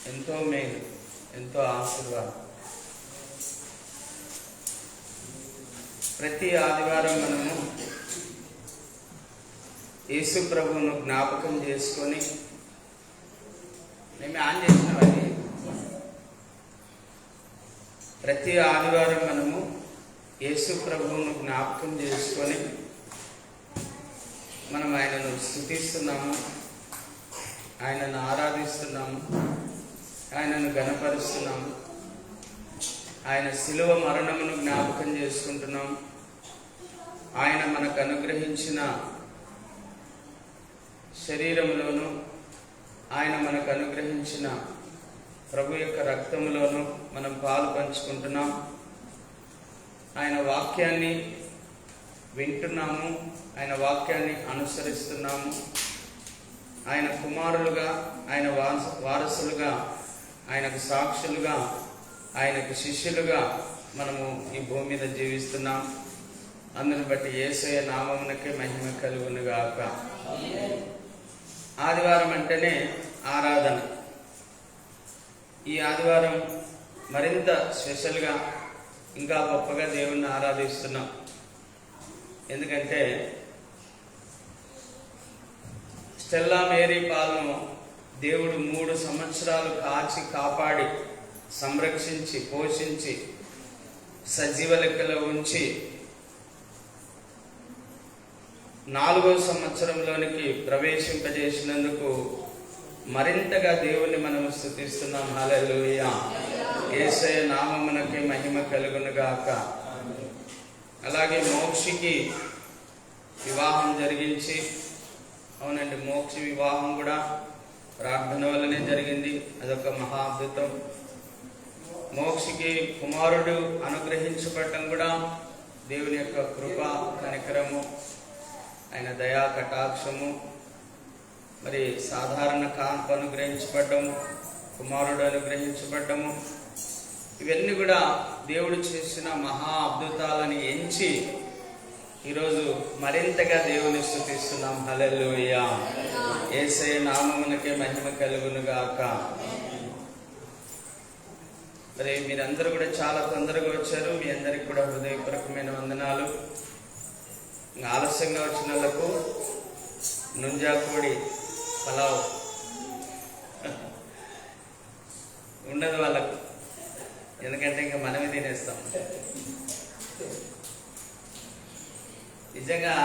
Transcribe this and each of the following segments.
ఎంతో మేలు, ఎంతో ఆశీర్వాదం. ప్రతి ఆదివారం మనము యేసు ప్రభువును జ్ఞాపకం చేసుకొని, మేము ఆన్ చేసినవని ప్రతి ఆదివారం మనము యేసు ప్రభువును జ్ఞాపకం చేసుకొని మనం ఆయనను స్తుతిస్తున్నాము, ఆయనను ఆరాధిస్తున్నాము, ఆయనను ఘనపరుస్తున్నాము. ఆయన శిలువ మరణమును జ్ఞాపకం చేసుకుంటున్నాం. ఆయన మనకు అనుగ్రహించిన శరీరంలోను, ఆయన మనకు అనుగ్రహించిన ప్రభు యొక్క రక్తములోను మనం పాలు పంచుకుంటున్నాం. ఆయన వాక్యాన్ని వింటున్నాము, ఆయన వాక్యాన్ని అనుసరిస్తున్నాము. ఆయన కుమారులుగా, ఆయన వారసులుగా, ఆయనకు సాక్షులుగా, ఆయనకు శిష్యులుగా మనము ఈ భూమి మీద జీవిస్తున్నాం. అందుని బట్టి యేసయ్య నామమునకే మహిమ కలుగునుగాక. ఆదివారం అంటేనే ఆరాధన. ఈ ఆదివారం మరింత స్పెషల్గా, ఇంకా గొప్పగా దేవుణ్ణి ఆరాధిస్తున్నాం. ఎందుకంటే స్టెల్లా మేరీ పాలను దేవుడు 3 సంవత్సరాలు కాచి కాపాడి సంరక్షించి పోషించి సజీవ లెక్కలో ఉంచి 4వ సంవత్సరంలోనికి ప్రవేశింపజేసినందుకు మరింతగా దేవుణ్ణి మనము స్తుతిస్తున్నాం. హల్లెలూయా. యేసయ్య నామమునకే మహిమ కలుగునుగాక. అలాగే మోక్షికి వివాహం జరిగించి, అవునండి, మోక్ష వివాహం కూడా ప్రార్థన వల్లనే జరిగింది. అదొక మహా అద్భుతం. మోక్షికి కుమారుడు అనుగ్రహించబడటం కూడా దేవుని యొక్క కృప, కనికరము, ఆయన దయా కటాక్షము. మరి సాధారణ కాన్పు అనుగ్రహించబడ్డము, కుమారుడు అనుగ్రహించబడ్డము, ఇవన్నీ కూడా దేవుడు చేసిన మహా అద్భుతాలని ఎంచి ఈరోజు మరింతగా దేవుని స్తుతిస్తున్నాం. హల్లెలూయా. యేసయ్య నామమునకే మహిమ కలుగునుగాక. మరి మీరందరూ కూడా చాలా తొందరగా వచ్చారు. మీ అందరికి కూడా హృదయపూర్వకమైన వందనాలు. ఆలస్యంగా వచ్చిన వాళ్ళకు నుంజాకోడి పలావ్ ఉండదు వాళ్ళకు, ఎందుకంటే ఇంకా మనమే తినేస్తాం. నిజంగా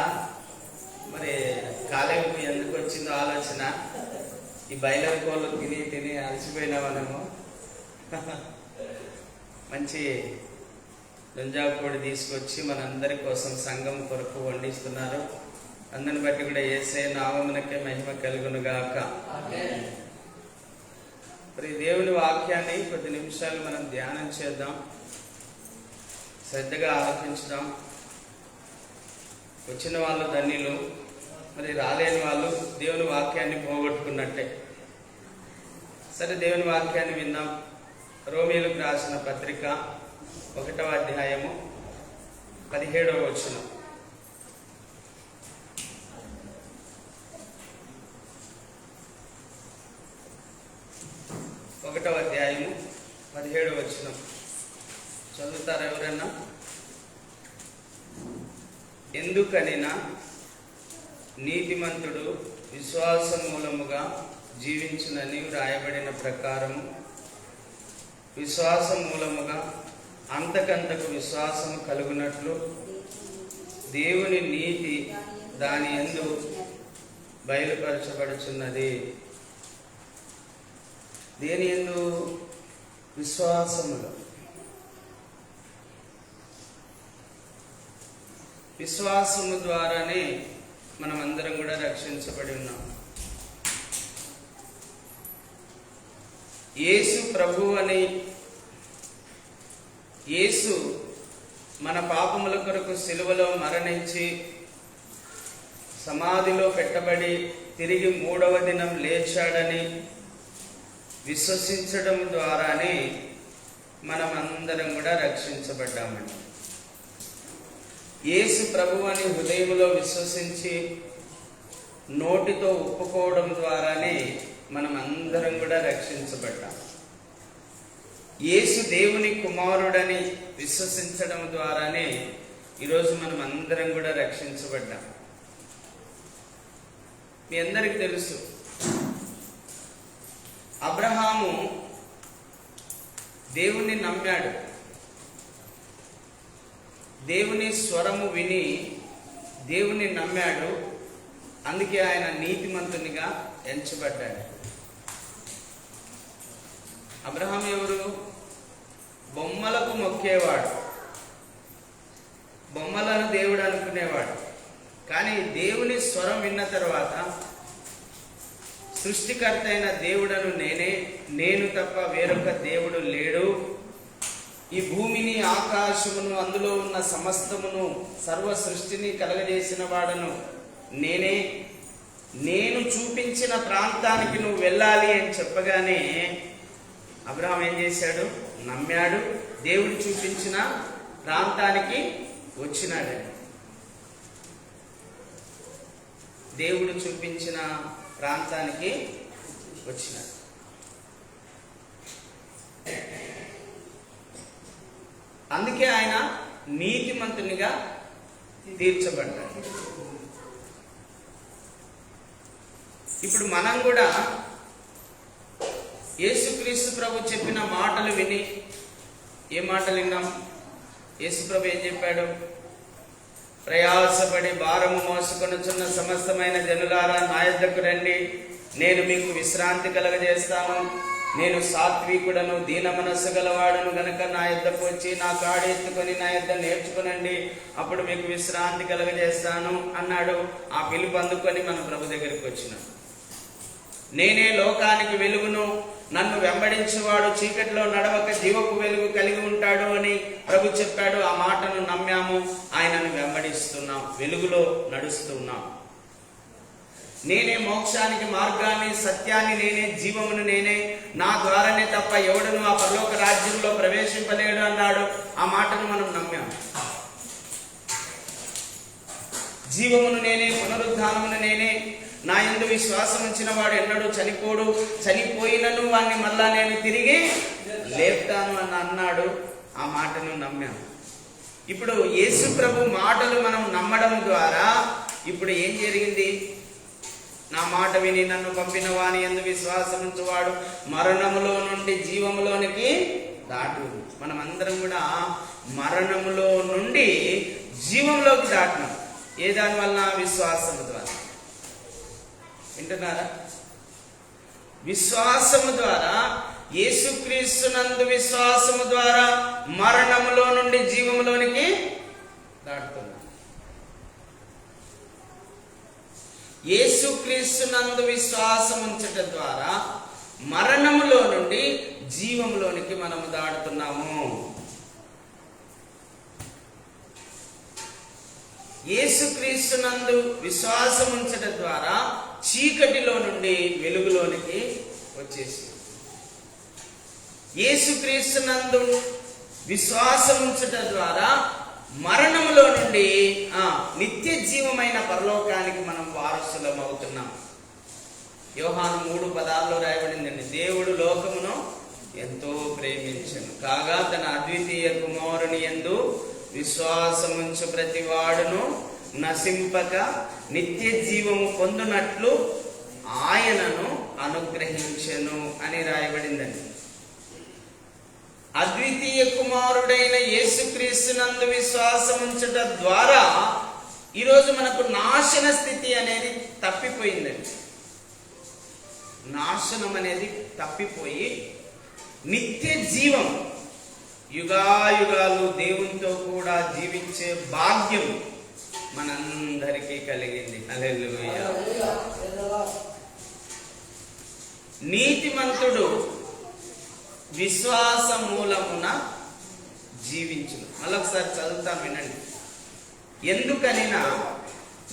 మరి కాలేజీకి ఎందుకు వచ్చిందో ఆలోచన, ఈ బయలర్ కోళ్ళు తిని తిని అలసిపోయినా మనము మంచి నుంజాకోడి తీసుకొచ్చి మనందరి కోసం సంఘం కొరకు వండిస్తున్నారు. అందరిని బట్టి కూడా యేసయ్య నామమునకే మహిమ కలుగునుగాక. మరి దేవుని వాక్యాన్ని కొద్ది నిమిషాలు మనం ధ్యానం చేద్దాం, శ్రద్ధగా ఆలోచించుదాం. వచ్చిన వాళ్ళు ధన్యులు, మరి రాలేని వాళ్ళు దేవుని వాక్యాన్ని పోగొట్టుకున్నట్టే. సరే, దేవుని వాక్యాన్ని విందాం. రోమీయులకు రాసిన పత్రిక 1వ అధ్యాయము 17వ వచనం. చదువుతారా ఎవరన్నా? ఎందుకనినా నీతిమంతుడు విశ్వాస మూలముగా జీవించునని వ్రాయబడిన ప్రకారము విశ్వాస మూలముగా అంతకంతకు విశ్వాసము కలుగునట్లు దేవుని నీతి దాని యందు బయలుపరచబడుచున్నది. దేని యందు? విశ్వాసములో. విశ్వాసము ద్వారానే మనం అందరం కూడా రక్షించబడి ఉన్నాం. యేసు ప్రభు అని, యేసు మన పాపముల కొరకు సిలువలో మరణించి సమాధిలో పెట్టబడి తిరిగి 3వ దినం లేచాడని విశ్వసించడం ద్వారానే మనమందరం కూడా రక్షించబడ్డామండి. యేసు ప్రభు అని హృదయంలో విశ్వసించి నోటితో ఒప్పుకోవడం ద్వారానే మనం అందరం కూడా రక్షించబడ్డాం. యేసు దేవుని కుమారుడని విశ్వసించడం ద్వారానే ఈరోజు మనం అందరం కూడా రక్షించబడ్డాం. మీ అందరికీ తెలుసు, అబ్రహాము దేవుణ్ణి నమ్మాడు. దేవుని స్వరము విని దేవుణ్ణి నమ్మాడు. అందుకే ఆయన నీతిమంతునిగా ఎంచబడ్డాడు. అబ్రహాం ఎవరు? బొమ్మలకు మొక్కేవాడు, బొమ్మలను దేవుడు అనుకునేవాడు. కానీ దేవుని స్వరం విన్న తర్వాత సృష్టికర్త అయిన దేవుడను నేను తప్ప వేరొక దేవుడు లేడు, ఈ భూమిని ఆకాశమును అందులో ఉన్న సమస్తమును సర్వ సృష్టిని కలగజేసిన వాడను నేను చూపించిన ప్రాంతానికి నువ్వు వెళ్ళాలి అని చెప్పగానే అబ్రహాం ఏం చేశాడు? నమ్మాడు. దేవుడు చూపించిన ప్రాంతానికి వచ్చినాడు. దేవుడు చూపించిన ప్రాంతానికి వచ్చినాడు. అందుకే ఆయన నీతిమంతునిగా తీర్చబడ్డాడు. ఇప్పుడు మనం కూడా యేసుక్రీస్తు ప్రభు చెప్పిన మాటలు విని, ఏ మాటలు విన్నాం? యేసు ప్రభు ఏం చెప్పాడు? ప్రయాసపడి భారము మోసుకొనుచున్న సమస్తమైన జనులారా నా యొద్దకు రండి, నేను మీకు విశ్రాంతి కలగజేస్తాను. నేను సాత్వికుడను, దీన మనస్సు గలవాడును గనక నా యొద్దకు వచ్చి నా కాడి ఎత్తుకొని నా యొద్ద నేర్చుకునండి, అప్పుడు మీకు విశ్రాంతి కలగజేస్తాను అన్నాడు. ఆ పిలుపు అందుకొని మన ప్రభు దగ్గరికి వచ్చినాం. నేనే లోకానికి వెలుగును, నన్ను వెంబడించేవాడు చీకటిలో నడవక జీవపు వెలుగు కలిగి ఉంటాడు అని ప్రభు చెప్పాడు. ఆ మాటను నమ్మాము, ఆయనను వెంబడిస్తున్నాం, వెలుగులో నడుస్తున్నాం. నేనే మోక్షానికి మార్గాన్ని, సత్యాన్ని నేనే, జీవమును నేనే, నా ద్వారానే తప్ప ఎవడను ఆ పరలోక రాజ్యంలో ప్రవేశింపలేడు అన్నాడు. ఆ మాటను మనం నమ్మాము. జీవమును నేనే, పునరుద్ధానమును నేనే, నా యందు విశ్వాసం ఉంచిన వాడు ఎన్నడూ చనిపోడు, చనిపోయినను వాడిని మళ్ళా నేను తిరిగి లేపుతాను అని అన్నాడు. ఆ మాటను నమ్మాం. ఇప్పుడు యేసు ప్రభు మాటలు మనం నమ్మడం ద్వారా ఇప్పుడు ఏం జరిగింది? నా మాట విని నన్ను పంపిన వాని యందు విశ్వాసం ఉంచువాడు మరణములో నుండి జీవములోనికి దాటు. మనం అందరం కూడా మరణములో నుండి జీవంలోకి దాటినాం. ఏ దాని వలన? విశ్వాసము ద్వారా. వింటున్నారా? విశ్వాసము ద్వారా, యేసుక్రీస్తునందు విశ్వాసము ద్వారా మరణములో నుండి జీవములోనికి దాటుతున్నాం. యేసుక్రీస్తునందు విశ్వాసం ఉంచట ద్వారా మరణములో నుండి జీవములోనికి మనము దాటుతున్నాము. యేసుక్రీస్తునందు విశ్వాసం ఉంచట ద్వారా చీకటిలో నుండి వెలుగులోనికి వచ్చేసి, యేసుక్రీస్తునందు విశ్వాసం ఉంచట ద్వారా మరణములో నుండి నిత్య జీవమైన పరలోకానికి మనం వారసులం అవుతున్నాం. యోహాను 3:16 రాయబడిందండి, దేవుడు లోకమును ఎంతో ప్రేమించెను కాగా తన అద్వితీయ కుమారుని యందు విశ్వాసముంచు ప్రతి వాడును నశింపక నిత్య జీవము పొందునట్లు ఆయనను అనుగ్రహించెను అని రాయబడిందండి. అద్వితీయ కుమారుడైన యేసుక్రీస్తునందు విశ్వాసం ఉంచట ద్వారా ఈరోజు మనకు నాశన స్థితి అనేది తప్పిపోయిందండి. నాశనం అనేది తప్పిపోయి నిత్య జీవం, యుగాయుగాలు దేవునితో కూడా జీవించే భాగ్యం మనందరికీ కలిగింది. హల్లెలూయా. నీతిమంతుడు విశ్వాస మూలమున జీవించును. మళ్ళొకసారి చదువుతాం, వినండి. ఎందుకనినా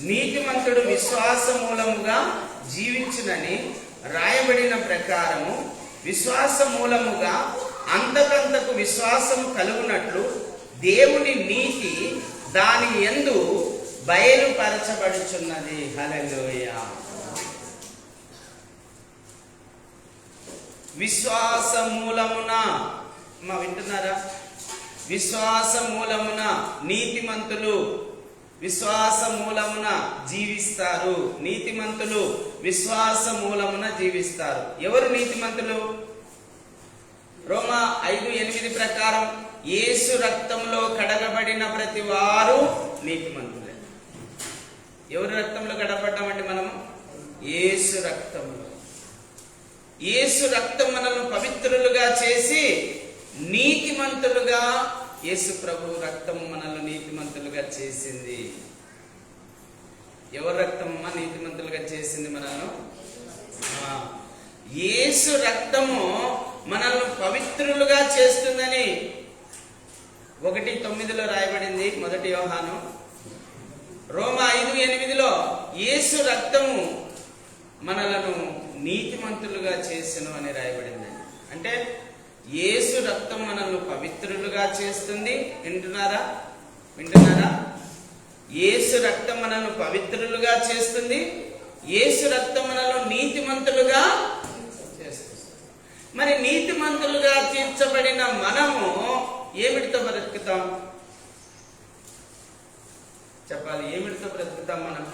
నీతిమంతుడు విశ్వాస మూలముగా జీవించునని రాయబడిన ప్రకారము విశ్వాస మూలముగా అంతకంతకు విశ్వాసము కలుగునట్లు దేవుని నీతి దాని యందు బయలుపరచబడుచున్నది. హల్లెలూయా. విశ్వాస మూలమున మా వింటున్నారా? విశ్వాస మూలమున నీతిమంతులు విశ్వాస మూలమున జీవిస్తారు. నీతిమంతులు విశ్వాస మూలమున జీవిస్తారు. ఎవరు నీతిమంతులు? రోమా 5:8 ప్రకారం యేసు రక్తంలో కడగబడిన ప్రతి వారు నీతిమంతులే. ఎవరు రక్తంలో కడగబడ్డామండి మనము? యేసు రక్తంలో. యేసు రక్తం మనల్ని పవిత్రులుగా చేసి నీతిమంతులుగా, యేసు ప్రభు రక్తం మనల్ని నీతిమంతులుగా చేసింది. ఎవరు రక్తమ్మ నీతిమంతులుగా చేసింది మనల్ని? యేసు రక్తము మనల్ని పవిత్రులుగా చేస్తుందని 1:9 రాయబడింది. 1 యోహాను. రోమా 5:8 యేసు రక్తము మనలను నీతిమంతులుగా చేసెను అని రాయబడింది. అంటే యేసు రక్తం మనల్ని పవిత్రులుగా చేస్తుంది. వింటున్నారా? యేసు రక్తం మనల్ని పవిత్రులుగా చేస్తుంది. యేసు రక్తం మనల్ని నీతిమంతులుగా చేస్తుంది. మరి నీతిమంతులుగా తీర్చబడిన మనము ఏమిటితో బ్రతుకుతాం? చెప్పాలి. ఏమిటితో బ్రతుకుతాం మనం?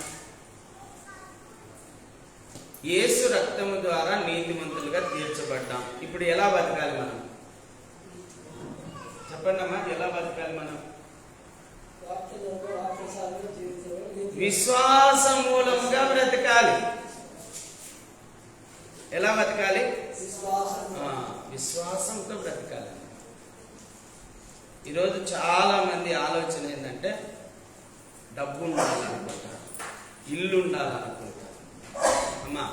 యేసు రక్తము ద్వారా నీతిమంతులుగా తీర్చబడ్డాం. ఇప్పుడు ఎలా బతకాలి మనం? చెప్పండి అమ్మా, ఎలా బతకాలి మనం? విశ్వాస మూలంగా బ్రతకాలి. ఎలా బతకాలి? విశ్వాసంతో బ్రతకాలి. ఈరోజు చాలా మంది ఆలోచన ఏంటంటే డబ్బు ఉండాలనుకుంటారు, ఇల్లు ఉండాలనుకుంటారు. అమ్మా,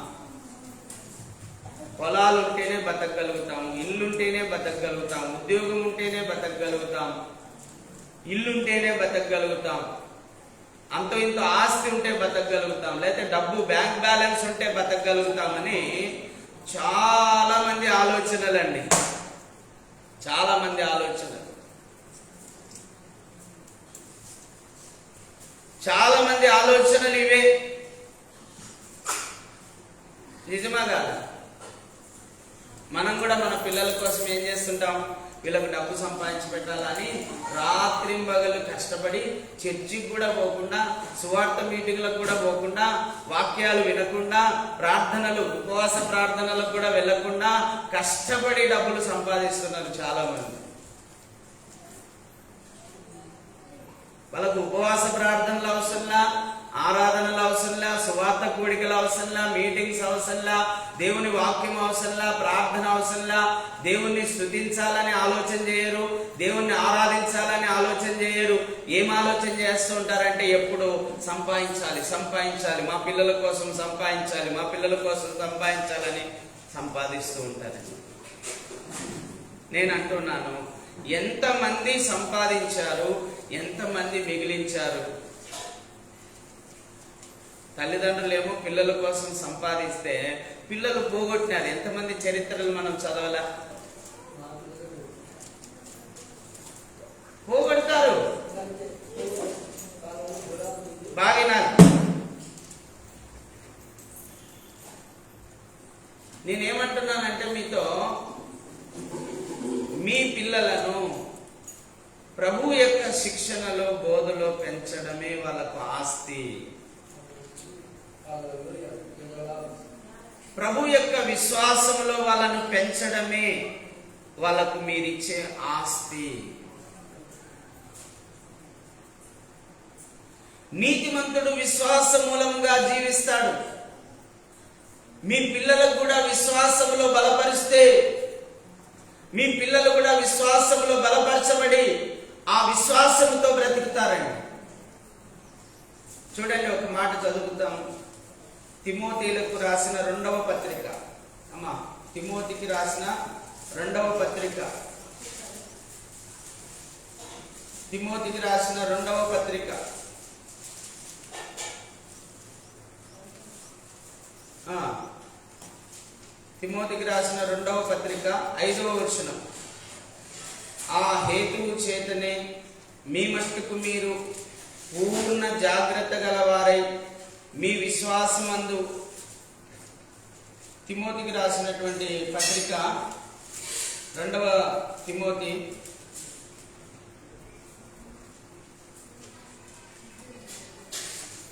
పొలాలు ఉంటేనే బతకగలుగుతాం, ఇల్లుంటేనే బతకగలుగుతాం, ఉద్యోగం ఉంటేనే బతకగలుగుతాం, ఇల్లుంటేనే బతకగలుగుతాం, అంత ఇంత ఆస్తి ఉంటే బతకగలుగుతాం, లేకపోతే డబ్బు బ్యాంక్ బ్యాలెన్స్ ఉంటే బతకగలుగుతామని చాలా మంది ఆలోచనలండి. చాలా మంది ఆలోచనలు. చాలా మంది ఆలోచనలు ఇవే. నిజమా కాదా? మనం కూడా మన పిల్లల కోసం ఏం చేస్తుంటాం? వీళ్ళకు డబ్బు సంపాదించి పెట్టాలని రాత్రింబగలు కష్టపడి చర్చికి కూడా పోకుండా, సువార్త మీటింగ్లకు కూడా పోకుండా, వాక్యాలు వినకుండా, ప్రార్థనలు ఉపవాస ప్రార్థనలకు కూడా వెళ్లకుండా కష్టపడి డబ్బులు సంపాదిస్తున్నారు చాలా మంది. వాళ్ళకు ఉపవాస ప్రార్థనలు అవసరంలా, ఆరాధనలు అవసరంలా, సువార్త కూడికలు అవసరంలా, మీటింగ్స్ అవసరంలా, దేవుని వాక్యం అవసరంలా, ప్రార్థన అవసరంలా, దేవుణ్ణి స్తుతించాలని ఆలోచన చేయరు, దేవుణ్ణి ఆరాధించాలని ఆలోచన చేయరు. ఏం ఆలోచన చేస్తూ ఉంటారంటే ఎప్పుడు సంపాదించాలి, మా పిల్లల కోసం సంపాదించాలి, మా పిల్లల కోసం సంపాదించాలని సంపాదిస్తూ ఉంటారు. నేను అంటున్నాను, ఎంతమంది సంపాదించారు, ఎంతమంది మిగిలించారు? తల్లిదండ్రులు ఏమో పిల్లల కోసం సంపాదిస్తే పిల్లలు పోగొట్టినారు. ఎంతమంది చరిత్రలు మనం చదవాలా? పోగొడతారు. బాగా నేనేమంటున్నానంటే మీతో, మీ పిల్లలను ప్రభు యొక్క శిక్షణలో, బోధలో పెంచడమే వాళ్ళకు ఆస్తి. ప్రభు యొక్క విశ్వాసంలో వాళ్ళను పెంచడమే వాళ్ళకు మీరిచ్చే ఆస్తి. నీతిమంతుడు విశ్వాస మూలంగా జీవిస్తాడు. మీ పిల్లలకు కూడా విశ్వాసములో బలపరిస్తే, మీ పిల్లలు కూడా విశ్వాసములో బలపరచబడి ఆ విశ్వాసముతో బ్రతుకుతారండి. చూడండి, ఒక మాట చదువుతాము. తిమోతిలకు రాసిన 2వ పత్రిక. అమ్మా, తిమోతికి రాసిన 2వ పత్రిక. తిమోతికి రాసిన 2వ పత్రిక. తిమోతికి రాసిన 2వ పత్రిక 5వ వచనం. ఆ హేతువు చేతనే మీ మట్టుకు మీరు పూర్ణ జాగ్రత్త గలవారై మీ విశ్వాసమందు, తిమోతికి రాసినటువంటి పత్రిక రెండవ తిమోతి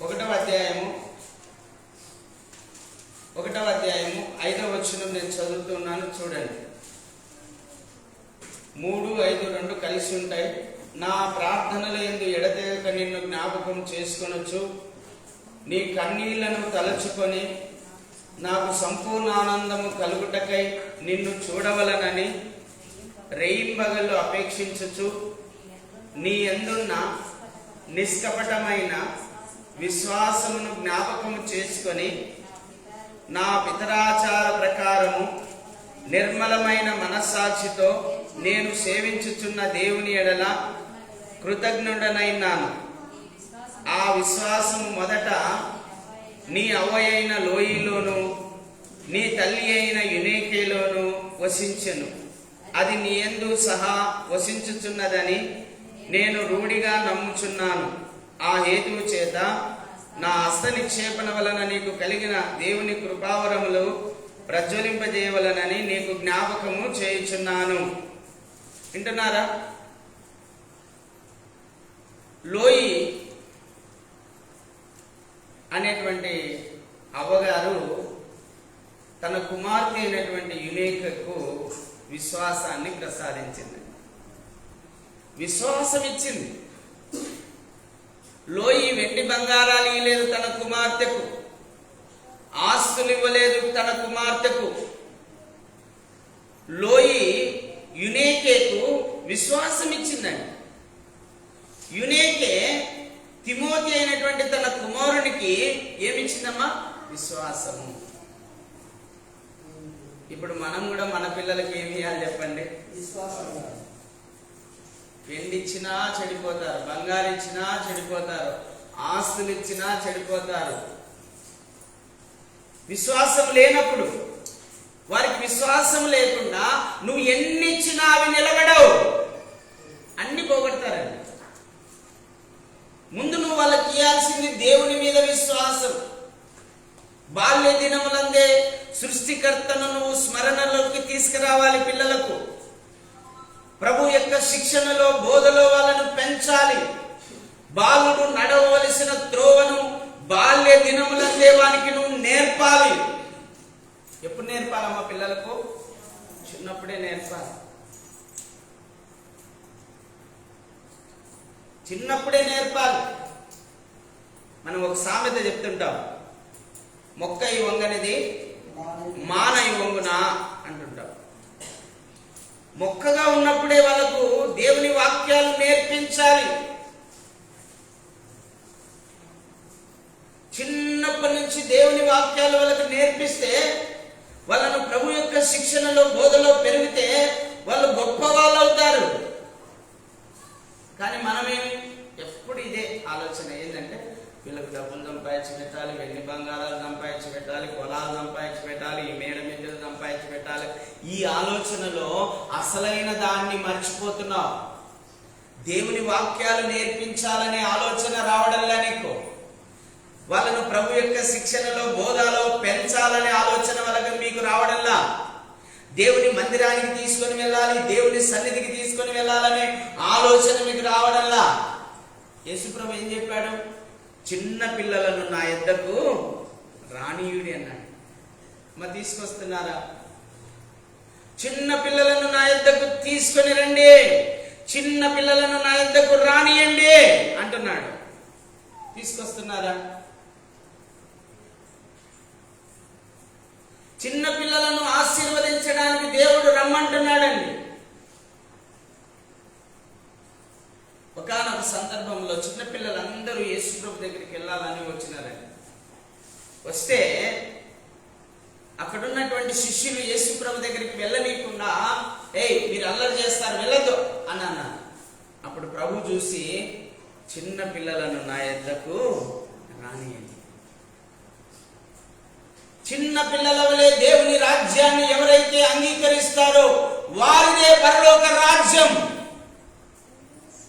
1వ అధ్యాయము 5వ వచనం నేను చదువుతున్నాను, చూడండి. 3, 5, 2 కలిసి ఉంటాయి. నా ప్రార్థనల యందు ఎడతెగక నిన్ను జ్ఞాపకం చేసుకొనొచ్చు, నీ కన్నీళ్లను తలచుకొని నాకు సంపూర్ణ ఆనందము కలుగుటకై నిన్ను చూడవలనని రేయింబగళ్ళు అపేక్షించుచు నీ యందున్న నిష్కపటమైన విశ్వాసమును జ్ఞాపకము చేసుకొని నా పితరాచార ప్రకారము నిర్మలమైన మనస్సాక్షితో నేను సేవించుచున్న దేవుని ఎడల కృతజ్ఞుడనైనాను. ఆ విశ్వాసము మొదట నీ అవ్వయైన లోయిలోను నీ తల్లి అయిన యునేకేలోను వసించెను. అది నీ యందు సహా వసించుచున్నదని నేను రూఢిగా నమ్ముచున్నాను. ఆ హేతువు చేత నా హస్త నిక్షేపణ వలన నీకు కలిగిన దేవుని కృపావరములు ప్రజ్వలింపజేయవలనని నీకు జ్ఞాపకము చేయుచున్నాను. వింటున్నారా? లోయి అనేటువంటి అవ్వగారు తన కుమార్తె అయినటువంటి యునేకకు విశ్వాసాన్ని ప్రసాదించింది, విశ్వాసం ఇచ్చింది. లోయి వెండి బంగారాలు ఇవ్వలేదు తన కుమార్తెకు, ఆస్తులు ఇవ్వలేదు తన కుమార్తెకు. లోయి యునేకేకు విశ్వాసం ఇచ్చిందండి. యునేకే తిమోతి అయినటువంటి తన కుమారునికి ఏమిచ్చిందమ్మా? విశ్వాసము. ఇప్పుడు మనం కూడా మన పిల్లలకి ఏమి ఇవ్వాలి చెప్పండి? విశ్వాసం. వెండి ఇచ్చినా చెడిపోతారు, బంగారు ఇచ్చినా చెడిపోతారు, ఆస్తులు ఇచ్చినా చెడిపోతారు. విశ్వాసం లేనప్పుడు, వారికి విశ్వాసం లేకుండా నువ్వు ఎన్ని ఇచ్చినా అవి నిలబడవు, అన్ని పోగొడతారండి. ముందు నువ్వు వాళ్ళకి ఇవ్వాల్సింది దేవుని మీద విశ్వాసం. బాల్య దినములందే సృష్టికర్తను నువ్వు స్మరణలోకి తీసుకురావాలి. పిల్లలకు ప్రభు యొక్క శిక్షణలో, బోధలో వాళ్ళను పెంచాలి. బాలుడు నడవలసిన త్రోవను బాల్య దినములందే వానికి నువ్వు నేర్పాలి. ఎప్పుడు నేర్పాలమ్మా పిల్లలకు? చిన్నప్పుడే నేర్పాలి, చిన్నప్పుడే నేర్పాలి. మనం ఒక సామెత చెప్తుంటాం, మొక్క ఈ వంగనిది మాన ఈ వంగునా అంటుంటాం. మొక్కగా ఉన్నప్పుడే వాళ్ళకు దేవుని వాక్యాలు నేర్పించాలి. చిన్నప్పటి నుంచి దేవుని వాక్యాలు వాళ్ళకు నేర్పిస్తే, వాళ్ళను ప్రభు యొక్క శిక్షణలో, బోధలో పెరిగితే వాళ్ళు గొప్ప వాళ్ళు అవుతారు. కానీ మనమేమి ఎప్పుడు ఇదే ఆలోచన ఏంటంటే, వీళ్ళకి డబ్బులు సంపాదించి పెట్టాలి, వెండి బంగారాలు సంపాదించి పెట్టాలి, పొలాలు సంపాదించి పెట్టాలి, ఈ మేడ మీద సంపాదించి పెట్టాలి. ఈ ఆలోచనలో అసలైన దాన్ని మర్చిపోతున్నావు. దేవుని వాక్యాలు నేర్పించాలనే ఆలోచన రావడంలా నీకు. వాళ్ళను ప్రభు యొక్క శిక్షణలో, బోధలో పెంచాలనే ఆలోచన వాళ్ళకి మీకు రావడంలా. దేవుని మందిరానికి తీసుకొని వెళ్ళాలి, దేవుని సన్నిధికి తీసుకొని వెళ్ళాలనే ఆలోచన మీకు రావడంలా. యేసుప్రభు ఏం చెప్పాడు? చిన్న పిల్లలను నా యొద్దకు రానీయుడి అన్నాడు. మరి తీసుకొస్తున్నారా? చిన్న పిల్లలను నా యొద్దకు తీసుకొని రండి, చిన్న పిల్లలను నా యొద్దకు రానియండి అంటున్నాడు. తీసుకొస్తున్నారా? చిన్న పిల్లలను ఆశీర్వదించడానికి దేవుడు రమ్మంటున్నాడండి. ఒకానొక సందర్భంలో చిన్నపిల్లలందరూ యేసుప్రభు దగ్గరికి వెళ్ళాలని వచ్చినారండి. వస్తే అక్కడున్నటువంటి శిష్యులు యేసుప్రభు దగ్గరికి వెళ్ళనీయకుండా, మీరు అల్లరి చేస్తారు, వెళ్ళొద్దు అని అన్నారు. అప్పుడు ప్రభు చూసి, చిన్న పిల్లలను నా యొద్దకు రానియండి. చిన్న పిల్లల వలె దేవుని రాజ్యాన్ని ఎవరైతే అంగీకరిస్తారో వారిదే పరలోక రాజ్యం.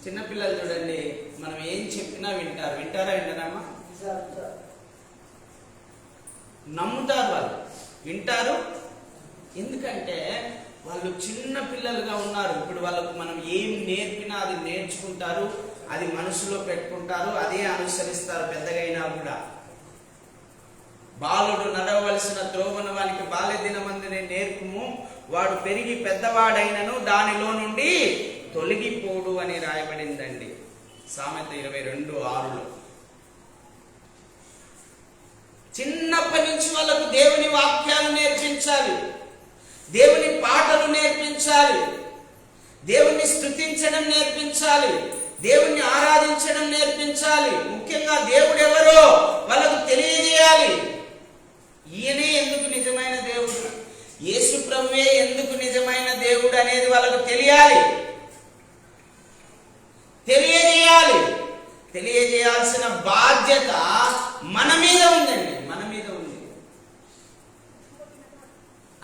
చిన్నపిల్లలు చూడండి, మనం ఏం చెప్పినా వింటారు. వింటారా? వింటారమ్మా? నమ్ముతారు, వాళ్ళు వింటారు. ఎందుకంటే వాళ్ళ వాళ్ళు చిన్న పిల్లలుగా ఉన్నారు. ఇప్పుడు వాళ్ళకు మనం ఏం నేర్పినా అది నేర్చుకుంటారు, అది మనసులో పెట్టుకుంటారు, అదే అనుసరిస్తారు పెద్దగైనా కూడా. బాలుడు నడవలసిన త్రోవను వానికి బాల్య దినమందునే నేర్పుము, వాడు పెరిగి పెద్దవాడైనను దానిలో నుండి తొలగిపోడు అని రాయబడిందండి సామెత 22:6. చిన్నప్పటి నుంచి వాళ్ళకు దేవుని వాక్యాలు నేర్పించాలి, దేవుని పాటలు నేర్పించాలి, దేవుణ్ణి స్తుతించడం నేర్పించాలి, దేవుణ్ణి ఆరాధించడం నేర్పించాలి. ముఖ్యంగా దేవుడు ఎవరో వాళ్ళకు తెలియజేయాలి. ఈయనే ఎందుకు నిజమైన దేవుడు, యేసు ప్రభువే ఎందుకు నిజమైన దేవుడు అనేది వాళ్ళకు తెలియజేయాలి. తెలియజేయాల్సిన బాధ్యత మన మీద ఉందండి, మన మీద ఉంది.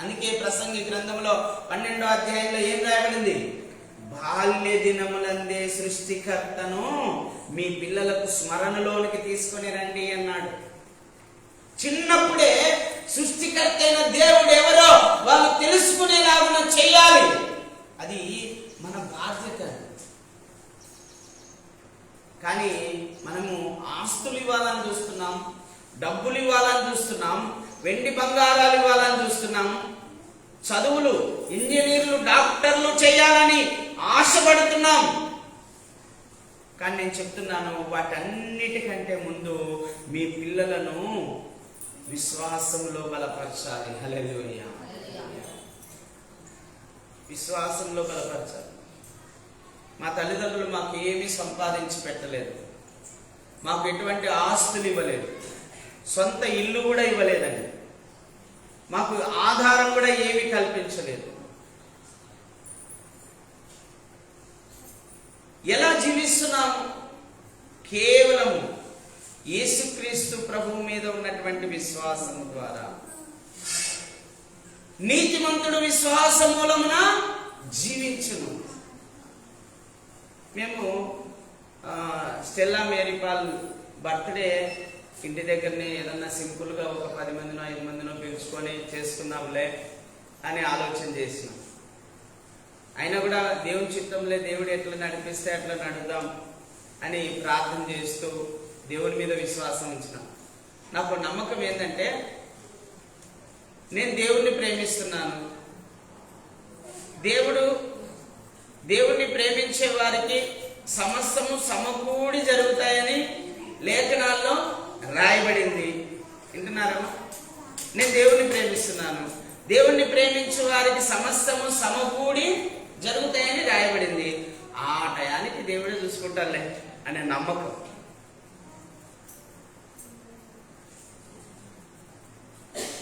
అందుకే ప్రసంగి గ్రంథంలో 12వ అధ్యాయంలో ఏం రాయబడింది? బాల్య దినములందే సృష్టికర్తను మీ పిల్లలకు స్మరణలోనికి తీసుకొని రండి అన్నాడు. చిన్నప్పుడే సృష్టికర్త అయిన దేవుడు ఎవరో వాళ్ళు తెలుసుకునేలాగా చేయాలి. అది మన బాధ్యత. కానీ మనము ఆస్తులు ఇవ్వాలని చూస్తున్నాం, డబ్బులు ఇవ్వాలని చూస్తున్నాం, వెండి బంగారాలు ఇవ్వాలని చూస్తున్నాం, చదువులు ఇంజనీర్లు డాక్టర్లు చేయాలని ఆశపడుతున్నాం. కానీ నేను చెప్తున్నాను, వాటన్నిటికంటే ముందు మీ పిల్లలను విశ్వాసంలో బలపరచాలి. హల్లెలూయా. విశ్వాసంలో బలపరచాలి. మా తల్లిదండ్రులు మాకు ఏమీ సంపాదించి పెట్టలేదు, మాకు ఎటువంటి ఆస్తులు ఇవ్వలేదు, సొంత ఇల్లు కూడా ఇవ్వలేదండి, మాకు ఆధారం కూడా ఏమీ కల్పించలేదు. ఎలా జీవిస్తున్నాము? కేవలం యేసుక్రీస్తు ప్రభువు మీద ఉన్నటువంటి విశ్వాసము ద్వారా. నీతిమంతుడు విశ్వాస మూలమున జీవించును. మేము స్టెల్లా మేరీపాల్ బర్త్డే ఇంటి దగ్గరనే ఏదన్నా సింపుల్గా ఒక 10 మందినో 5 మందినో పిలుచుకొని చేసుకుందాంలే అని ఆలోచన చేసినాం. అయినా కూడా దేవుని చిత్తంలో దేవుడు ఎట్లా నడిపిస్తే అట్లా నడుద్దాం అని ప్రార్థన చేస్తూ దేవుని మీద విశ్వాసం ఉంచినాం. నాకు నమ్మకం ఏంటంటే, నేను దేవుణ్ణి ప్రేమిస్తున్నాను, దేవుణ్ణి ప్రేమించే వారికి సమస్తము సమకూడి జరుగుతాయని లేఖనాల్లో రాయబడింది. వింటున్నారమ్మా? నేను దేవుణ్ణి ప్రేమిస్తున్నాను, దేవుణ్ణి ప్రేమించే వారికి సమస్తము సమకూడి జరుగుతాయని రాయబడింది. ఆ టయానికి దేవుడే చూసుకుంటారులే అనే నమ్మకం.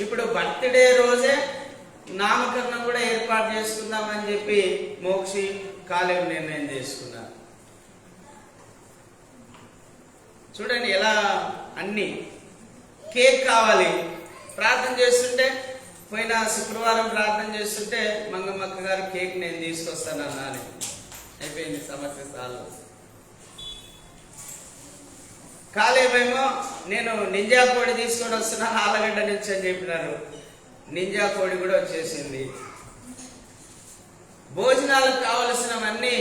ఇప్పుడు బర్త్డే రోజే నామకరణం కూడా ఏర్పాటు చేసుకుందామని చెప్పి మోక్షి కాలేవు నిర్ణయం చేసుకున్నారు. చూడండి ఎలా అన్ని. కేక్ కావాలి, ప్రార్థన చేస్తుంటే పోయిన శుక్రవారం ప్రార్థన చేస్తుంటే మంగమ్మక్క గారు కేక్ నేను తీసుకొస్తాను అన్నాను. అయిపోయింది, సమస్య సాల్వ్. కాలేమేమో నేను నింజా కోడి తీసుకొని వస్తున్నాను ఆలగడ్డ నుంచి అని చెప్పినారు. నింజా కోడి కూడా వచ్చేసింది. భోజనాలకు కావలసినవన్నీ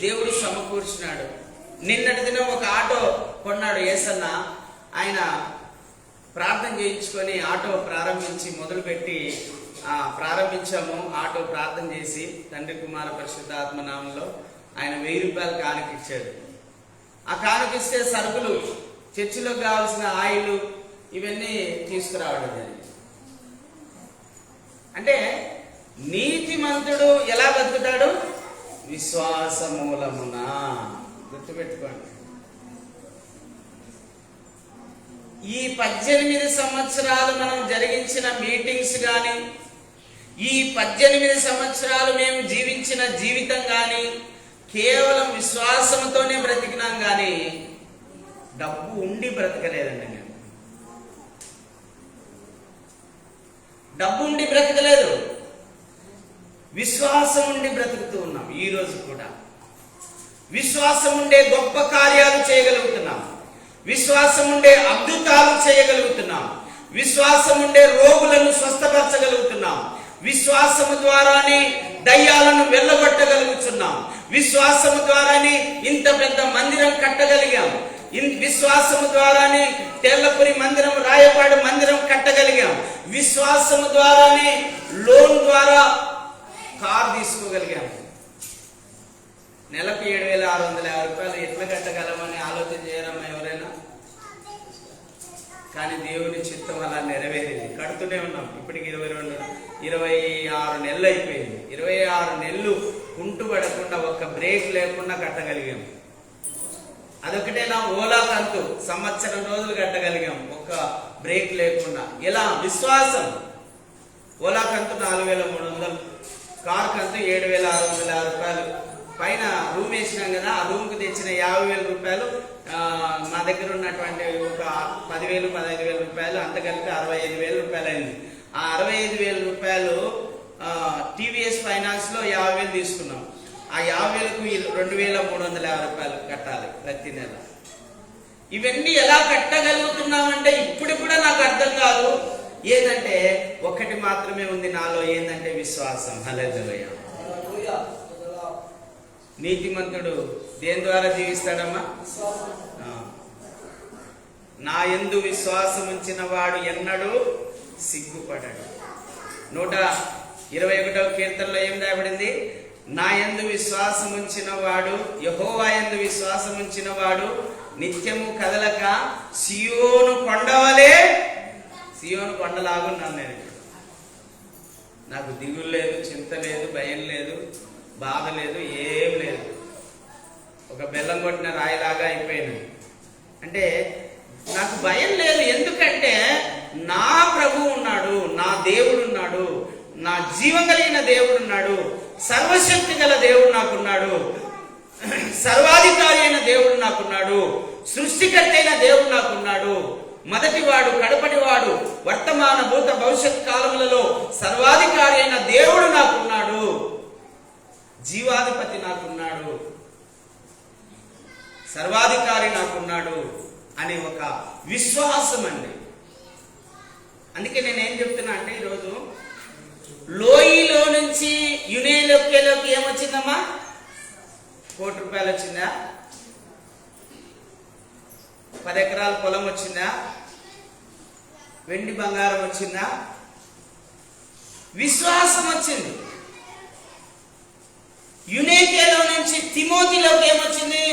దేవుడు సమకూర్చినాడు. నిన్నటి దినం ఒక ఆటో కొన్నాడు యేసన్న. ఆయన ప్రార్థన చేయించుకొని ఆటో ప్రారంభించి మొదలుపెట్టి ప్రారంభించాము. ఆటో ప్రార్థన చేసి తండ్రి కుమార పరిశుద్ధ ఆత్మ నామంలో ఆయన 1000 రూపాయలు కానుకిచ్చాడు. ఆ కానుకిస్తే సరుకులు, చర్చిలో కావాల్సిన ఆయిల్ ఇవన్నీ తీసుకురావడం జరిగింది. అంటే నీతిమంతుడు ఎలా బతుకుతాడు? విశ్వాస మూలమున. గుర్తుపెట్టుకోండి. ఈ 18 సంవత్సరాలు మనం జరిగించిన మీటింగ్స్ కానీ, ఈ 18 సంవత్సరాలు మేము జీవించిన జీవితం కానీ కేవలం విశ్వాసంతోనే బ్రతికినాం కానీ డబ్బు ఉండి బ్రతకలేదండి. మేము డబ్బు ఉండి బ్రతకలేదు, విశ్వాసం ఉండి బ్రతుకుతూ ఉన్నాం. ఈ రోజు కూడా విశ్వాసం ఉండే గొప్ప కార్యాలు చేయగలుగుతున్నాం, విశ్వాసం ఉండే అద్భుతాలు చేయగలుగుతున్నాం, విశ్వాసం ఉండే రోగులను స్వస్థపరచగలుగుతున్నాం, విశ్వాసము ద్వారానే దయ్యాలను వెళ్ళగొట్టగలుగుతున్నాం. విశ్వాసము ద్వారానే ఇంత పెద్ద మందిరం కట్టగలిగాం. విశ్వాసము ద్వారానే తెల్లపురి మందిరం, రాయపాడు మందిరం కట్టగలిగాం. విశ్వాసము ద్వారానే లోన్ ద్వారా కారు తీసుకోగలిగాం. నెలకు 7,650 రూపాయలు ఎట్లా కట్టగలమని ఆలోచన చేయరమ్మా ఎవరైనా? కానీ దేవుని చిత్తం అలా నెరవేరింది. కడుతూనే ఉన్నాం. ఇప్పటికి 26 నెలలు అయిపోయింది. 26 నెలలు కుంటుపడకుండా, ఒక్క బ్రేక్ లేకుండా కట్టగలిగాం. అదొకటే నా ఓలా కంతు సంవత్సరం రోజులు కట్టగలిగాం ఒక్క బ్రేక్ లేకుండా. ఎలా? విశ్వాసం. ఓలా కంతు 4,300, కారు కంతు 7,650 రూపాయలు. పైన రూమ్ వేసినాం కదా, ఆ రూమ్కి తెచ్చిన 50,000 రూపాయలు మా దగ్గర ఉన్నటువంటి ఒక 10,000, 15,000 రూపాయలు, అంత కలిపి 65,000 రూపాయలు అయింది. ఆ 65,000 రూపాయలు టీవీఎస్ ఫైనాన్స్ లో 50,000 తీసుకున్నాం. ఆ 50,000కు 2,350 రూపాయలు కట్టాలి ప్రతి నెల. ఇవన్నీ ఎలా కట్టగలుగుతున్నామంటే ఇప్పుడు కూడా నాకు అర్థం కాదు. ఏంటంటే ఒకటి మాత్రమే ఉంది నాలో, ఏంటంటే విశ్వాసం. హల్లెలూయా. నీతిమంతుడు దేని ద్వారా జీవిస్తాడమ్మా? నా యందు విశ్వాసం ఉంచిన వాడు ఎన్నడూ సిగ్గుపడడు. 121వ కీర్తనలో ఏం రాయబడింది? నా యందు విశ్వాసం ఉంచిన వాడు, యెహోవా యందు విశ్వాసం ఉంచిన వాడు నిత్యము కదలక సియోను కొండవలే, సియోను కొండలాగున్నాను నేను. నాకు దిగులు లేదు, చింత లేదు, భయం లేదు, బాధ లేదు, ఏం లేదు. ఒక బెల్లం కొట్టిన రాయిలాగా అయిపోయాను. అంటే నాకు భయం లేదు. ఎందుకంటే నా ప్రభు ఉన్నాడు, నా దేవుడు ఉన్నాడు, నా జీవం కలిగిన దేవుడు ఉన్నాడు, సర్వశక్తి గల దేవుడు నాకున్నాడు, సర్వాధికారి అయిన దేవుడు నాకున్నాడు, సృష్టికర్త అయిన దేవుడు నాకున్నాడు. మొదటివాడు, కడపటివాడు, వర్తమాన భూత భవిష్యత్ కాలములలో సర్వాధికారి అయిన దేవుడు నాకున్నాడు, జీవాధిపతి నాకున్నాడు, సర్వాధికారి నాకున్నాడు అనే ఒక విశ్వాసం అండి. అందుకే నేనేం చెప్తున్నా అంటే, ఈరోజు లోయలో నుంచి యునేలోకి ఏమొచ్చిందమ్మా? 1 కోటి రూపాయలు వచ్చిందా? 10 ఎకరాల పొలం వచ్చిందా? వెండి బంగారం వచ్చిందా? విశ్వాసం వచ్చింది. యునేకేలో నుంచి తిమోతిలోకి ఏమొచ్చింది?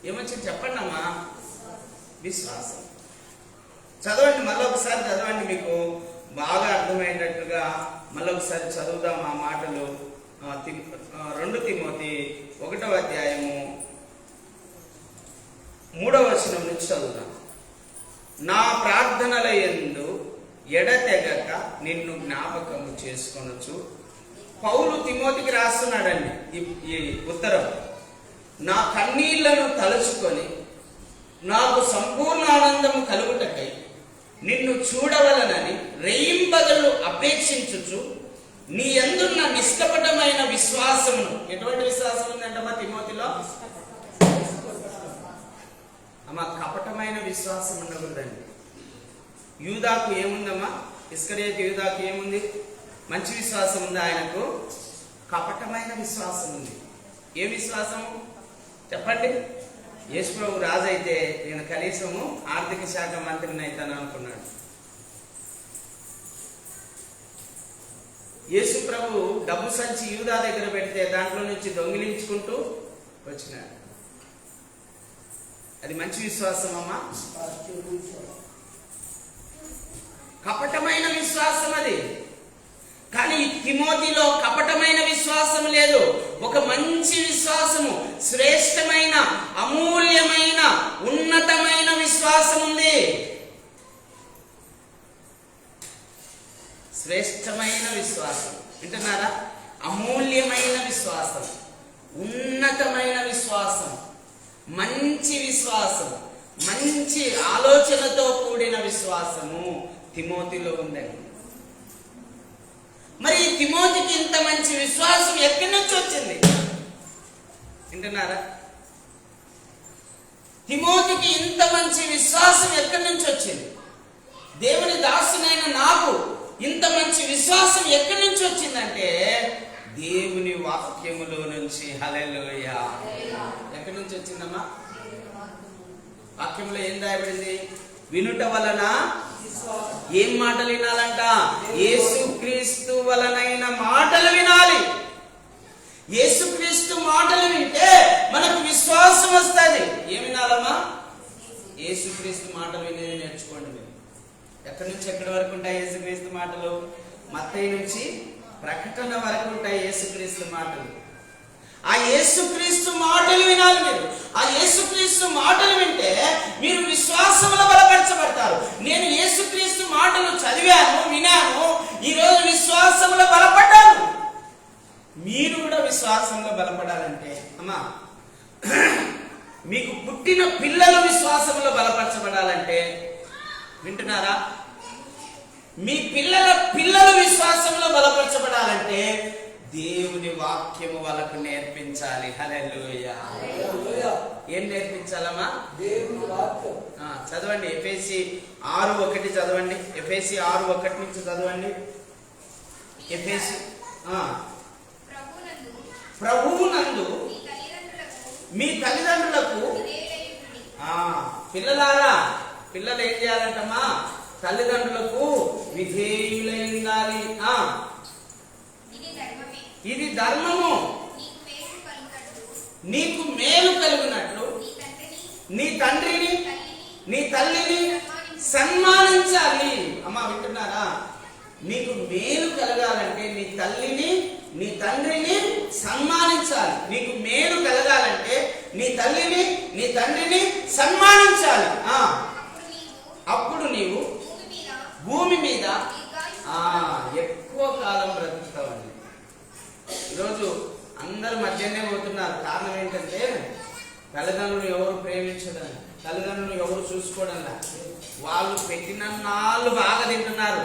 ఏమొచ్చింది చెప్పండి అమ్మా? విశ్వాసం. చదవండి, మళ్ళొకసారి చదవండి, మీకు బాగా అర్థమయ్యేటట్టుగా మళ్ళొకసారి చదువుదాం ఆ మాటలు. 2 తిమోతి 1వ అధ్యాయము 3వ వచనం నుంచి చదువుదాం. నా ప్రార్థనల యందు ఎడతెగక నిన్ను జ్ఞాపకము చేసుకొనొచ్చు. పౌలు తిమోతికి రాస్తున్నాడండి ఈ ఉత్తరం. నా కన్నీళ్లను తలుచుకొని నాకు సంపూర్ణ ఆనందము కలుగుటకై నిన్ను చూడవలనని రేయింబగళ్ళు అపేక్షించుచు నీ యందున్న నిష్కపటమైన విశ్వాసమును. ఎటువంటి విశ్వాసం ఉందంటమ్మా తిమోతిలో? అమ్మ, కపటమైన విశ్వాసం ఉండకూడదండి. యూదాకు ఏముందమ్మా? ఇస్కరియోతు యూదాకు ఏముంది? మంచి విశ్వాసం ఉంది. ఆయనకు కపటమైన విశ్వాసం ఉంది. ఏ విశ్వాసము చెప్పండి? యేసు ప్రభు రాజు అయితే నేను కనీసము ఆర్థిక శాఖ మంత్రిని అవుతాను అనుకున్నాడు. యేసు ప్రభు డబ్బు సంచి యూదా దగ్గర పెడితే దాంట్లో నుంచి దొంగిలించుకుంటూ వచ్చినాడు. అది మంచి విశ్వాసం అమ్మా? కపటమైన విశ్వాసం అది. కానీ తిమోతిలో కపటమైన విశ్వాసం లేదు. ఒక మంచి విశ్వాసము, శ్రేష్టమైన, అమూల్యమైన, ఉన్నతమైన విశ్వాసం ఉంది. శ్రేష్టమైన విశ్వాసం వింటున్నారా? అమూల్యమైన విశ్వాసం, ఉన్నతమైన విశ్వాసం, మంచి విశ్వాసం, మంచి ఆలోచనతో కూడిన విశ్వాసము తిమోతిలో ఉందండి. మరి తిమోతికి ఇంత మంచి విశ్వాసం ఎక్కడి నుంచి వచ్చింది వింటున్నారా? తిమోతికి ఇంత మంచి విశ్వాసం ఎక్కడి నుంచి వచ్చింది? దేవుని దాసునైన నాకు ఇంత మంచి విశ్వాసం ఎక్కడి నుంచి వచ్చిందంటే దేవుని వాక్యములో నుంచి. హల్లెలూయా. ఎక్కడి నుంచి వచ్చిందమ్మా? వాక్యంలో ఏం రాయబడింది? వినుట వలన ఏం మాటలు వినాలంట? యేసుక్రీస్తు వలనైన మాటలు వినాలి. యేసుక్రీస్తు మాటలు వింటే మనకు విశ్వాసం వస్తుంది. ఏం వినాలమ్మా? యేసుక్రీస్తు మాటలు వినేది నేర్చుకోండి. మీరు ఎక్కడి నుంచి ఎక్కడి వరకు ఉంటాయి యేసుక్రీస్తు మాటలు? మత్తయి నుంచి ప్రకటన వరకు ఉంటాయి యేసుక్రీస్తు మాటలు. ఆ యేసుక్రీస్తు మాటలు వినాలి మీరు. ఆ యేసుక్రీస్తు మాటలు వింటే మీరు విశ్వాసంలో బలపరచబడతారు. నేను యేసుక్రీస్తు మాటలు చదివాను, వినాను, ఈరోజు విశ్వాసంలో బలపడ్డాను. మీరు కూడా విశ్వాసంలో బలపడాలంటే అమ్మా, మీకు పుట్టిన పిల్లలు విశ్వాసంలో బలపరచబడాలంటే, వింటున్నారా? మీ పిల్లలు విశ్వాసంలో బలపరచబడాలంటే దేవుని వాక్యము వాళ్ళకు నేర్పించాలి. హల్లెలూయా. ఏం నేర్పించాలమ్మా? దేవుని వాక్యం. చదవండి. ఎఫెసీ 6:1 చదవండి. ఎఫెసీ 6:1 నుంచి చదవండి. ఎఫెసీ ప్రభువునందు మీ తల్లిదండ్రులకు పిల్లలారా, పిల్లలు ఏం చేయాలంటమ్మా? తల్లిదండ్రులకు విధేయులై ఉండాలి. ఇది ధర్మము. నీకు మేలు కలుగునట్లు నీ తండ్రిని నీ తల్లిని సన్మానించాలి. అమ్మా వింటున్నారా? నీకు మేలు కలగాలంటే నీ తల్లిని నీ తండ్రిని సన్మానించాలి. నీకు మేలు కలగాలంటే నీ తల్లిని నీ తండ్రిని సన్మానించాలి. అప్పుడు నీవు భూమి మీద ఎక్కువ కాలం బ్రతుకుతావండి. ఈరోజు అందరు మధ్యనే పోతున్నారు. కారణం ఏంటంటే తల్లిదండ్రులు ఎవరు ప్రేమించడం, తల్లిదండ్రులు ఎవరు చూసుకోవడం. వాళ్ళు పెట్టిన నాళ్ళు బాగా తింటున్నారు.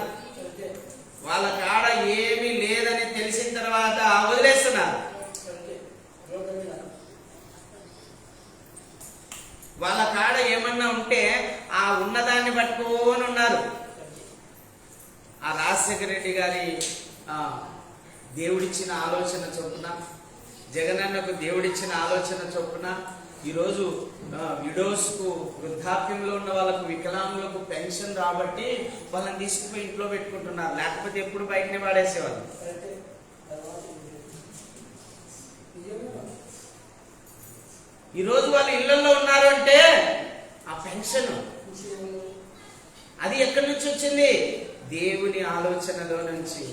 వాళ్ళ కాడ ఏమీ లేదని తెలిసిన తర్వాత వదిలేస్తున్నారు. వాళ్ళ కాడ ఏమన్నా ఉంటే ఆ ఉన్నదాన్ని పట్టుకొని ఉన్నారు. ఆ రాజశేఖర రెడ్డి గారి దేవుడిచ్చిన ఆలోచన చొప్పున, జగనన్నకు దేవుడిచ్చిన ఆలోచన చొప్పున ఈరోజు విడోస్కు, వృద్ధాప్యంలో ఉన్న వాళ్ళకు, వికలాంగులకు పెన్షన్ రాబట్టి వాళ్ళని తీసుకుపోయి ఇంట్లో పెట్టుకుంటున్నారు. లేకపోతే ఎప్పుడు బయటనే వాడేసేవాళ్ళు. ఈరోజు వాళ్ళు ఇళ్లలో ఉన్నారు అంటే ఆ పెన్షన్ అది ఎక్కడి నుంచి వచ్చింది? దేవుని ఆలోచనలో నుంచి.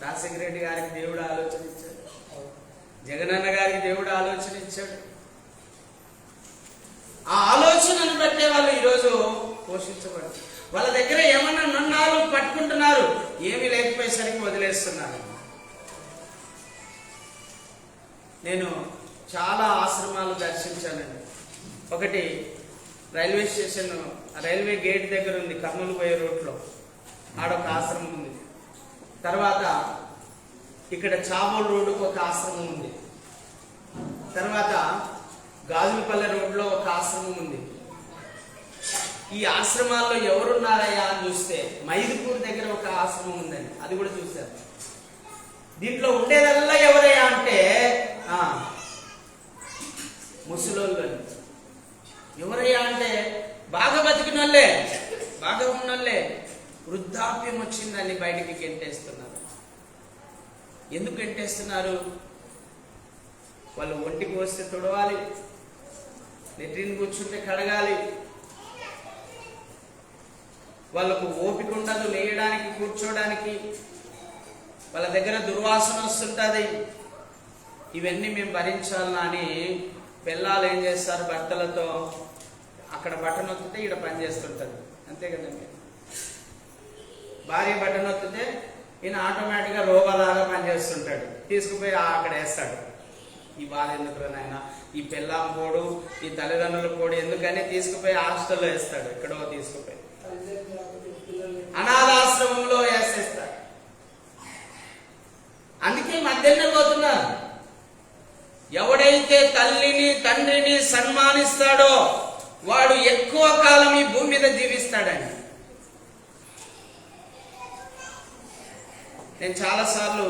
రాజశేఖర రెడ్డి గారికి దేవుడు ఆలోచన ఇచ్చాడు, జగనన్న గారికి దేవుడు ఆలోచన ఇచ్చాడు. ఆ ఆలోచనను బట్టే వాళ్ళు ఈరోజు పోషించబడతారు. వాళ్ళ దగ్గర ఏమన్నా నన్నాలు పట్టుకుంటున్నారు, ఏమీ లేకపోయేసరికి వదిలేస్తున్నారు. నేను చాలా ఆశ్రమాలు దర్శించానండి. ఒకటి రైల్వే స్టేషన్, రైల్వే గేట్ దగ్గర ఉంది, కర్నూలు పోయే రోడ్లో ఆడొక ఆశ్రమం ఉంది. తర్వాత ఇక్కడ చాబోల్ రోడ్డుకు ఒక ఆశ్రమం ఉంది. తర్వాత గాజులపల్లె రోడ్లో ఒక ఆశ్రమం ఉంది. ఈ ఆశ్రమాల్లో ఎవరున్నారయ్యా అని చూస్తే మైదుపూర్ దగ్గర ఒక ఆశ్రమం ఉందండి, అది కూడా చూశారు. దీంట్లో ఉండేదల్లా ఎవరయ్యా అంటే ముసలోళ్ళు. ఎవరయ్యా అంటే బాగా బతికిన వాళ్ళే, బాగా ఉన్నోళ్ళే. వృద్ధాప్యం వచ్చిందని బయటికి గెంటేస్తున్నారు. ఎందుకు గెంటేస్తున్నారు? వాళ్ళు ఒంటికి వస్తే తుడవాలి, లెట్రిన్ కూర్చుంటే కడగాలి, వాళ్ళకు ఓపిక ఉండదు లేయడానికి, కూర్చోడానికి, వాళ్ళ దగ్గర దుర్వాసన వస్తుంటుంది. ఇవన్నీ మేము భరించాలని అని పిల్లలు ఏం చేస్తారు? భర్తలతో అక్కడ బటన్ నొక్కితే ఇక్కడ పని చేస్తుంటారు, అంతే కదండి. భార్య బటన్ నొక్కితే ఈయన ఆటోమేటిక్గా రోబోలాగా పనిచేస్తుంటాడు, తీసుకుపోయి అక్కడ వేస్తాడు. ఈ బాధ ఎందుకు నాయన, ఈ పిల్లం పోడు, ఈ తల్లిదండ్రుల పోడు ఎందుకని తీసుకుపోయి హాస్టల్లో వేస్తాడు, ఎక్కడో తీసుకుపోయి అనాథాశ్రమంలో వేసేస్తాడు. అందుకే మధ్యనే పోతున్నారు. ఎవడైతే తల్లిని తండ్రిని సన్మానిస్తాడో వాడు ఎక్కువ కాలం ఈ భూమి మీద జీవిస్తాడని. నేను చాలాసార్లు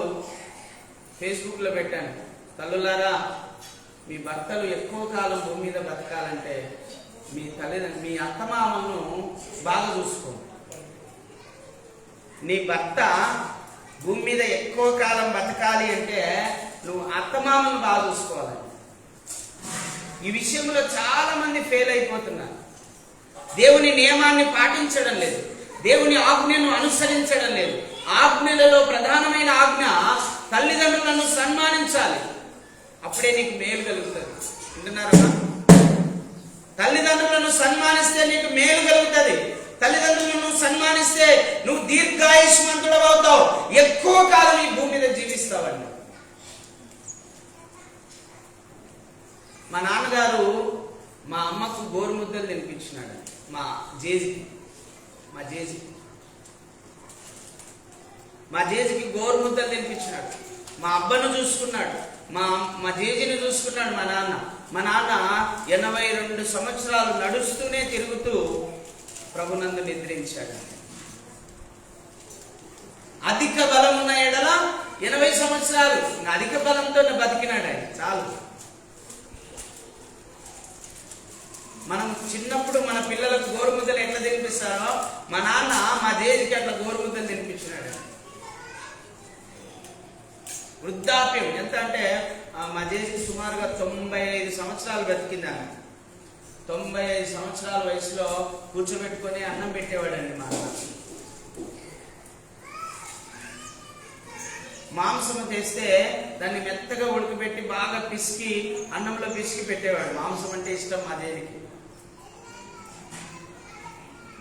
ఫేస్బుక్లో పెట్టాను, తల్లులారా మీ భర్తలు ఎక్కువ కాలం భూమి మీద బతకాలంటే మీ అత్తమామలను బాగా చూసుకోండి. నీ భర్త భూమి మీద ఎక్కువ కాలం బతకాలి అంటే నువ్వు అత్తమామను బాగా చూసుకోవాలి. ఈ విషయంలో చాలా మంది ఫెయిల్ అయిపోతున్నారు. దేవుని నియమాన్ని పాటించడం లేదు, దేవుని ఆజ్ఞను అనుసరించడం లేదు. ఆజ్ఞలలో ప్రధానమైన ఆజ్ఞ తల్లిదండ్రులను సన్మానించాలి, అప్పుడే నీకు మేలు కలుగుతుంది. వింటున్నారా? తల్లిదండ్రులను సన్మానిస్తే నీకు మేలు కలుగుతుంది. తల్లిదండ్రులను సన్మానిస్తే నువ్వు దీర్ఘాయుష్మంతుడు అవుతావు, ఎక్కువ కాలం ఈ భూమి మీద జీవిస్తావండి. మా నాన్నగారు మా అమ్మకు గోరుముద్దలు తినిపించినాడు. మా జేజికి గోరుముద్దలు తినిపించినాడు. మా అబ్బను చూసుకున్నాడు, మా జేజిని చూసుకున్నాడు మా నాన్న. మా నాన్న 82 సంవత్సరాలు నడుస్తూనే తిరుగుతూ ప్రభునందు నిద్రించాడు. అధిక బలం ఉన్న ఎడల 80 సంవత్సరాలు అధిక బలంతో బతికినాడు ఆయన. చాలు. మనం చిన్నప్పుడు మన పిల్లలకు గోరుముద్దలు ఎట్లా తినిపిస్తారో మా నాన్న మా జేజికి అట్లా గోరుముద్దలు తినిపించినాడు. వృద్ధాప్యం ఎంత అంటే మా జేజికి సుమారుగా 95 సంవత్సరాలు బతికింది ఆమె. 95 సంవత్సరాల వయసులో కూర్చోబెట్టుకొని అన్నం పెట్టేవాడండి మా అన్న. మాంసం తెస్తే దాన్ని మెత్తగా ఉడకబెట్టి బాగా పిసికి అన్నంలో పిసికి పెట్టేవాడు. మాంసం అంటే ఇష్టం మా జేజికి.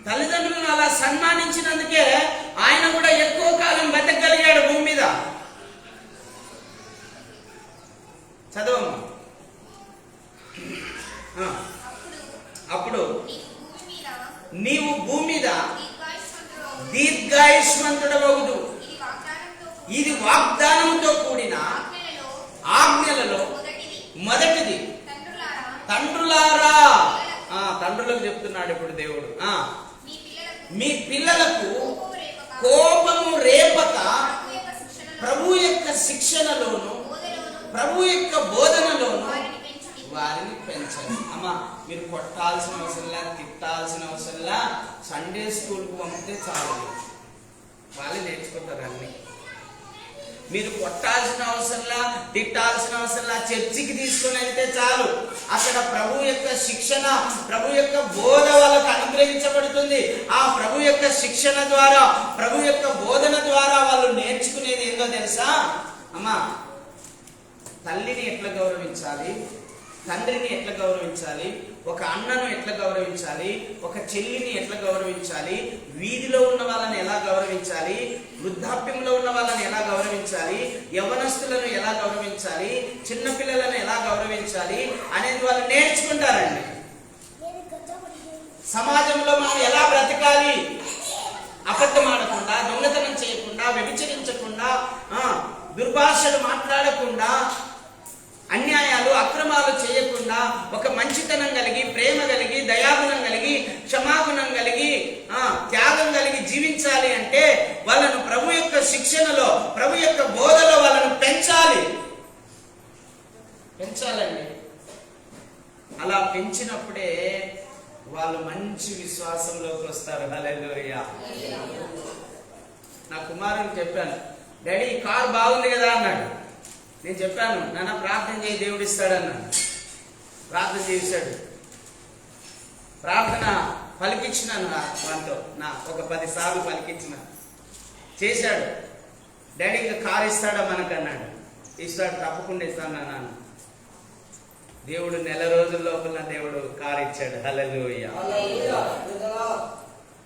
తల్లిదండ్రులను అలా సన్మానించినందుకే ఆయన కూడా ఎక్కువ కాలం బతకగలిగాడు భూమి మీద. చదవమ్మా. అప్పుడు నీవు భూమి మీద దీర్ఘాయుష్మంతుడవగుదు. ఇది వాగ్దానంతో కూడిన ఆజ్ఞలలో మొదటిది. తండ్రులారా, తండ్రులకు చెప్తున్నాడు ఇప్పుడు దేవుడు, మీ పిల్లలకు కోపము రేపక ప్రభు యొక్క శిక్షణలోను ప్రభు యొక్క బోధనలోను వారిని పెంచండి. అమ్మా, మీరు కొట్టాల్సిన అవసరంలా, తిట్టాల్సిన అవసరంలా, సండే స్కూల్కి పంపితే చాలు, వాళ్ళు నేర్చుకుంటారు అన్ని. మీరు కొట్టాల్సిన అవసరంలా, తిట్టాల్సిన అవసరంలా, చర్చికి తీసుకుని వెళ్తే చాలు. అక్కడ ప్రభు యొక్క శిక్షణ, ప్రభు యొక్క బోధ వాళ్ళకు అనుగ్రహించబడుతుంది. ఆ ప్రభు యొక్క శిక్షణ ద్వారా, ప్రభు యొక్క బోధన ద్వారా వాళ్ళు నేర్చుకునేది ఏందో తెలుసా అమ్మా? తల్లిని ఎట్లా గౌరవించాలి, తండ్రిని ఎట్లా గౌరవించాలి, ఒక అన్నను ఎట్లా గౌరవించాలి, ఒక చెల్లిని ఎట్లా గౌరవించాలి, వీధిలో ఉన్న వాళ్ళని ఎలా గౌరవించాలి, వృద్ధాప్యంలో ఉన్న వాళ్ళని ఎలా గౌరవించాలి, యవ్వనస్తులను ఎలా గౌరవించాలి, చిన్నపిల్లలను ఎలా గౌరవించాలి అనేది వాళ్ళు నేర్చుకుంటారండి. సమాజంలో మనం ఎలా బ్రతకాలి, అబద్ధం ఆడకుండా, దొంగతనం చేయకుండా, వ్యభిచరించకుండా, దుర్భాషలు మాట్లాడకుండా, అన్యాయాలు అక్రమాలు చేయకుండా, ఒక మంచితనం కలిగి, ప్రేమ కలిగి, దయాగుణం కలిగి, క్షమాగుణం కలిగి, త్యాగం కలిగి జీవించాలి అంటే వాళ్ళను ప్రభు యొక్క శిక్షణలో, ప్రభు యొక్క బోధలో వాళ్ళను పెంచాలండి. అలా పెంచినప్పుడే వాళ్ళు మంచి విశ్వాసంలోకి వస్తారు. హల్లెలూయా. నా కుమారుని చెప్పాను, డాడీ కారు బాగుంది కదా అన్నాడు. నేను చెప్పాను, నాన్న ప్రార్థన చేయి, దేవుడు ఇస్తాడన్నాను. ప్రార్థన చేశాడు. ప్రార్థన పలికించినాను వాటితో, ఒక 10 సార్లు పలికించిన చేశాడు. డాడీ ఇంకా కారు ఇస్తాడా మనకన్నాడు. ఇస్తాడు, తప్పకుండా ఇస్తాను నాన్న. దేవుడు నెల రోజుల లోపల దేవుడు కారు ఇచ్చాడు. హల్లెలూయా.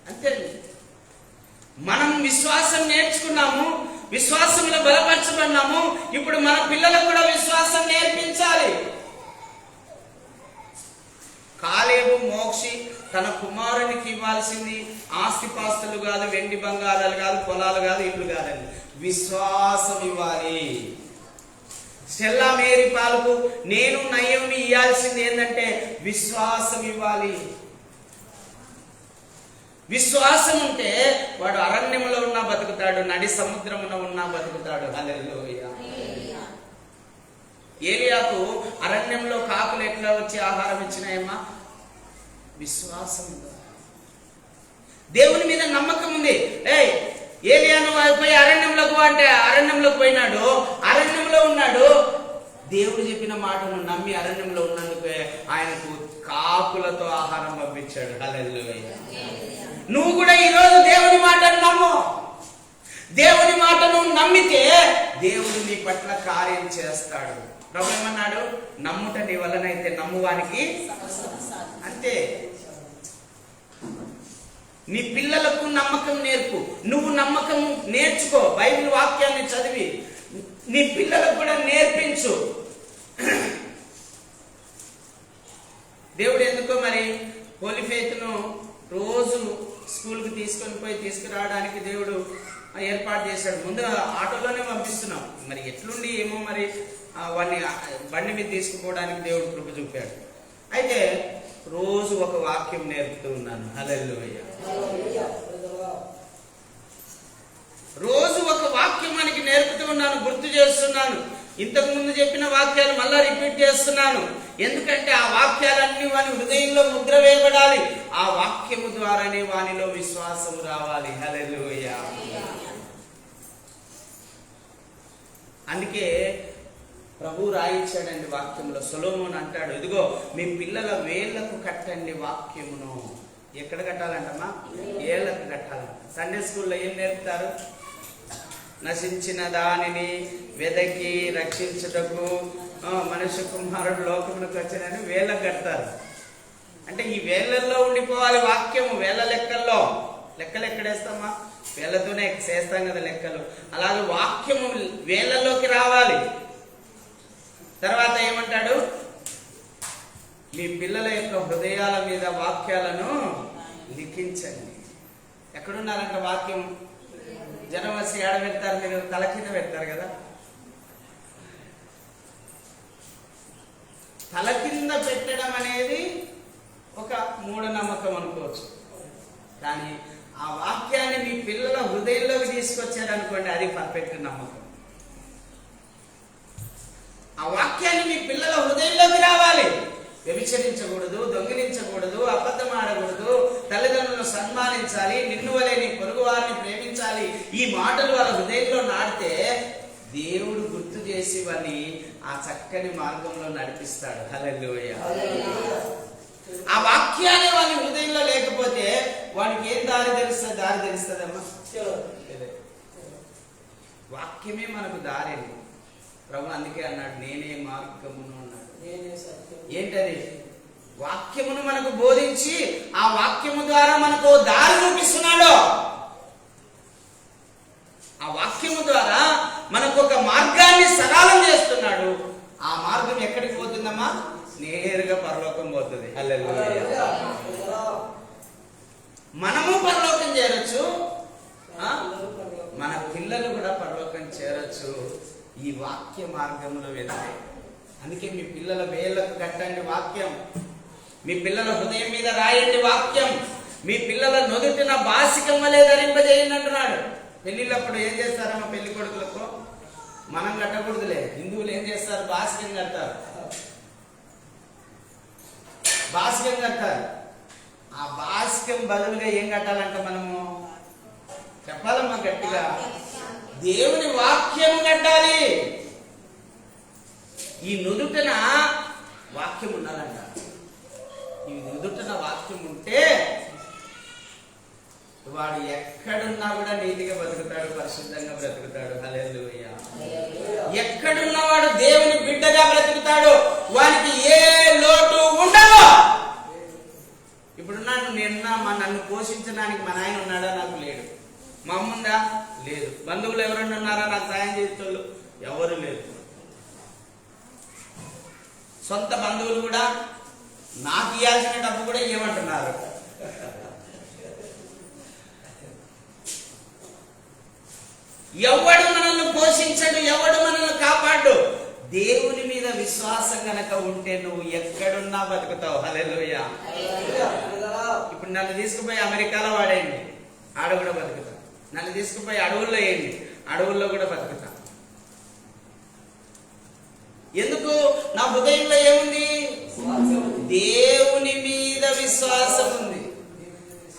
అంతే. మనం విశ్వాసం నేర్చుకున్నాము, విశ్వాసంలో బలపరచబడినాము. ఇప్పుడు మన పిల్లలకు కూడా విశ్వాసం నేర్పించాలి. కాలేబు మోక్షి తన కుమారునికి ఇవ్వాల్సింది ఆస్తిపాస్తులు కాదు, వెండి బంగారాలు కాదు, పొలాలు కాదు, ఇల్లు కాదండి, విశ్వాసం ఇవ్వాలి. స్టెల్లా మేరీ పాలకు నేను నయ్యంని ఇవ్వాల్సింది ఏంటంటే విశ్వాసం ఇవ్వాలి. విశ్వాసం ఉంటే వాడు అరణ్యంలో ఉన్నా బతుకుతాడు, నడి సముద్రమున ఉన్నా బతుకుతాడు. హల్లెలూయా. ఏలియాకు అరణ్యంలో కాకులు ఎట్లా వచ్చి ఆహారం ఇచ్చినాయమ్మా? విశ్వాసం. దేవుని మీద నమ్మకం ఉంది. ఏలియాను పోయి అరణ్యంలోకి అంటే అరణ్యంలోకి పోయినాడు, అరణ్యంలో ఉన్నాడు. దేవుడు చెప్పిన మాటను నమ్మి అరణ్యంలో ఉన్నందుకు ఆయనకు కాకులతో ఆహారం పంపించాడు. హల్లెలూయా. నువ్వు కూడా ఈరోజు దేవుని మాటను నమ్ము. దేవుని మాటను నమ్మితే దేవుడు నీ పట్ల కార్యం చేస్తాడు. ప్రభు ఏమన్నాడు? నమ్ముట నీ వలనైతే నమ్మువానికి అంతే. నీ పిల్లలకు నమ్మకం నేర్పు. నువ్వు నమ్మకం నేర్చుకో. బైబిల్ వాక్యాన్ని చదివి నీ పిల్లలకు కూడా నేర్పించు. దేవుడు ఎందుకో మరి హోలీ ఫెయిత్ను రోజు స్కూల్కి తీసుకురావడానికి దేవుడు ఏర్పాటు చేశాడు. ముందు ఆటోలోనే పంపిస్తున్నాం. మరి ఎట్లుండి ఏమో మరి వాడిని బండి మీద తీసుకుపోవడానికి దేవుడు కృప చూపాడు. అయితే రోజు ఒక వాక్యం నేర్పుతూ ఉన్నాను. హల్లెలూయా. రోజు ఒక వాక్యం మనకి నేర్పుతూ ఉన్నాను, గుర్తు చేస్తున్నాను. ఇంతకు ముందు చెప్పిన వాక్యాలు మళ్ళా రిపీట్ చేస్తున్నాను. ఎందుకంటే ఆ వాక్యాలన్నీ వాని హృదయంలో ముద్ర వేయబడాలి. ఆ వాక్యము ద్వారానే వానిలో విశ్వాసం రావాలి. హల్లెలూయా. అందుకే ప్రభు రాయించాడండి వాక్యంలో. సొలొమోను అంటాడు, ఇదిగో మీ పిల్లల వేళ్లకు కట్టండి వాక్యమును. ఎక్కడ కట్టాలంటమ్మా? ఏళ్లకు కట్టాలంట. సండే స్కూల్లో ఏం నేర్పుతారు? నశించిన దానిని వెదకి రక్షించుటకు మనుష్య కుమారుడు లోకమునకు వచ్చానని వేళ్ళకు కడతారు. అంటే ఈ వేళ్లలో ఉండిపోవాలి వాక్యము. వేళ్ళ లెక్కల్లో లెక్కలు ఎక్కడేస్తామా? వేళ్లతోనే చేస్తాం కదా లెక్కలు. అలాగే వాక్యము వేళ్లలోకి రావాలి. తర్వాత ఏమంటాడు? మీ పిల్లల యొక్క హృదయాల మీద వాక్యాలను లిఖించండి. ఎక్కడున్నారంట వాక్యం? జనం వచ్చి ఏడ పెడతారు? మీరు తల కింద పెడతారు కదా. తల కింద పెట్టడం అనేది ఒక మూఢనమ్మకం అనుకోవచ్చు. కానీ ఆ వాక్యాన్ని మీ పిల్లల హృదయంలోకి తీసుకొచ్చారనుకోండి, అది పర్ఫెక్ట్ నమ్మకం. ఆ వాక్యాన్ని మీ పిల్లల హృదయంలోకి రావాలి. వ్యభిచరించకూడదు, దొంగిలించకూడదు, అబద్ధం ఆడకూడదు, తల్లిదండ్రులను సన్మానించాలి, నిన్ను వలె నీ పొరుగు వారిని ప్రేమించాలి. ఈ మాటలు వాళ్ళ హృదయంలో నాటితే దేవుడు గుర్తు చేసి వారిని ఆ చక్కని మార్గంలో నడిపిస్తాడు. హల్లెలూయా. ఆ వాక్యాన్ని వాళ్ళ హృదయంలో లేకపోతే వానికి ఏం దారి తెలుస్తుందమ్మా? వాక్యమే మనకు దారి. ప్రభు అందుకే అన్నాడు, నేనే మార్గమును అన్నాడు. ఏంటది? వాక్యమును మనకు బోధించి ఆ వాక్యము ద్వారా మనకు దారి చూపిస్తున్నాడు. ఆ వాక్యము ద్వారా మనకు ఒక మార్గాన్ని సరళం చేస్తున్నాడు. ఆ మార్గం ఎక్కడికి పోతుందమ్మా? నేరుగా పరలోకం పోతుంది. హల్లెలూయా. మనము పరలోకం చేరొచ్చు, మన పిల్లలు కూడా పరలోకం చేరొచ్చు ఈ వాక్య మార్గంలో వెళ్తే. అందుకే మీ పిల్లల వేళ్లకు కట్టండి వాక్యం. మీ పిల్లల హృదయం మీద రాయండి వాక్యం. మీ పిల్లల నుదుటిన బాసికం వలె ధరింపజేయండి అంటున్నాడు. పెళ్లిళ్ళప్పుడు ఏం చేస్తారమ్మా? పెళ్లి కొడుకులకు మనం కట్టకూడదులే. హిందువులు ఏం చేస్తారు? బాసికం కడతారు. బాసికం కడతారు. ఆ బాసికం బదులుగా ఏం కట్టాలంట మనము? చెప్పాలమ్మా గట్టిగా, దేవుని వాక్యం కట్టాలి. ఈ నుదుటన వాక్యం ఉండాలంట. ఈ నుదుటన వాక్యం ఉంటే వాడు ఎక్కడున్నా కూడా నీతిగా బతుకుతాడు, పరిశుద్ధంగా బ్రతుకుతాడు. హల్లెలూయా. ఎక్కడున్నవాడు దేవుని బిడ్డగా బ్రతుకుతాడు. వానికి ఏ లోటు ఉండదు. ఇప్పుడున్నాను నేనున్నా, నన్ను పోషించడానికి మా నాయన ఉన్నాడా? నాకు లేడు. మా అమ్మ ఉందా? లేదు. బంధువులు ఎవరన్నా ఉన్నారా నాకు సాయం చేసేవాళ్ళు? ఎవరు లేరు. సొంత బంధువులు కూడా నాకు ఇవ్వాల్సిన డబ్బు కూడా ఇవ్వమంటున్నారు. ఎవడు మనల్ని పోషించడు, ఎవడు మనల్ని కాపాడు. దేవుని మీద విశ్వాసం గనక ఉంటే నువ్వు ఎక్కడున్నా బతుకుతావు. హల్లెలూయా. ఇప్పుడు నన్ను తీసుకుపోయి అమెరికాలో వాడేయండి, ఆడ కూడా బతుకుతా. నన్ను తీసుకుపోయి అడవుల్లో వేయండి, అడవుల్లో కూడా బతుకుతా. ఎందుకు? నా హృదయంలో ఏముంది? దేవుని మీద విశ్వాసం ఉంది.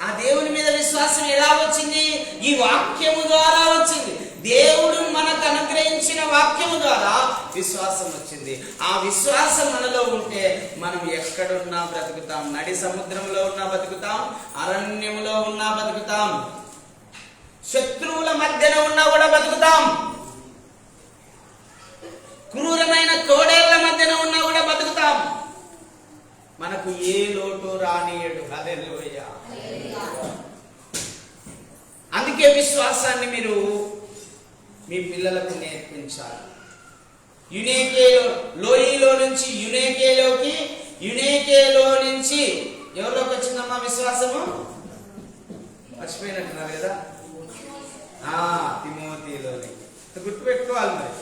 ఆ దేవుని మీద విశ్వాసం ఎలా వచ్చింది? ఈ వాక్యము ద్వారా వచ్చింది. దేవుడు మనకు అనుగ్రహించిన వాక్యము ద్వారా విశ్వాసం వచ్చింది. ఆ విశ్వాసం మనలో ఉంటే మనం ఎక్కడున్నా బ్రతుకుతాం. నడి సముద్రంలో ఉన్నా బతుకుతాం, అరణ్యములో ఉన్నా బతుకుతాం, శత్రువుల మధ్యన ఉన్నా కూడా బతుకుతాం, క్రూరమైన తోడేళ్ల మధ్యన ఉన్నా కూడా బతుకుతాం. మనకు ఏ లోటు రానియడు. హల్లెలూయా. అందుకే విశ్వాసాన్ని మీరు మీ పిల్లలకు నేర్పించాలి. యునేకేలో, లోయలో నుంచి యునేకేలోకి, యునేకేలో నుంచి ఎవరిలోకి వచ్చిందమ్మా విశ్వాసము? మర్చిపోయినట్టున్నారు కదా. తిమోతిలోని. గుర్తుపెట్టుకోవాలి. మరి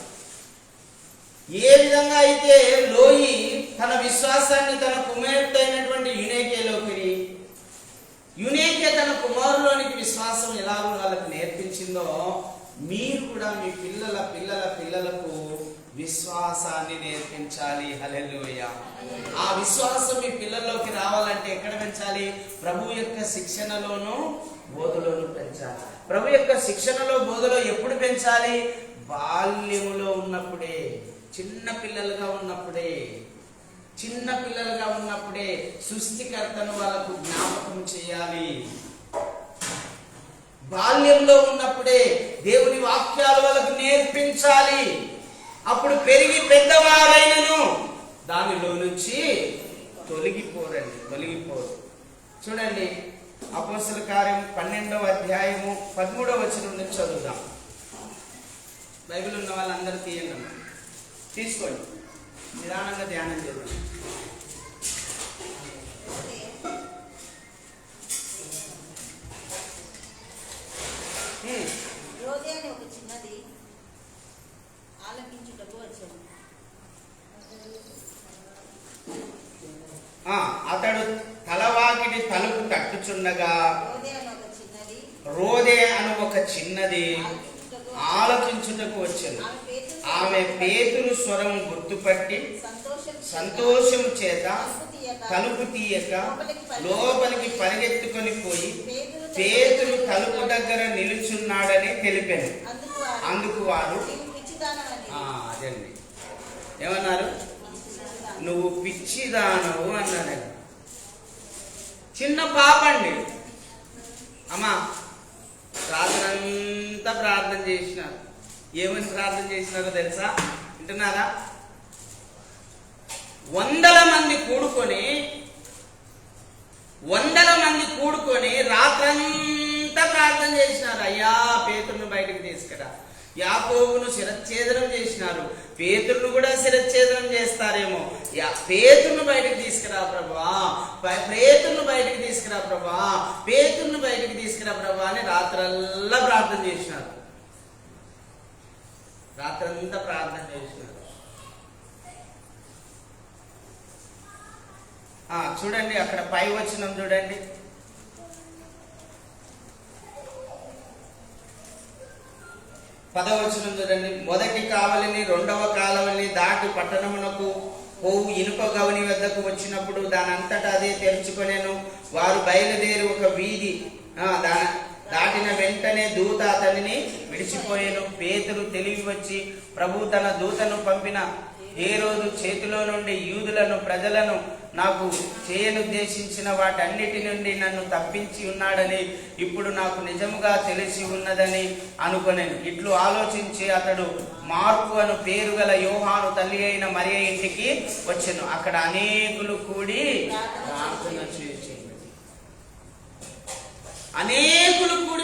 ఏ విధంగా అయితే లోయి తన విశ్వాసాన్ని తన కుమార్తె అయినటువంటి యునేకేలోకి, యునేకే తన కుమారులోనికి విశ్వాసం ఎలాగో వాళ్ళకు నేర్పించిందో, మీరు కూడా మీ పిల్లల పిల్లల పిల్లలకు విశ్వాసాన్ని నేర్పించాలి. హల్లెలూయా. ఆ విశ్వాసం మీ పిల్లల్లోకి రావాలంటే ఎక్కడ పెంచాలి? ప్రభు యొక్క శిక్షణలోను బోధలోను పెంచాలి. ప్రభు యొక్క శిక్షణలో బోధలో ఎప్పుడు పెంచాలి? బాల్యములో ఉన్నప్పుడే, చిన్న పిల్లలుగా ఉన్నప్పుడే సృష్టికర్తను వాళ్ళకు జ్ఞాపకం చేయాలి. బాల్యంలో ఉన్నప్పుడే దేవుని వాక్యాలు వాళ్ళకు నేర్పించాలి. అప్పుడు పెరిగి పెద్దవారైనను దానిలో నుంచి తొలగిపోరు. చూడండి, అపోస్తల కార్యం 12వ అధ్యాయము 13వ వచనం నుంచి చదువుదాం. బైబిల్ ఉన్న వాళ్ళందరూ తీయండి, తీసుకోండి, నిదానంగా ధ్యానం చేద్దాం. అతడు తలవాకిటి తలుపు తట్టుచుండగా రోదే అను ఒక చిన్నది ఆలకించుటకు వచ్చెను. ఆమె పేతురు స్వరం గుర్తుపట్టి సంతోషం చేత తలుపు తీయక లోపలికి పరిగెత్తుకొని పోయి పేతురు తలుపు దగ్గర నిలుచున్నాడని తెలిపాను. అందుకు వారు అదండి ఏమన్నారు? నువ్వు పిచ్చిదానవు అన్నాడు. చిన్న పాప అండి. అమ్మా రాత్రంతా ప్రార్థన చేసినారు. ఏమని ప్రార్థన చేసినారో తెలుసా? వింటున్నారా? 100 మంది కూడుకొని రాత్రంతా ప్రార్థన చేసినారు. అయ్యా పేతురును బయటకు తీసుకురా. యాకోబును శిరచ్ఛేదనం చేసినారు. పేతురును కూడా శిరచ్ఛేదనం చేస్తారేమో. పేతురును బయటకు తీసుకురా ప్రభా, పేతురును బయటకు తీసుకురా ప్రభా, పేతురును బయటకు తీసుకురా ప్రభా అని రాత్రల్లా ప్రార్థన చేసినారు. రాత్రంతా ప్రార్థన చేసినారు. చూడండి, అక్కడ పై వచనం చూడండి. పదవచనం చూడండి. మొదటి కావలిని 2వ కావలిని దాటి పట్టణమునకు పోవు ఇనుప గవని వద్దకు వచ్చినప్పుడు దానంతటా అదే తెరుచుకొనెను. వారు బయలుదేరి ఒక వీధి దాటిన వెంటనే దూత అతనిని విడిచిపోయాను. పేతురు తెలివి వచ్చి ప్రభు తన దూతను పంపిన హేరోదు చేతిలో నుండి యూదులను ప్రజలను నాకు చేయనుద్దేశించిన వాటన్నిటి నుండి నన్ను తప్పించి ఉన్నాడని ఇప్పుడు నాకు నిజముగా తెలిసి ఉన్నదని అనుకొనెను. ఇట్లు ఆలోచించి అతడు మార్కు అను పేరు గల యోహాను తల్లి అయిన మరియ ఇంటికి వచ్చెను. అక్కడ అనేకులు కూడి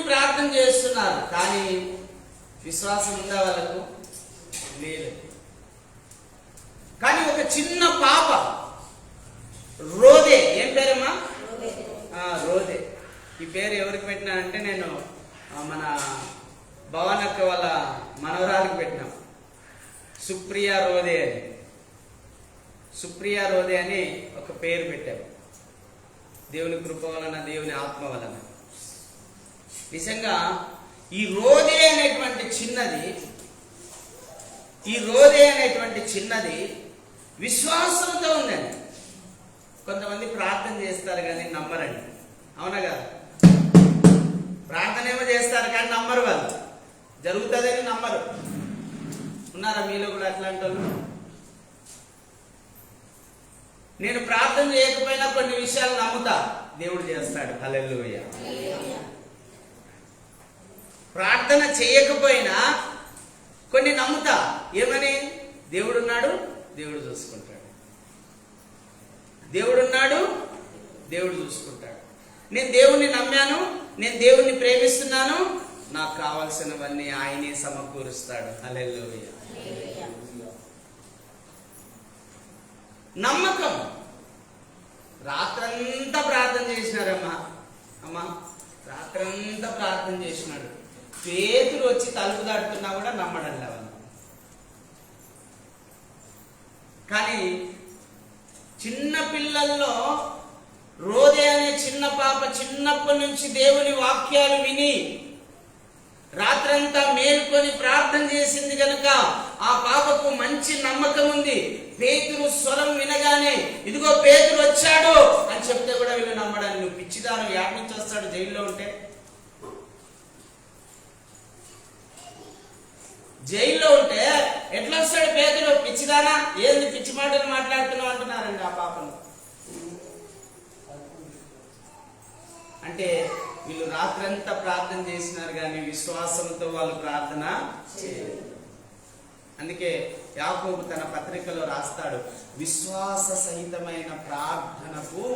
ప్రార్థన చేస్తున్నారు. కానీ విశ్వాసం ఉందా వాళ్ళకు? లేదు. కానీ ఒక చిన్న పాప రోదే, ఏం పేరమ్మా? రోదే. ఈ పేరు ఎవరికి పెట్టినానంటే నేను మన భవనక్క వాళ్ళ మనవరాలకు పెట్టినాం. సుప్రియా రోదే అని, సుప్రియా రోదే అని ఒక పేరు పెట్టాము. దేవుని కృప వలన, దేవుని ఆత్మ వలన. నిజంగా ఈ రోదే అనేటువంటి చిన్నది విశ్వాసంతో ఉందండి. కొంతమంది ప్రార్థన చేస్తారు కానీ నమ్మరండి, అవునా కదా? ప్రార్థన ఏమో చేస్తారు కానీ నమ్మరు, వాళ్ళు జరుగుతుందని నమ్మరు. ఉన్నారా మీలో కూడా అట్లాంటి వాళ్ళు? నేను ప్రార్థన చేయకపోయినా కొన్ని విషయాలు నమ్ముతా, దేవుడు చేస్తాడు. హల్లెలూయా. ప్రార్థన చేయకపోయినా కొన్ని నమ్ముతా, ఏమని? దేవుడున్నాడు, దేవుడు చూసుకుంటాడు. దేవుడున్నాడు, దేవుడు చూసుకుంటాడు. నేను దేవుణ్ణి నమ్మాను, నేను దేవుణ్ణి ప్రేమిస్తున్నాను, నాకు కావాల్సినవన్నీ ఆయనే సమకూరుస్తాడు. హల్లెలూయా. నమ్మకం. రాత్రంతా ప్రార్థన చేసినారమ్మా, రాత్రంతా ప్రార్థన చేసినాడు. పేతురు వచ్చి తలుపు దాటుతున్నా కూడా నమ్మడం లేవన్న. కానీ చిన్న పిల్లల్లో రోదే అనే చిన్న పాప చిన్నప్పటి నుంచి దేవుని వాక్యాలు విని రాత్రంతా మేలుకొని ప్రార్థన చేసింది కనుక ఆ పాపకు మంచి నమ్మకం ఉంది. పేతురు స్వరం వినగానే ఇదిగో పేతురు వచ్చాడు అని చెప్తే కూడా వీళ్ళు నమ్మడానికి, నువ్వు పిచ్చిదానం, యాడ్ నుంచి వస్తాడు జైల్లో ఉంటే? జైల్లో ఉంటే ఎట్లా వస్తాడు పేతురు? పిచ్చిదానా, ఏంది పిచ్చి మాటలు మాట్లాడుతున్నావు అంటున్నారండి ఆ పాపను. అంటే వీళ్ళు రాత్రంతా ప్రార్థన చేసినారు కానీ విశ్వాసంతో వాళ్ళు ప్రార్థన చేయలేదు. అందుకే యాకోబు తన పత్రికలో రాస్తాడు, విశ్వాస సహితమైన ప్రార్థనకు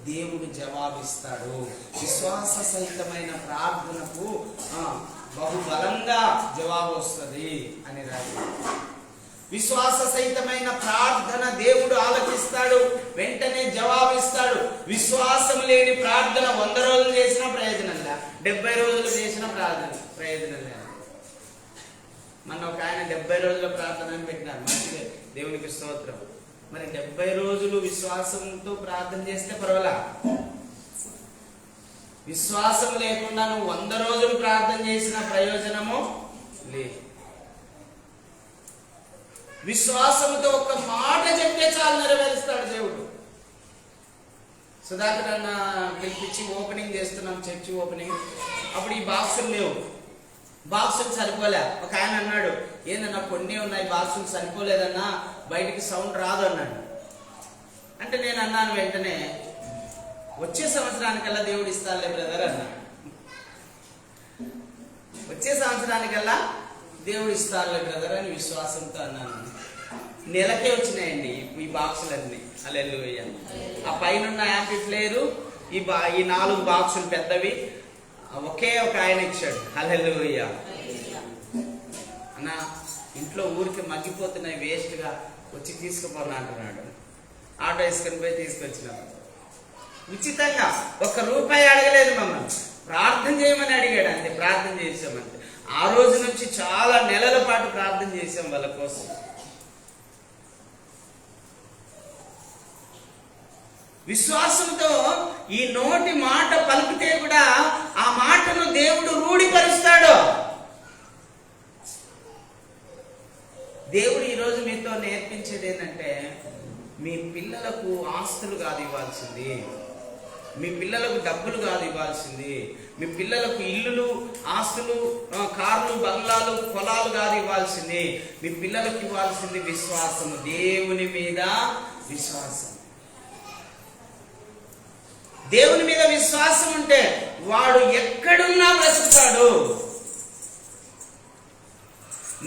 దేవుడు జవాబిస్తాడు. విశ్వాస సహితమైన ప్రార్థనకు బహుబలంగా జవాబు వస్తుంది అని రాశాడు. విశ్వాస సహితమైన ప్రార్థన దేవుడు ఆలకిస్తాడు, వెంటనే జవాబిస్తాడు. విశ్వాసం లేని ప్రార్థన 100 రోజులు చేసిన ప్రయోజనం లే, 70 రోజులు చేసిన ప్రయోజనం లేదు. మన ఒక ఆయన 70 రోజుల ప్రార్థన అని పెట్టినారు, మంచిదే, దేవునికి స్తోత్రం. మరి 70 రోజులు విశ్వాసంతో ప్రార్థన చేస్తే పర్వాలా? విశ్వాసం లేకుండా నువ్వు 100 రోజులు ప్రార్థన చేసిన ప్రయోజనము లేదు. విశ్వాసంతో ఒక మాట చెప్తే చాలు, నెరవేరుస్తాడు దేవుడు. సుధాకర్ అన్న పిలిపించి ఓపెనింగ్ చేస్తున్నాం, చర్చి ఓపెనింగ్. అప్పుడు ఈ బాక్సులు లేవు, బాక్సులు సరిపోలే. ఒక ఆయన అన్నాడు, ఏందన్నా కొన్ని ఉన్నాయి, బాక్సులు సరిపోలేదన్నా, బయటికి సౌండ్ రాదు అన్నాడు. అంటే నేను అన్నాను వెంటనే, వచ్చే సంవత్సరానికల్లా దేవుడు ఇస్తాడులే బ్రదర్ అన్నా. వచ్చే సంవత్సరానికల్లా దేవుడు ఇస్తాడులే బ్రదర్ అని విశ్వాసంతో అన్నాను. నెలకే వచ్చినాయండి ఈ బాక్సులన్నీ. హల్లెలూయా. ఆ పైన యాంప్లిఫైయర్, ఈ 4 బాక్సులు పెద్దవి ఒకే ఒక ఆయన ఇచ్చాడు. హల్లెలూయా. అన్న ఇంట్లో ఊరికి మగ్గిపోతున్నాయి, వేస్ట్ గా, వచ్చి తీసుకుపోనా అంటున్నాడు. ఆటో వేసుకొని పోయి తీసుకొచ్చినాడు ఉచితంగా. ₹1 అడగలేదు మమ్మల్ని, ప్రార్థన చేయమని అడిగాడు అంతే. ప్రార్థన చేసామంతే. ఆ రోజు నుంచి చాలా నెలల పాటు ప్రార్థన చేసాం వాళ్ళ కోసం. విశ్వాసంతో ఈ నోటి మాట పలికితే కూడా ఆ మాటను దేవుడు రూఢిపరుస్తాడు. దేవుడు ఈరోజు మీతో నేర్పించేది ఏంటంటే, మీ పిల్లలకు ఆస్తులు కాదు ఇవ్వాల్సింది, మీ పిల్లలకు డబ్బులు కాదు ఇవ్వాల్సింది, మీ పిల్లలకు ఇల్లులు, ఆస్తులు, కార్లు, బంగ్లాలు, పొలాలు కాదు ఇవ్వాల్సింది. మీ పిల్లలకు ఇవ్వాల్సింది విశ్వాసము, దేవుని మీద విశ్వాసం. దేవుని మీద విశ్వాసం ఉంటే వాడు ఎక్కడున్నా బ్రతుకుతాడు.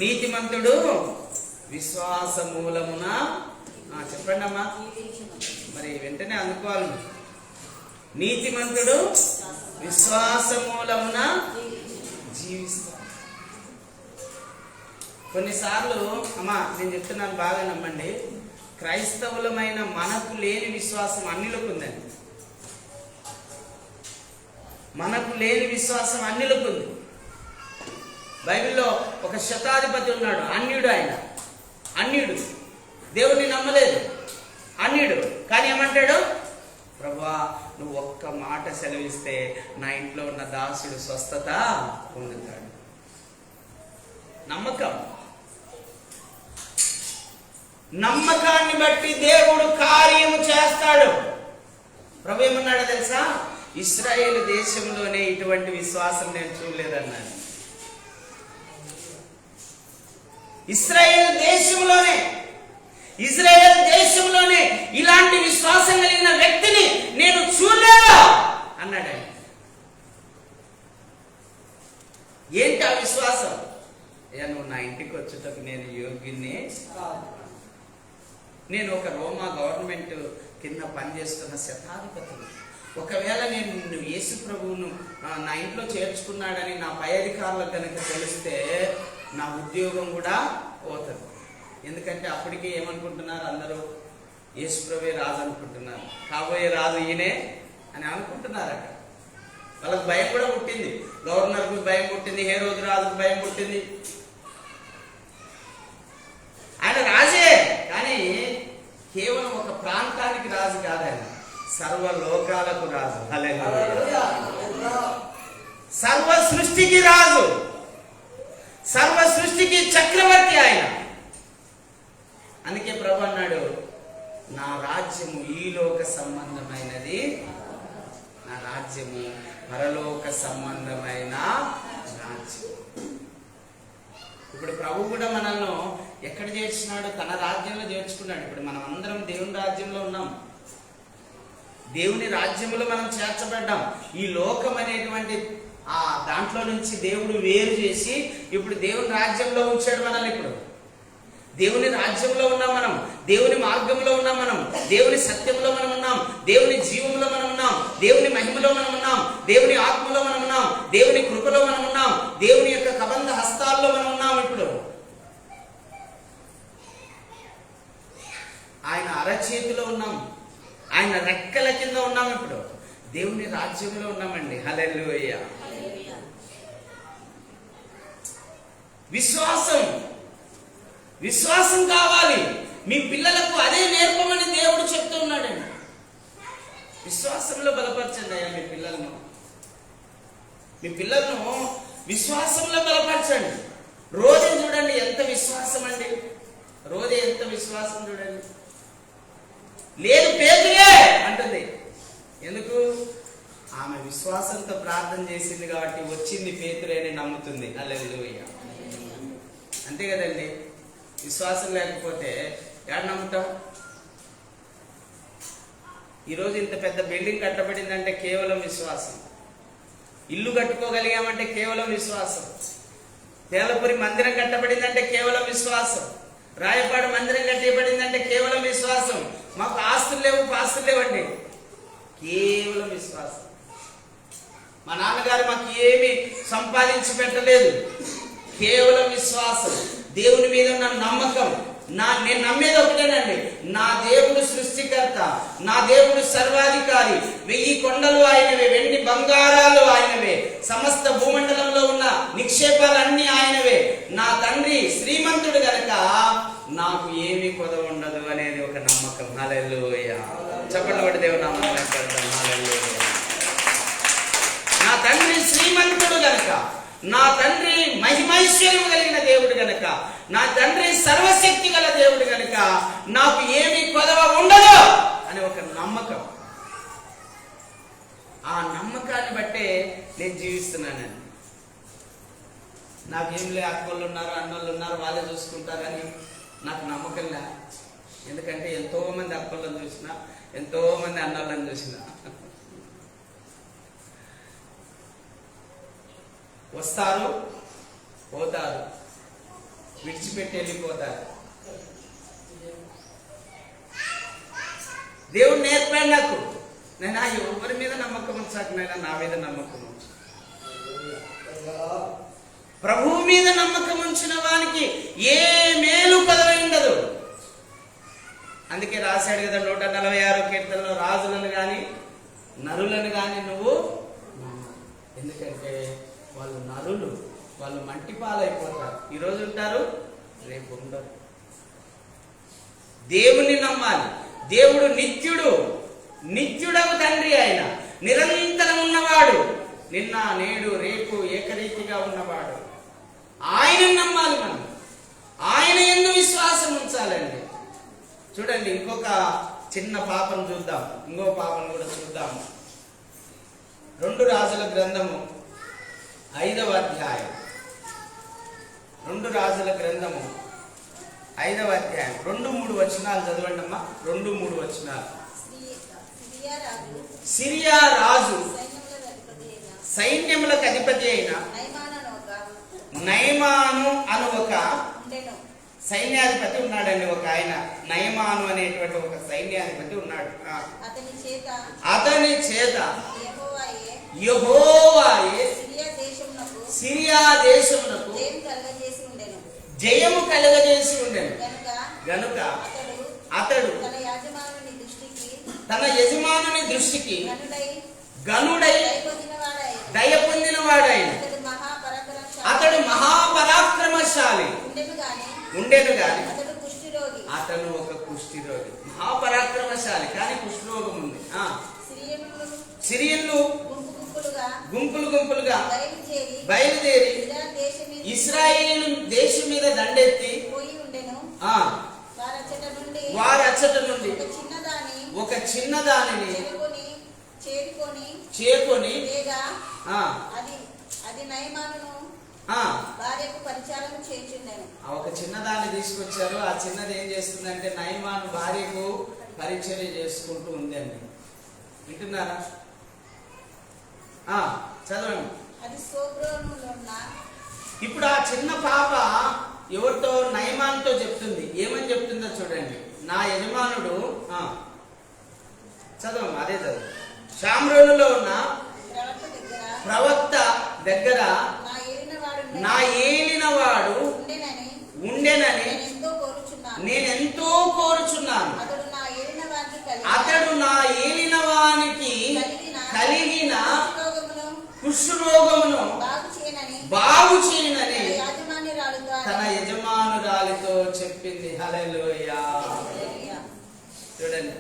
నీతిమంతుడు విశ్వాస మూలమున, చెప్పండి అమ్మా, మరి వెంటనే అనుకోవాలి. నీతిమంతుడు విశ్వాస మూలమున జీవిస్తాడు. కొన్నిసార్లు అమ్మా నేను చెప్తున్నాను, బాగా నమ్మండి, క్రైస్తవులమైన మనకు లేని విశ్వాసం అన్నిలకు ఉందండి. మనకు లేని విశ్వాసం అన్నిలకు ఉంది. బైబిల్లో ఒక శతాధిపతి ఉన్నాడు, అన్యుడు. దేవుడిని నమ్మలేదు, అన్యుడు. కానీ ఏమంటాడు? ప్రభువా, నువ్వు ఒక్క మాట సెలవిస్తే నా ఇంట్లో ఉన్న దాసుడు స్వస్థత పొందుతాడు. నమ్మకం. నమ్మకాన్ని బట్టి దేవుడు కార్యము చేస్తాడు. ప్రభు ఏమన్నాడో తెలుసా? ఇశ్రాయేలు దేశంలోనే ఇటువంటి విశ్వాసం నేను చూడలేదన్నాడు. ఇశ్రాయేలు దేశంలోనే ఇలాంటి విశ్వాసం కలిగిన వ్యక్తిని నేను చూడలేదు అన్నాడు. ఏంటి ఆ విశ్వాసం? నువ్వు నా ఇంటికి వచ్చేటప్పుడు నేను యోగ్యుని, నేను ఒక రోమా గవర్నమెంట్ కింద పనిచేస్తున్న శతాధిపతిని, ఒకవేళ నేను యేసు ప్రభువును నా ఇంట్లో చేర్చుకున్నాడని నా పై అధికారులకు కనుక తెలిస్తే నా ఉద్యోగం కూడా పోతుంది. ఎందుకంటే అప్పటికే ఏమనుకుంటున్నారు అందరూ? యేసు ప్రభువే రాజు అనుకుంటున్నారు, కాబోయే రాజు ఈయనే అని అనుకుంటున్నారు. అక్కడ వాళ్ళకు భయం కూడా పుట్టింది. గవర్నర్కు భయం పుట్టింది, హేరోదు రాజుకు భయం పుట్టింది. ఆయన రాజే, కానీ కేవలం ఒక ప్రాంతానికి రాజు కాదని, సర్వలోకాలకు రాజు. హల్లెలూయా. సర్వ సృష్టికి రాజు, సర్వ సృష్టికి చక్రవర్తి ఆయన. అందుకే ప్రభు అన్నాడు, నా రాజ్యము ఈ లోక సంబంధమైనది, నా రాజ్యము పరలోక సంబంధమైన రాజ్యం. ఇప్పుడు ప్రభు కూడా మనల్ని ఎక్కడ చేర్చున్నాడు? తన రాజ్యంలో చేర్చుకున్నాడు. ఇప్పుడు మనం అందరం దేవుని రాజ్యంలో ఉన్నాం, దేవుని రాజ్యంలో మనం చేర్చబడ్డాం. ఈ లోకం అనేటువంటి ఆ దాంట్లో నుంచి దేవుడు వేరు చేసి ఇప్పుడు దేవుని రాజ్యంలో ఉంచాడు మనల్ని. ఇప్పుడు దేవుని రాజ్యంలో ఉన్నాం మనం, దేవుని మార్గంలో ఉన్నాం మనం, దేవుని సత్యంలో మనం ఉన్నాం, దేవుని జీవంలో మనం ఉన్నాం, దేవుని మహిమలో మనం ఉన్నాం, దేవుని ఆత్మలో మనం ఉన్నాం, దేవుని కృపలో మనం ఉన్నాం, దేవుని యొక్క కబంధ హస్తాల్లో మనం ఉన్నాం. ఇప్పుడు ఆయన అరచేతిలో ఉన్నాం, ఆయన రెక్కల కింద ఉన్నాం. ఇప్పుడు దేవుని రాజ్యంలో ఉన్నామండి. హల్లెలూయా. విశ్వాసం కావాలి. మీ పిల్లలకు అదే నేర్పమని దేవుడు చెప్తూ ఉన్నాడండి. విశ్వాసంలో బలపరచండి అయ్యా మీ పిల్లలను విశ్వాసంలో బలపరచండి. రోజే చూడండి ఎంత విశ్వాసం అండి, రోజే ఎంత విశ్వాసం చూడండి. లేదు పేతురే అంటుంది. ఎందుకు? ఆమె విశ్వాసంతో ప్రార్థన చేసింది కాబట్టి వచ్చింది పేతురే అని నమ్ముతుంది. హల్లెలూయా. అంతే కదండి. విశ్వాసం లేకపోతే ఎక్కడ నమ్ముతాం? ఈరోజు ఇంత పెద్ద బిల్డింగ్ కట్టబడిందంటే కేవలం విశ్వాసం. ఇల్లు కట్టుకోగలిగామంటే కేవలం విశ్వాసం. తేలపురి మందిరం కట్టబడిందంటే కేవలం విశ్వాసం. రాయపాడు మందిరం కట్టబడిందంటే కేవలం విశ్వాసం. మాకు ఆస్తులు లేవు, పాస్తులు లేవండి, కేవలం విశ్వాసం. మా నాన్నగారు మాకు ఏమి సంపాదించి పెట్టలేదు, కేవలం విశ్వాసం. దేవుని మీద ఉన్న నమ్మకం. నేను నమ్మేది ఒకటేనండి, నా దేవుడు సృష్టికర్త, నా దేవుడు సర్వాధికారి. 1000 కొండలు ఆయనవే, వెండి బంగారాలు ఆయనవే, సమస్త భూమండలంలో ఉన్న నిక్షేపాలన్నీ ఆయనవే. నా తండ్రి శ్రీమంతుడు గనక నాకు ఏమీ కొదవ ఉండదు అనేది ఒక నమ్మకం. హల్లెలూయా. చెప్పండి బట్టి దేవుని నామమున కడతాం. హల్లెలూయా. నా తండ్రి శ్రీమంతుడు గనక, నా తండ్రి మహిమైశ్వర్యం కలిగిన దేవుడు గనక, నా తండ్రి సర్వశక్తి గల దేవుడు గనక నాకు ఏమీ కొదవ ఉండదు అని ఒక నమ్మకం. ఆ నమ్మకాన్ని బట్టే నేను జీవిస్తున్నానండి. నాకేంలే, అక్కళ్ళు ఉన్నారు, అన్నోళ్ళు ఉన్నారు, వాళ్ళే చూసుకుంటారని నాకు నమ్మకం లే. ఎందుకంటే ఎంతో మంది అక్కళ్ళని చూసిన, ఎంతో మంది అన్నోళ్ళని చూసిన. వస్తారు, పోతారు, విడిచిపెట్టి వెళ్ళిపోతారు. దేవుడు నేర్పాడు నాకు. నేను ఎవరి మీద నమ్మకం ఉంచాక నా మీద నమ్మకం ఉంచు. ప్రభువు మీద నమ్మకం ఉంచిన వానికి ఏ మేలు పదవి ఉండదు. అందుకే రాశాడు కదా 146 కీర్తనలో, రాజులను గాని నరులను గాని నువ్వు. ఎందుకంటే వాళ్ళు నరులు, వాళ్ళు మంటి పాలైపోతారు. ఈరోజు ఉంటారు, రేపు ఉండరు. దేవుని నమ్మాలి. దేవుడు నిత్యుడు, నిత్యుడవు తండ్రి. ఆయన నిరంతరం ఉన్నవాడు, నిన్న నేడు రేపు ఏకరీతిగా ఉన్నవాడు. ఆయన నమ్మాలి మనం, ఆయన యందు విశ్వాసం ఉంచాలండి. చూడండి, ఇంకొక చిన్న పాపను చూద్దాం, ఇంకో పాపను కూడా చూద్దాం. 2 రాజుల గ్రంథము 5వ అధ్యాయం. 2 రాజుల గ్రంథము 5వ అధ్యాయం 2-3 వచనాలు చదవండి అమ్మా. 2-3 వచనాలు. సిరియా రాజు సైన్యములకు అధిపతి అయిన నయమాను అను ఒక సైన్యాధిపతి ఉన్నాడండి. ఒక ఆయన నయమాను అనేటువంటి ఒక సైన్యాధిపతి ఉన్నాడు. అతని చేత యెహోవాయే సిరియా దేశమునకు జయము కలుగజేసి ఉండెను గనుక అతడు తన యజమానుని దృష్టికి గనుడై దయ పొందినవాడైన అతడు మహాపరాక్రమశాలి ఉండెను గాని అతను ఒక కుష్ఠిరోగి. మహాపరాక్రమశాలి కానీ కుష్ఠరోగం ఉంది. సిరియన్లు గుంపులు గుంపులుగా బయలుదేరి ఇశ్రాయేలు దేశం మీద దండెత్తి వారి అచ్చట నుండి ఒక చిన్నదానిని చేరుకొని ఒక చిన్నదాన్ని తీసుకొచ్చారు. ఆ చిన్నది ఏం చేస్తుందంటే నయమాను భార్యకు పరిచర్య చేసుకుంటూ ఉందండి. వింటున్నారా? చదవండి. ఇప్పుడు ఆ చిన్న పాప ఎవరితో? నయమాన్తో చెప్తుంది. ఏమని చెప్తుందో చూడండి. నా యజమానుడు చదవం, అదే చదువు. షామ్రోనులో ఉన్న ప్రవక్త దగ్గర నా ఏలినవాడు ఉండెనని నేనెంతో కోరుచున్నాను. అతడు నా ఏలినవానికి కలిగిన కుష్ఠరోగమును బాగు చేయనని తన యజమానురాలితో చెప్పింది. హల్లెలూయా. చూడండి,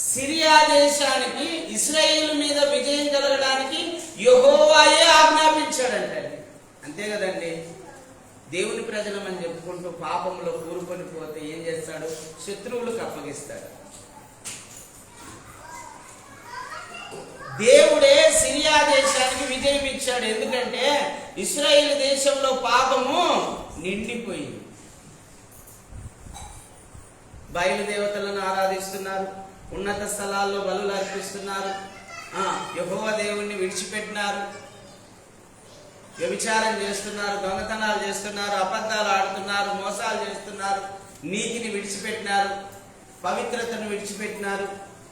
సిరియా దేశానికి ఇశ్రాయేలు మీద విజయం కలగడానికి యెహోవాయే ఆజ్ఞాపించాడంటే. అంతే కదండి. దేవుని ప్రజలమని చెప్పుకుంటూ పాపంలో కూరుకొని పోతే ఏం చేస్తాడు? శత్రువులకు అప్పగిస్తాడు. దేవుడే సిరియా దేశానికి విజయం ఇచ్చాడు. ఎందుకంటే ఇశ్రాయేలు దేశంలో పాపము నిండిపోయింది. బయలుదేవతలను ఆరాధిస్తున్నారు, ఉన్నత స్థలాల్లో బలులు అర్పిస్తున్నారు, యెహోవా దేవుణ్ణి విడిచిపెట్టినారు, వ్యభిచారం చేస్తున్నారు, దొంగతనాలు చేస్తున్నారు, అబద్ధాలు ఆడుతున్నారు, మోసాలు చేస్తున్నారు, నీతిని విడిచిపెట్టినారు, పవిత్రతను విడిచిపెట్టినారు,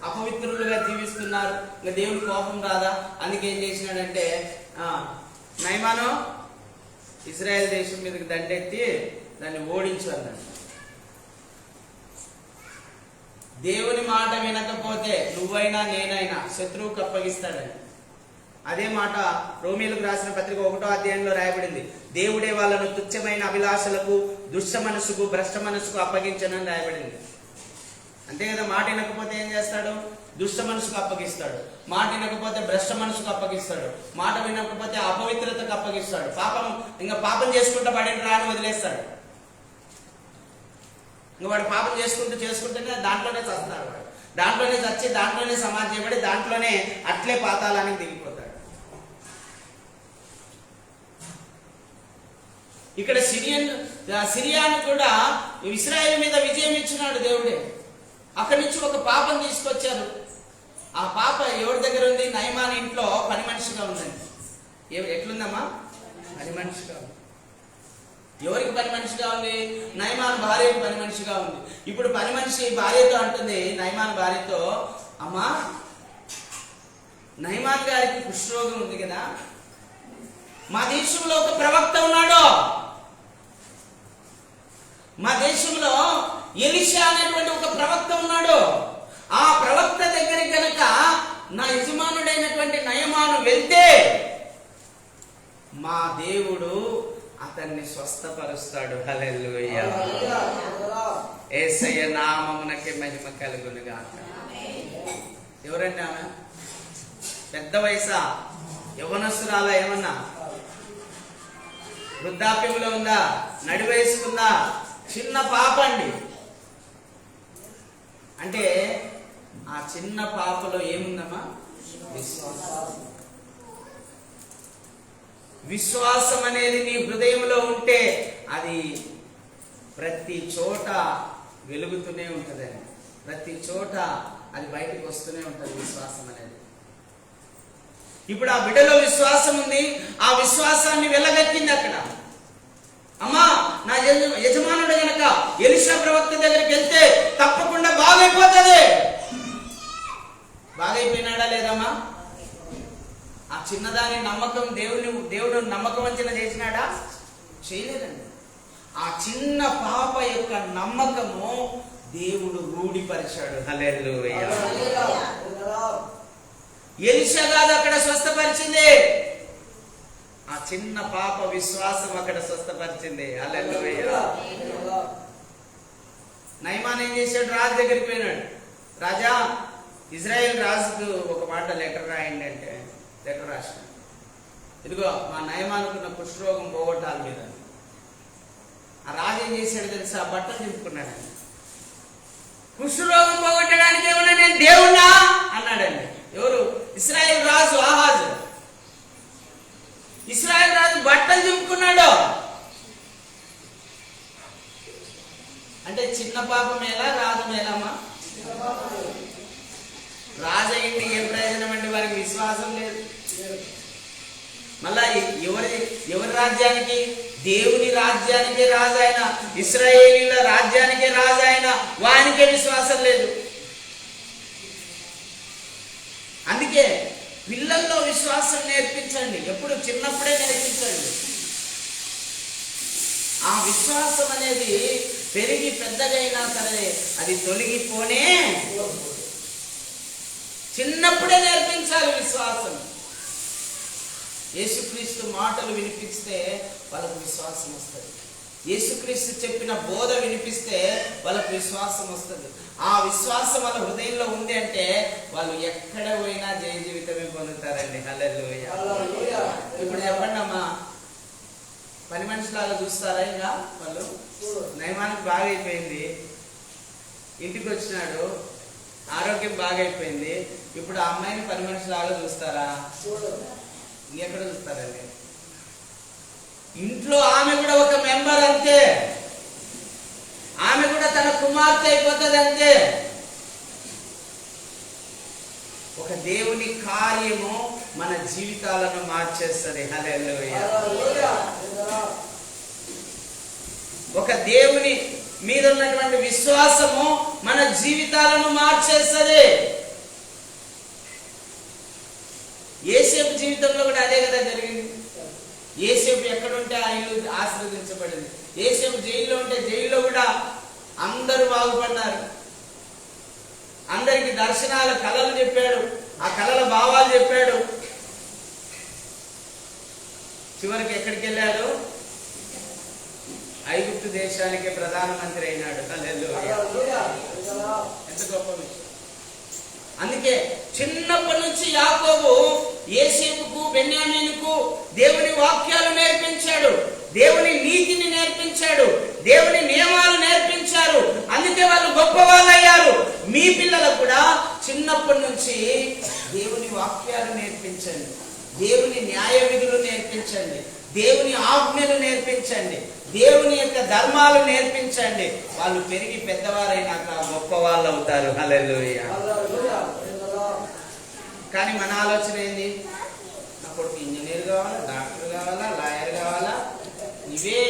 అపవిత్రులుగా జీవిస్తున్నారు. ఇంకా దేవుని కోపం రాదా? అందుకే ఏం చేసినాడంటే నయమాను ఇశ్రాయేల్ దేశం మీదకి దండెత్తి దాన్ని ఓడించు అన్నాడు. దేవుని మాట వినకపోతే నువ్వైనా నేనైనా శత్రువుకు అప్పగిస్తాడని. అదే మాట రోమీయులకు రాసిన పత్రిక 1వ అధ్యాయంలో రాయబడింది. దేవుడే వాళ్ళను తుచ్చమైన అభిలాషలకు, దుష్ట మనసుకు, భ్రష్ట మనసుకు అప్పగించనని రాయబడింది. అంతే కదా. మాట వినకపోతే ఏం చేస్తాడు? దుష్ట మనసుకు అప్పగిస్తాడు. మాట వినకపోతే భ్రష్ట మనసుకు అప్పగిస్తాడు. మాట వినకపోతే అపవిత్రతకు అప్పగిస్తాడు. పాపం చేసుకుంటా పడిన రాని వదిలేస్తాడు. ఇంకా వాడు పాపం చేసుకుంటూనే దాంట్లోనే చస్తాడు. వాడు దాంట్లోనే చచ్చి దాంట్లోనే సమాధి చేయబడి దాంట్లోనే అట్లే పాతాళానికి దిగిపోతాడు. ఇక్కడ సిరియాను కూడా ఇశ్రాయేలు మీద విజయం ఇచ్చినాడు దేవుడే. అక్కడి నుంచి ఒక పాపను తీసుకొచ్చారు. ఆ పాప ఎవరి దగ్గర ఉంది? నయమాన్ ఇంట్లో పని మనిషిగా ఉందండి. ఎట్లుందమ్మా? పని మనిషిగా ఉంది. ఎవరికి పని మనిషిగా ఉంది? నయమాన్ భార్యకు పని మనిషిగా ఉంది. ఇప్పుడు పని మనిషి భార్యతో అంటుంది, నయమాన్ భార్యతో, అమ్మా నయమాన్ గారికి కుష్ఠరోగం ఉంది కదా, మా దేశంలో ఒక ప్రవక్త ఉన్నాడు, మా దేశంలో ఎలీషా అనేటువంటి ఒక ప్రవక్త ఉన్నాడు. ఆ ప్రవక్త దగ్గరికి గనక నా యజమానుడైనటువంటి నయమాను వెళ్తే మా దేవుడు అతన్ని స్వస్థపరుస్తాడు. హల్లెలూయా. యేసయ్య నామమునకే మహిమ కలుగునుగాక. ఎవరండి ఆమె? పెద్ద వయసా? యవ్వనస్తురాలా? ఏమన్నా వృద్ధాప్యంలో ఉందా? నడి వయసుకుందా? చిన్న పాప అండి. అంటే ఆ చిన్న పాపలో ఏముందమ్మా? విశ్వాసం అనేది నీ హృదయంలో ఉంటే అది ప్రతి చోట వెలుగుతూనే ఉంటుంది. ప్రతి చోట అది బయటకు వస్తూనే ఉంటుంది విశ్వాసం అనేది. ఇప్పుడు ఆ బిడ్డలో విశ్వాసం ఉంది. ఆ విశ్వాసాన్ని వెళ్ళగక్కింది అక్కడ. అమ్మా, నా యజమానుడు గనక ఎలీషా ప్రవక్త దగ్గరికి వెళ్తే తప్పకుండా బాగైపోతుంది. బాగైపోయినాడా లేదమ్మా? ఆ చిన్నదాని నమ్మకం దేవుడు నమ్మకం వంచన చేసినాడా? చేయలేదండి. ఆ చిన్న పాప యొక్క నమ్మకము దేవుడు రూఢిపరిచాడు. హల్లెలూయా. ఎలీషా కాదు అక్కడ స్వస్థపరిచింది, ఆ చిన్న పాప విశ్వాసం అక్కడ స్వస్థపరిచింది. హల్లెలూయా. నయమాన్ ఏం చేశాడు? రాజు దగ్గరికి పోయినాడు. రాజా, ఇజ్రాయెల్ రాజుకు ఒక మాట లెటర్ రాయండి అంటే లెటర్ రాశాడు. ఇదిగో మా నయమానుకున్న కుష్ఠరోగం పోగొట్టాలి మీద. ఆ రాజు ఏం చేశాడు తెలుసా? బట్టలు చింపుకున్నాడు. కుష్ఠరోగం పోగొట్టడానికి ఏమన్నా నేను దేవుణ్ణా అన్నాడండి. ఎవరు? ఇశ్రాయేల్ రాజు ఆహాజు. ఇశ్రాయేల్ రాజు బట్టలు చింపుకున్నాడు. అంటే చిన్న పాప మేళ రాజు మేళమ్మా? రాజు అయింది ఏం ప్రయోజనం అండి? వారికి విశ్వాసం లేదు. మళ్ళా ఎవరి రాజ్యానికి? దేవుని రాజ్యానికే రాజు ఆయన, ఇశ్రాయేలీల రాజ్యానికే రాజు ఆయన, వానికే విశ్వాసం లేదు. అందుకే పిల్లల్లో విశ్వాసం నేర్పించండి. ఎప్పుడు చిన్నప్పుడే నేర్పించండి. ఆ విశ్వాసం అనేది పెరిగి పెద్దగైనా సరే అది తొలగిపోనే. చిన్నప్పుడే నేర్పించాలి విశ్వాసం. యేసుక్రీస్తు మాటలు వినిపిస్తే వాళ్ళకు విశ్వాసం వస్తుంది. యేసుక్రీస్తు చెప్పిన బోధ వినిపిస్తే వాళ్ళకు విశ్వాసం వస్తుంది. ఆ విశ్వాసం వాళ్ళ హృదయంలో ఉంది అంటే వాళ్ళు ఎక్కడ పోయినా జయ జీవితమే పొందుతారండి. హల్లెలూయా. ఇప్పుడు చెప్పండి అమ్మా, పని మనిషిలాగా చూస్తారా? ఇంకా వాళ్ళు నయమానికి బాగైపోయింది, ఇంటికి వచ్చినాడు, ఆరోగ్యం బాగైపోయింది. ఇప్పుడు ఆ అమ్మాయిని పని మనిషిలాగా చూస్తారా? ఇంకెక్కడ చూస్తారండి? ఇంట్లో ఆమె కూడా ఒక మెంబర్ అంతే. ఆమె కూడా తన కుమార్తె అయిపోతుంది అంతే. ఒక దేవుని కార్యము మన జీవితాలను మార్చేస్తుంది. హల్లెలూయా. ఒక దేవుని మీద ఉన్నటువంటి విశ్వాసము మన జీవితాలను మార్చేస్తుంది. యేసేపు జీవితంలో కూడా అదే కదా జరిగింది. యేసేపు ఎక్కడుంటే ఆ ఇల్లు ఆశీర్వదించబడింది. యేసేపు జైల్లో ఉంటే జైల్లో కూడా అందరూ బాగుపడ్డారు. అందరికి దర్శనాల కళలు చెప్పాడు, ఆ కళల భావాలు చెప్పాడు. చివరికి ఎక్కడికి వెళ్ళాడు? ఐగుప్తు దేశానికి ప్రధానమంత్రి అయినాడు. హల్లెలూయా. ఎంత గొప్ప విషయం. అందుకే చిన్నప్పటి నుంచి యాకోబు యోసేపుకు బెన్యామీనుకు దేవుని వాక్యాలు నేర్పించాడు, దేవుని నీతిని నేర్పించాడు, దేవుని నియమాలు నేర్పించారు. అందుకే వాళ్ళు గొప్ప వాళ్ళు అయ్యారు. మీ పిల్లలకు కూడా చిన్నప్పటి నుంచి దేవుని వాక్యాలు నేర్పించండి, దేవుని న్యాయ విధులు నేర్పించండి, దేవుని ఆజ్ఞలు నేర్పించండి, దేవుని యొక్క ధర్మాలు నేర్పించండి. వాళ్ళు పెరిగి పెద్దవారైనాక గొప్ప వాళ్ళు అవుతారు. హల్లెలూయా. కానీ మన ఆలోచన ఏంది? నా కొడుకు ఇంజనీర్ కావాలా, డాక్టర్ కావాలా, లాయర్ కావాలా, ఇవే.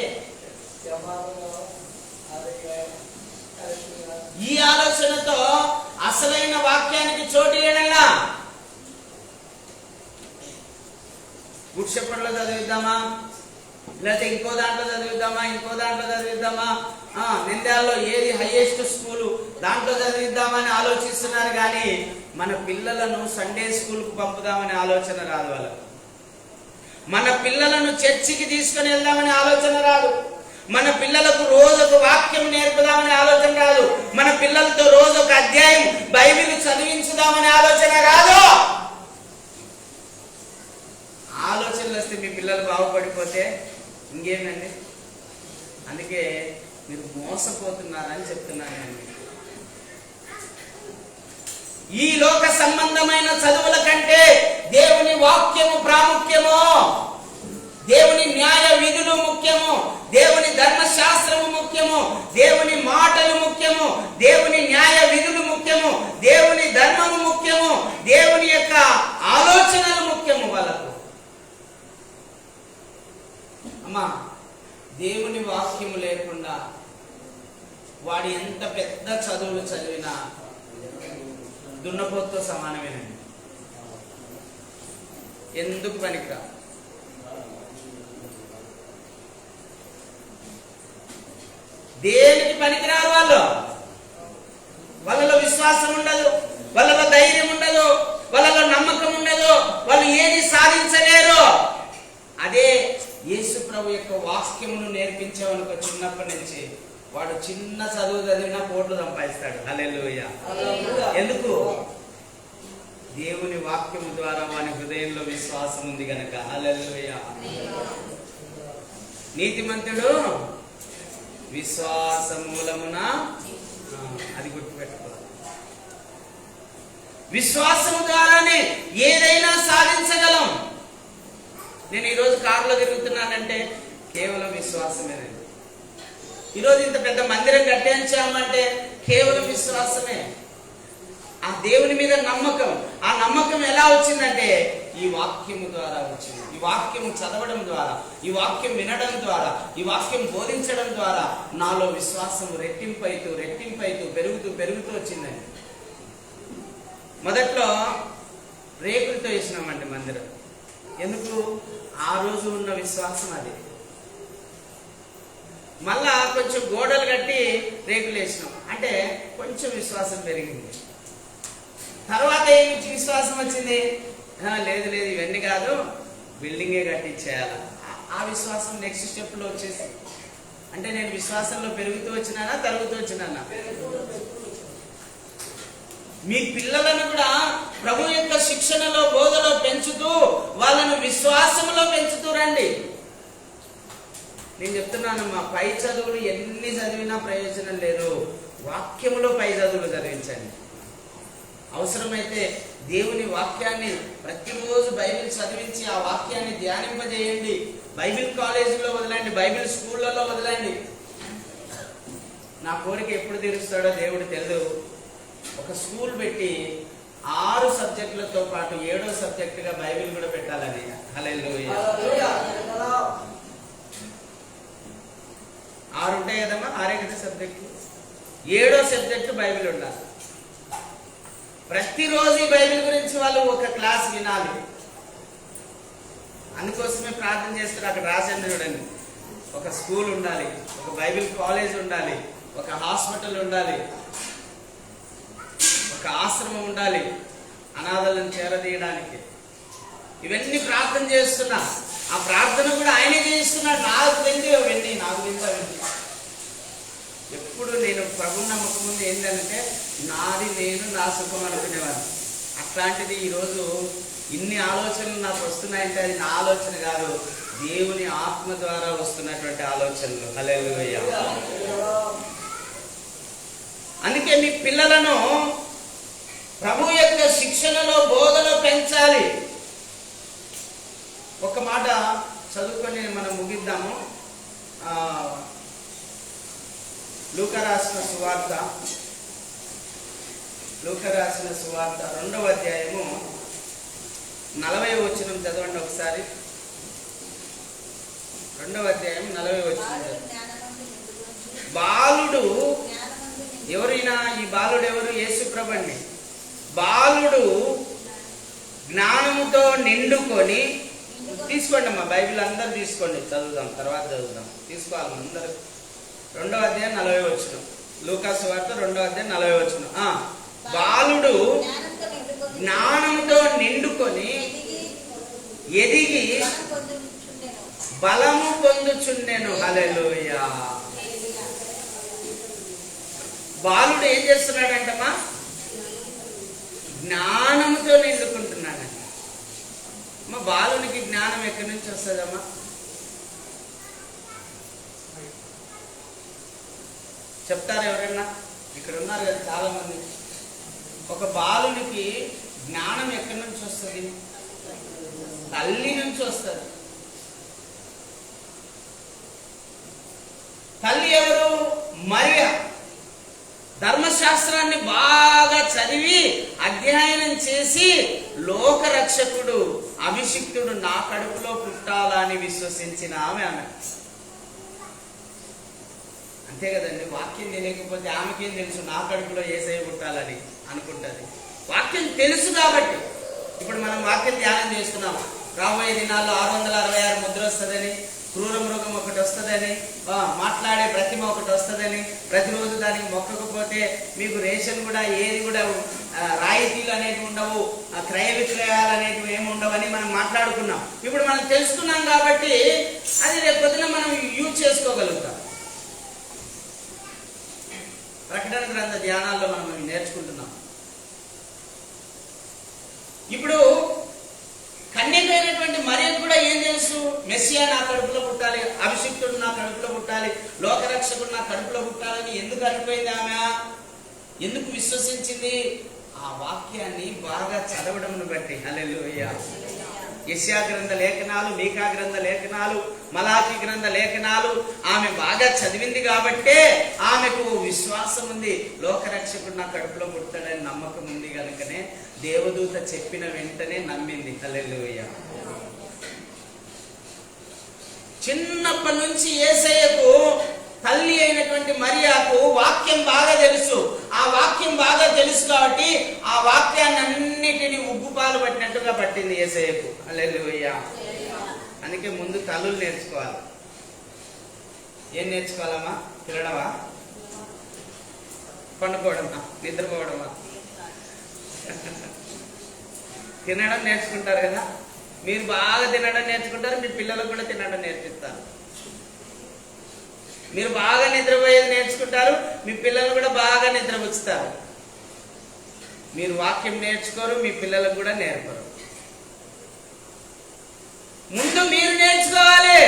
ఈ ఆలోచనతో అసలైన వాక్యానికి చోటు ఇవ్వడంలా. గుడ్ షెపర్డ్ లో చదివిద్దామా, లేకపోతే ఇంకో దాంట్లో చదివిద్దామా, నింద్యాల్లో ఏది హైయెస్ట్ స్కూలు దాంట్లో చదివిద్దామని ఆలోచిస్తున్నారు. కానీ మన పిల్లలను సండే స్కూల్ కు పంపుదామని ఆలోచన రాదు వాళ్ళకు. మన పిల్లలను చర్చికి తీసుకుని వెళ్దామని ఆలోచన రాదు. మన పిల్లలకు రోజు ఒక వాక్యం నేర్పుదామని ఆలోచన రాదు. అధ్యాయం బైబిల్ చదివించుదామనే ఆలోచన కాదు. ఆలోచనలు వస్తే మీ పిల్లలు బాగుపడిపోతే ఇంకేమండి? అందుకే మీరు మోసపోతున్నారని చెప్తున్నానండి. ఈ లోక సంబంధమైన చదువుల కంటే దేవుని వాక్యము ప్రాముఖ్యము, దేవుని న్యాయ విధులు ముఖ్యము, దేవుని ధర్మశాస్త్రము ముఖ్యము, దేవుని మాటలు ముఖ్యము, దేవుని న్యాయ విధులు ముఖ్యము, దేవుని ధర్మము ముఖ్యము, దేవుని యొక్క ఆలోచనలు ముఖ్యము వాళ్ళకు. అమ్మా, దేవుని వాక్యము లేకుండా వాడు ఎంత పెద్ద చదువులు చదివినా దున్నపోతుతో సమానమేనండి. ఎందుకు పనికిరా? దేనికి పనికిరారు వాళ్ళు. వాళ్ళలో విశ్వాసం ఉండదు, వాళ్ళలో ధైర్యం ఉండదు, వాళ్ళలో నమ్మకం ఉండదు, వాళ్ళు ఏది సాధించలేరు. అదే యేసు ప్రభు యొక్క వాక్యమును నేర్పించేవనుకో చిన్నప్పటి నుంచి వాడు చిన్న చదువు చదివినా కోట్లు సంపాదిస్తాడు. హల్లెలూయా. ఎందుకు? దేవుని వాక్యము ద్వారా వాని హృదయంలో విశ్వాసం ఉంది గనక. హల్లెలూయా. నీతిమంతుడు విశ్వాస మూలమున, అది గుర్తుపెట్టుకోవాలి. విశ్వాసము ద్వారానే ఏదైనా సాధించగలం. నేను ఈరోజు కారులో తిరుగుతున్నానంటే కేవలం విశ్వాసమేనండి. ఈరోజు ఇంత పెద్ద మందిరం కట్టించామంటే కేవలం విశ్వాసమే. ఆ దేవుని మీద నమ్మకం. ఆ నమ్మకం ఎలా వచ్చిందంటే ఈ వాక్యము ద్వారా వచ్చింది. ఈ వాక్యము చదవడం ద్వారా, ఈ వాక్యం వినడం ద్వారా, ఈ వాక్యం బోధించడం ద్వారా నాలో విశ్వాసం రెట్టింపైతూ పెరుగుతూ వచ్చిందండి. మొదట్లో రేకులతో వేసినామండి మందిరం. ఎందుకు? ఆ రోజు ఉన్న విశ్వాసం అది. మళ్ళా కొంచెం గోడలు కట్టి రేకులు వేసినాం అంటే కొంచెం విశ్వాసం పెరిగింది. తర్వాత ఏమి విశ్వాసం వచ్చింది? లేదు ఇవన్నీ కాదు, బిల్డింగే కట్టించేయాలి. ఆ విశ్వాసం నెక్స్ట్ స్టెప్ లో వచ్చేసి, అంటే నేను విశ్వాసంలో పెరుగుతూ వచ్చినానా తరుగుతూ వచ్చినానా? మీ పిల్లలను కూడా ప్రభు యొక్క శిక్షణలో బోధలో పెంచుతూ వాళ్ళను విశ్వాసంలో పెంచుతూ రండి. నేను చెప్తున్నాను, మా పై చదువులు ఎన్ని చదివినా ప్రయోజనం లేదు. వాక్యములో పై చదువులు చదివించండి. అవసరమైతే దేవుని వాక్యాన్ని ప్రతిరోజు బైబిల్ చదివించి ఆ వాక్యాన్ని ధ్యానింపజేయండి. బైబిల్ కాలేజీలో వదలండి, బైబిల్ స్కూళ్ళలో వదలండి. నా కోరిక ఎప్పుడు తీరుస్తాడో దేవుడు తెలియదు. ఒక స్కూల్ పెట్టి 6 సబ్జెక్టులతో పాటు 7వ సబ్జెక్టుగా బైబిల్ కూడా పెట్టాలని. హల్లెలూయా. 6 ఉంటాయి కదమ్మా, 6 కదా సబ్జెక్టు. 7వ సబ్జెక్టు బైబిల్ ఉండాలి. ప్రతిరోజు ఈ బైబిల్ గురించి వాళ్ళు ఒక క్లాస్ వినాలి. అందుకోసమే ప్రార్థన చేస్తారు. అక్కడ రాసింది చూడండి, ఒక స్కూల్ ఉండాలి, ఒక బైబిల్ కాలేజ్ ఉండాలి, ఒక హాస్పిటల్ ఉండాలి, ఒక ఆశ్రమం ఉండాలి అనాథలను చేరదీయడానికి. ఇవన్నీ ప్రార్థన చేస్తున్నా. ఆ ప్రార్థన కూడా ఆయనే చేయిస్తున్నాడు. నాకు తెలియదు అవన్నీ, నాకు తెలియదు అవన్నీ. ఎప్పుడు నేను ప్రభు నమ్మకం ముందు ఏంటంటే నాది నేను నా సుఖం అనుకునేవాడిని. అట్లాంటిది ఈరోజు ఇన్ని ఆలోచనలు నాకు వస్తున్నాయంటే అది నా ఆలోచన కాదు, దేవుని ఆత్మ ద్వారా వస్తున్నటువంటి ఆలోచనలు. హల్లెలూయా. అందుకే మీ పిల్లలను ప్రభు యొక్క శిక్షణలో బోధలో పెంచాలి. ఒక మాట చదువుకొని మనం ముగిద్దాము. లూకా రాసిన సువార్త 2వ అధ్యాయము 40వ వచనం చదవండి ఒకసారి. 2వ అధ్యాయం 40వ వచనం. బాలుడు ఎవరైనా, ఈ బాలుడు ఎవరు? యేసు ప్రభువే. బాలుడు జ్ఞానముతో నిండుకొని, తీసుకోండి అమ్మా బైబిల్ అందరూ తీసుకోండి, చదువుదాం, తర్వాత చదువుదాం. తీసుకోవాలి అందరూ. 2వ అధ్యాయం 40వ వచనం. లూకా సువార్త 2వ అధ్యాయం 40వ వచనం. బాలుడు జ్ఞానముతో నిండుకొని ఎదిగి బలము పొందుచుండెను. హల్లెలూయా. బాలుడు ఏం చేస్తున్నాడంటమ్మా? జ్ఞానంతో నిండుకుంటున్నాడంట. మా బాలునికి జ్ఞానం ఎక్కడి నుంచి వస్తుందమ్మా? చెప్తారు ఎవరన్నా? ఇక్కడ ఉన్నారు కదా చాలా మంది. ఒక బాలునికి జ్ఞానం ఎక్కడి నుంచి వస్తుంది? తల్లి నుంచి వస్తుంది. తల్లి ఎవరు? మరియా. ధర్మశాస్త్రాన్ని బాగా చదివి అధ్యయనం చేసి లోకరక్షకుడు అభిషిక్తుడు నా కడుపులో పుట్టాలని విశ్వసించిన ఆమె. అంతే కదండి. వాక్యం తెలియకపోతే ఆమెకేం తెలుసు నా కడుపులో యేసయ్య పుట్టాలని అనుకుంటుంది. వాక్యం తెలుసు కాబట్టి ఇప్పుడు మనం వాక్యం ధ్యానం చేస్తున్నాం. రాబోయే దినాల్లో 666 ముద్ర వస్తుందని, క్రూర మృగం ఒకటి వస్తుందని, మాట్లాడే ప్రతిమ ఒకటి వస్తుందని, ప్రతిరోజు దానికి మొక్కకపోతే మీకు రేషన్ కూడా ఏది కూడా రాయితీలు అనేటివి ఉండవు, క్రయ విక్రయాలు అనేటివి ఏమి ఉండవని మనం మాట్లాడుకున్నాం. ఇప్పుడు మనం తెలుసుకున్నాం కాబట్టి అది రేపు పొద్దున మనం యూజ్ చేసుకోగలుగుతాం. ప్రకటన గ్రంథ ధ్యానాల్లో మనం నేర్చుకుంటున్నాం. ఇప్పుడు కన్యకైనటువంటి మరియకు కూడా ఏం తెలుసు? మెస్సియా నా కడుపులో పుట్టాలి, అభిషిక్తుడు నా కడుపులో పుట్టాలి, లోకరక్షకుడు నా కడుపులో పుట్టాలని ఎందుకు అనుకోయింది ఆమె? ఎందుకు విశ్వసించింది? ఆ వాక్యాన్ని బాగా చదవడంను బట్టి. హల్లెలూయా. యెషయా గ్రంథ లేఖనాలు, మీకా గ్రంథ లేఖనాలు, మలాకి గ్రంథ లేఖనాలు ఆమె బాగా చదివింది కాబట్టే ఆమెకు విశ్వాసం ఉంది. లోకరక్షకుడు నా కడుపులో పుట్టాడని నమ్మకం ఉంది కనుకనే దేవదూత చెప్పిన వెంటనే నమ్మింది. హల్లెలూయా. చిన్నప్పటి నుంచి యేసయ్యకు తల్లి అయినటువంటి మరియాకు వాక్యం బాగా తెలుసు. ఆ వాక్యం బాగా తెలుసు కాబట్టి ఆ వాక్యాన్ని అన్నిటినీ ఉగ్గుపాలు పట్టినట్టుగా పట్టింది యేసయ్యకు. హల్లెలూయా. అందుకే ముందు తల్లులు నేర్చుకోవాలి. ఏం నేర్చుకోవాలమ్మా? తినడమా, పండుకోవడమా, నిద్రపోవడమా? తినడం నేర్చుకుంటారు కదా. మీరు బాగా తినడం నేర్చుకుంటారు, మీ పిల్లలకు కూడా తినడం నేర్పిస్తారు. మీరు బాగా నిద్రపోయేది నేర్చుకుంటారు, మీ పిల్లలు కూడా బాగా నిద్రపుచ్చుతారు. మీరు వాక్యం నేర్చుకోరు, మీ పిల్లలకు కూడా నేర్పరు. ముందు మీరు నేర్చుకోవాలి.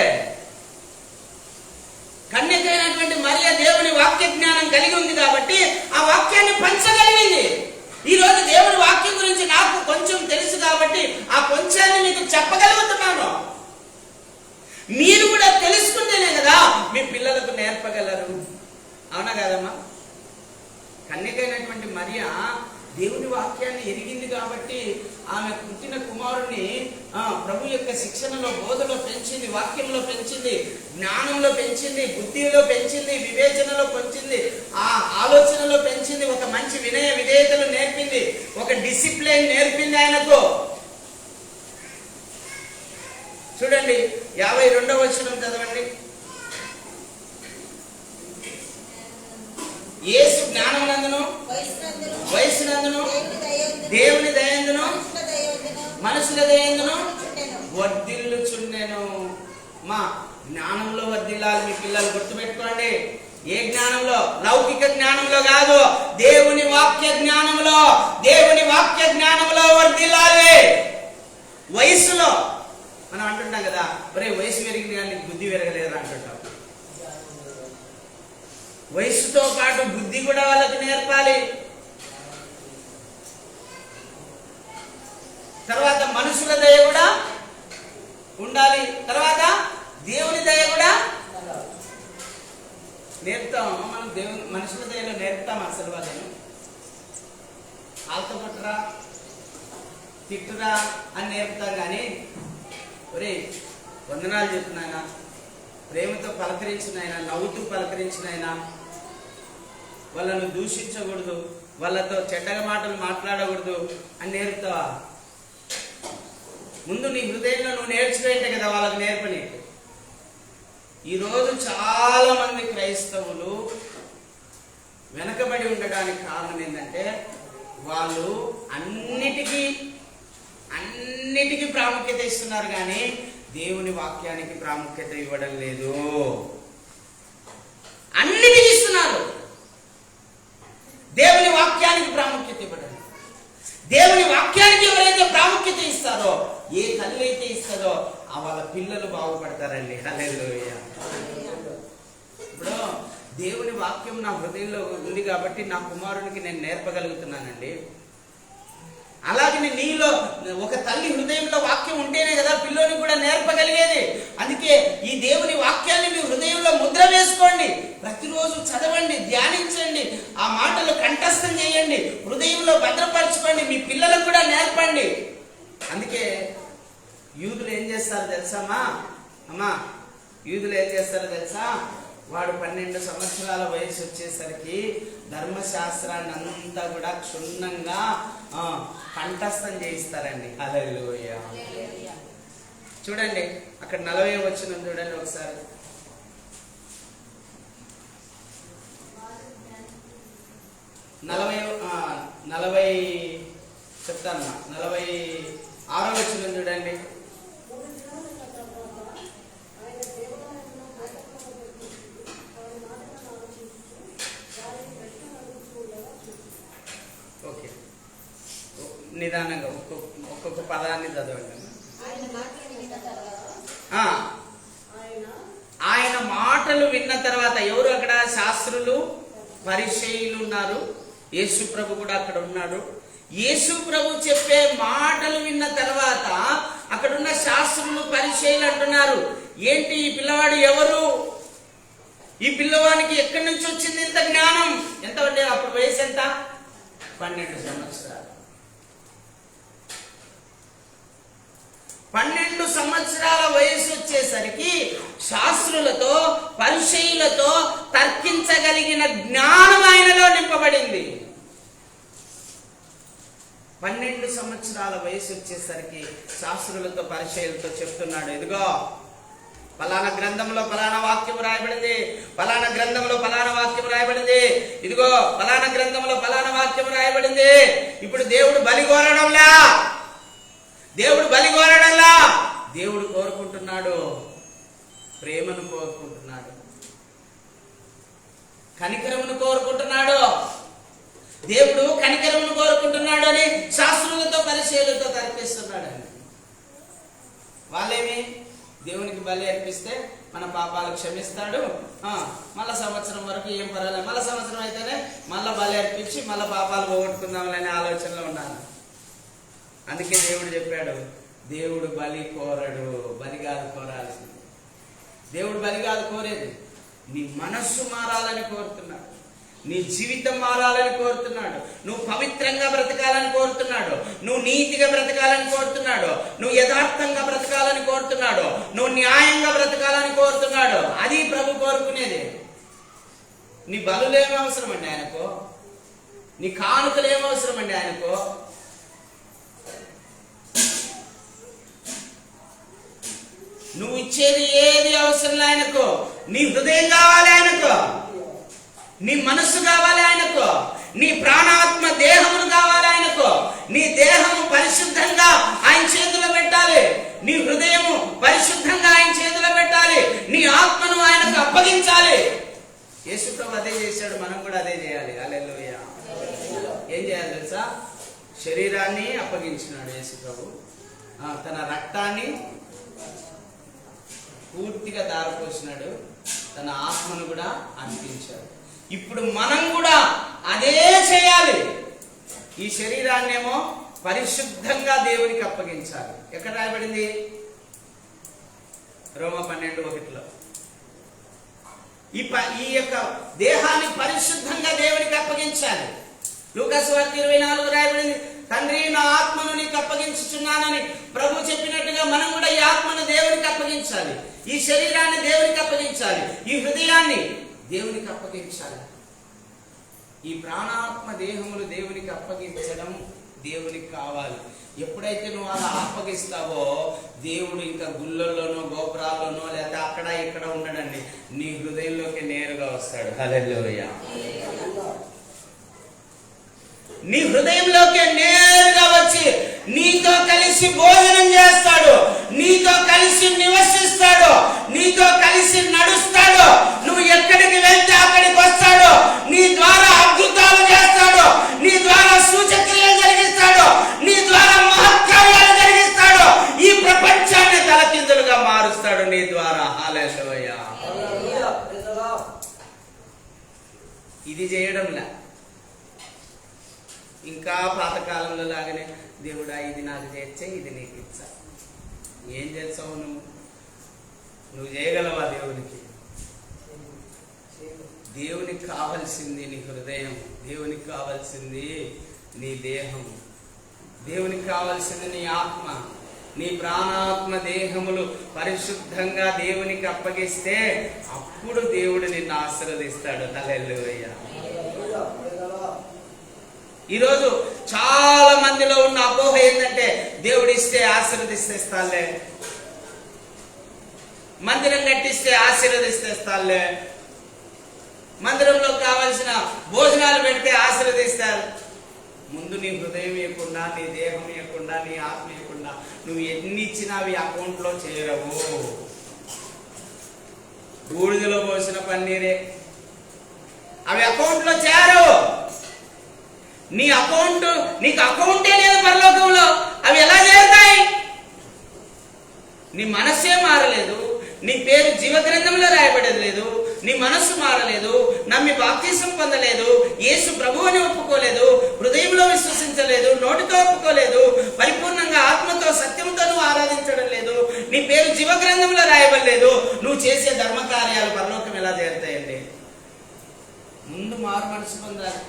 కన్యకైనటువంటి మరియ దేవుని వాక్య జ్ఞానం కలిగి ఉంది కాబట్టి ఆ వాక్యాన్ని పంచగలిగింది. ఈ రోజు దేవుని వాక్యం గురించి నాకు కొంచెం తెలుసు కాబట్టి ఆ కొంచాన్ని మీకు చెప్పగలుగుతున్నాను. మీరు కూడా తెలుసుకుంటేనే కదా మీ పిల్లలకు నేర్పగలరు. అవునా కాదమ్మా? కన్యకైనటువంటి మరియ దేవుని వాక్యాన్ని ఎరిగింది కాబట్టి ఆమె పుట్టిన కుమారుని ప్రభు యొక్క శిక్షణలో, బోధలో పెంచింది, వాక్యంలో పెంచింది, జ్ఞానంలో పెంచింది, బుద్ధిలో పెంచింది, వివేచనలో పెంచింది, ఆ ఆలోచనలో పెంచింది, ఒక మంచి వినయ విధేయతలు నేర్పింది, ఒక డిసిప్లిన్ నేర్పింది ఆయనకు. చూడండి 52వ వచనం చదవండి. యేసు జ్ఞానమునందును, వయస్సునందును, దేవుని దయందును, మనుషుల దయందును వర్ధిల్లుచుండెను. మా జ్ఞానంలో వర్ధిల్లాలి మీ పిల్లలు. గుర్తుపెట్టుకోండి. ఏ జ్ఞానంలో? లౌకిక జ్ఞానంలో కాదు, దేవుని వాక్య జ్ఞానంలో. దేవుని వాక్య జ్ఞానంలో వర్ధిల్లాలి. వయస్సులో మనం అంటుంటాం కదా, ఒరే వయసు పెరిగింది కానీ బుద్ధి పెరగలేదు అంటుంటాం. వయస్సుతో పాటు బుద్ధి కూడా వాళ్ళకి నేర్పాలి. తర్వాత మనుషుల దయ కూడా ఉండాలి. తర్వాత దేవుని దయ కూడా నేర్పుతాం. మనం దేవుని మనుషుల దయలో నేర్పుతాం. అసలు వాళ్ళని ఆల్తో కొట్టరా, తిట్టురా అని నేర్పుతాం. కానీ ఒరే వందనాలు చెప్తున్నాయన, ప్రేమతో పలకరించినైనా, నవ్వుతూ పలకరించినైనా, వాళ్ళను దూషించకూడదు, వాళ్ళతో చెడ్డగా మాటలు మాట్లాడకూడదు అని నేర్పుతావా? ముందు నీ హృదయంలో నువ్వు నేర్చుకుంటే కదా వాళ్ళకి నేర్పని. ఈరోజు చాలా మంది క్రైస్తవులు వెనకబడి ఉండడానికి కారణం ఏంటంటే వాళ్ళు అన్నిటికీ ప్రాముఖ్యత ఇస్తున్నారు కానీ దేవుని వాక్యానికి ప్రాముఖ్యత ఇవ్వడం లేదు. అన్నిటికీ ఇస్తున్నారు, దేవుని వాక్యానికి ప్రాముఖ్యత ఇవ్వడం. దేవుని వాక్యానికి ఎవరైతే ప్రాముఖ్యత ఇస్తారో, ఏ తల్లి అయితే ఇస్తారో వాళ్ళ పిల్లలు బాగుపడతారండి. హల్లెలూయా. ఇప్పుడు దేవుని వాక్యం నా హృదయంలో ఉంది కాబట్టి నా కుమారునికి నేను నేర్పగలుగుతున్నానండి. అలాగే నీలో ఒక తల్లి హృదయంలో వాక్యం ఉంటేనే కదా పిల్లోనికి కూడా నేర్పగలిగేది. అందుకే ఈ దేవుని వాక్యాన్ని మీ హృదయంలో ముద్ర వేసుకోండి, ప్రతిరోజు చదవండి, ధ్యానించండి, ఆ మాటలు కంఠస్థం చేయండి, హృదయంలో భద్రపరచుకోండి, మీ పిల్లలకు కూడా నేర్పండి. అందుకే యూదులు ఏం చేస్తారు తెలుసామా అమ్మా? యూదులు ఏం చేస్తారో తెలుసా? వాడు 12 సంవత్సరాల వయసు వచ్చేసరికి ధర్మశాస్త్రాన్ని అంతా కూడా క్షుణ్ణంగా కంఠస్థం చేయిస్తారండి. హల్లెలూయా. చూడండి అక్కడ 40 వచనం చూడండి ఒకసారి. 40 చెప్తాను, 46వ వచనం చూడండి. ఓకే, నిదానంగా ఒక్కొక్క పదాన్ని చదవండి. ఆయన మాటలు విన్న తర్వాత, ఎవరు అక్కడ? శాస్త్రులు, పరిసయ్యులు ఉన్నారు, యేసు ప్రభు కూడా అక్కడ ఉన్నాడు. యేసు ప్రభు చెప్పే మాటలు విన్న తర్వాత అక్కడున్న శాస్త్రులు, పరిసయ్యులు అంటున్నారు, ఏంటి ఈ పిల్లవాడు ఎవరు? ఈ పిల్లవానికి ఎక్కడి నుంచి వచ్చింది ఇంత జ్ఞానం? ఎంత ఉండే అప్పుడు వయసు? ఎంత? 12 సంవత్సరాలు. 12 సంవత్సరాల వయసు వచ్చేసరికి శాస్త్రులతో, పరిసయ్యులతో తర్కించగలిగిన జ్ఞానం ఆయనలో నింపబడింది. 12 సంవత్సరాల వయసు వచ్చేసరికి శాస్త్రులతో, పరిసయ్యులతో చెప్తున్నాడు, ఇదిగో ఫలానా గ్రంథంలో ఫలానా వాక్యం రాయబడింది, ఫలానా గ్రంథంలో ఫలానా వాక్యం రాయబడింది, ఇదిగో ఫలానా గ్రంథంలో ఫలానా వాక్యం రాయబడింది. ఇప్పుడు దేవుడు బలి కోరడంలా, దేవుడు బలి కోరడంలా, దేవుడు కోరుకుంటున్నాడు ప్రేమను కోరుకుంటున్నాడు, కనికరమును కోరుకుంటున్నాడు. దేవుడు కనికరమును కోరుకుంటున్నాడు అని శాస్త్రులతో, పరిసయ్యులతో తర్కిస్తున్నాడు. వాళ్ళేమి? దేవునికి బలి అర్పిస్తే మన పాపాలు క్షమిస్తాడు, మళ్ళా సంవత్సరం వరకు ఏం పర్వాలేదు, మళ్ళా సంవత్సరం అయితేనే మళ్ళా బలి అర్పించి మళ్ళా పాపాలు పోగొట్టుకుందామనే ఆలోచనలో ఉన్నాను. అందుకే దేవుడు చెప్పాడు, దేవుడు బలి కోరడు, బలి కాదు కోరాల్సింది. దేవుడు బలి కాదు కోరేది, నీ మనస్సు మారాలని కోరుతున్నాడు, నీ జీవితం మారాలని కోరుతున్నాడు, నువ్వు పవిత్రంగా బ్రతకాలని కోరుతున్నాడు, నువ్వు నీతిగా బ్రతకాలని కోరుతున్నాడు, నువ్వు యథార్థంగా బ్రతకాలని కోరుతున్నాడు, నువ్వు న్యాయంగా బ్రతకాలని కోరుతున్నాడు. అది ప్రభు కోరుకునేది. నీ బలులేమో అవసరం అండి ఆయనకు, నీ కానుకలు ఏమో అవసరం అండి ఆయనకు. నువ్వు ఇచ్చేది ఏది అవసరం ఆయనకు. నీ హృదయం కావాలి ఆయనకు, నీ మనస్సు కావాలి ఆయనకు, నీ ప్రాణాత్మ దేహమును కావాలి ఆయనకు. నీ దేహము పరిశుద్ధంగా ఆయన చేతిలో పెట్టాలి, నీ హృదయము పరిశుద్ధంగా ఆయన చేతిలో పెట్టాలి, నీ ఆత్మను ఆయనకు అప్పగించాలి. యేసు ప్రభు అదే చేశాడు, మనం కూడా అదే చేయాలి. హల్లెలూయా. ఏం చేయాలి తెలుసా? శరీరాన్ని అప్పగించినాడు యేసు ప్రభు, తన రక్తాన్ని పూర్తిగా దారిపోసినాడు, తన ఆత్మను కూడా అర్పించాడు. ఇప్పుడు మనం కూడా అదే చేయాలి. ఈ శరీరాన్నేమో పరిశుద్ధంగా దేవునికి అప్పగించాలి. ఎక్కడ రాయబడింది? రోమా 12:1. ఈ యొక్క దేహాన్ని పరిశుద్ధంగా దేవునికి అప్పగించాలి. లూకా సువార్త 24 రాయబడింది, తండ్రి నా ఆత్మను నీకు అప్పగించుచున్నానని ప్రభు చెప్పినట్టుగా మనం కూడా ఈ ఆత్మను దేవునికి అప్పగించాలి, ఈ శరీరాన్ని దేవునికి అప్పగించాలి, ఈ హృదయాన్ని దేవునికి అప్పగించాలి. ఈ ప్రాణాత్మ దేహములు దేవునికి అప్పగించడం దేవునికి కావాలి. ఎప్పుడైతే నువ్వు అలా అప్పగిస్తావో దేవుడు ఇంకా గుళ్ళల్లోనో గోపురాల్లోనో లేదా అక్కడ ఇక్కడ ఉండడండి, నీ హృదయంలోకి నేరుగా వస్తాడు. హల్లెలూయా. నీ హృదయంలోకి నేరుగా వచ్చి నీతో కలిసి భోజనం చేస్తాడు, నీతో కలిసి నివసిస్తాడు, నీతో కలిసి నడుస్తాడు. నువ్వు ఎక్కడికి వెళ్తే అక్కడికి వస్తాడు, నీ ద్వారా అద్భుతాలు చేస్తాడు, నీ ద్వారా సూచక్రియలు జరిగిస్తాడు, చేయడంలా. ఇంకా పాతకాలంలో లాగానే దేవుడా ఇది నాకు చేర్చే, ఇది నీకు ఇచ్చా. ఏం చేస్తావు నువ్వు చేయగలవా దేవునికి? దేవునికి కావాల్సింది నీ హృదయం, దేవునికి కావాల్సింది నీ దేహం, దేవునికి కావాల్సింది నీ ఆత్మ. నీ ప్రాణాత్మ దేహములు పరిశుద్ధంగా దేవునికి అప్పగిస్తే అప్పుడు దేవుడు నిన్ను ఆశీర్వదిస్తాడు. హల్లెలూయా. ఈరోజు చాలా మందిలో ఉన్న అపోహ ఏంటంటే దేవుడిస్తే ఆశీర్వదిస్తేస్తాలే, మందిరం కట్టిస్తే ఆశీర్వదిస్తేస్తాలే, మందిరంలో కావాల్సిన భోజనాలు పెడితే ఆశీర్వదిస్తారు. ముందు నీ హృదయం ఇవ్వకుండా, నీ దేహం ఇవ్వకుండా, నీ ఆత్మ ఇవ్వకుండా నువ్వు ఎన్ని ఇచ్చినా అవి అకౌంట్లో చేరవు. బూడిదలో పోసిన పన్నీరే, అవి అకౌంట్లో చేరవు. నీకు అకౌంటే లేదు పరలోకంలో, అవి ఎలా చేరుతాయి? నీ మనస్సే మారలేదు, నీ పేరు జీవ గ్రంథంలో రాయబడేది లేదు, నీ మనస్సు మారలేదు, నమ్మి బాప్తిసం పొందలేదు, యేసు ప్రభువు అని ఒప్పుకోలేదు, హృదయంలో విశ్వసించలేదు, నోటితో ఒప్పుకోలేదు, పరిపూర్ణంగా ఆత్మతో సత్యంతో నువ్వు ఆరాధించడం లేదు, నీ పేరు జీవ గ్రంథంలో రాయబడలేదు, నువ్వు చేసే ధర్మ కార్యాలు పరలోకం ఎలా చేరుతాయండి? ముందు మారు మనసు పొందాలి,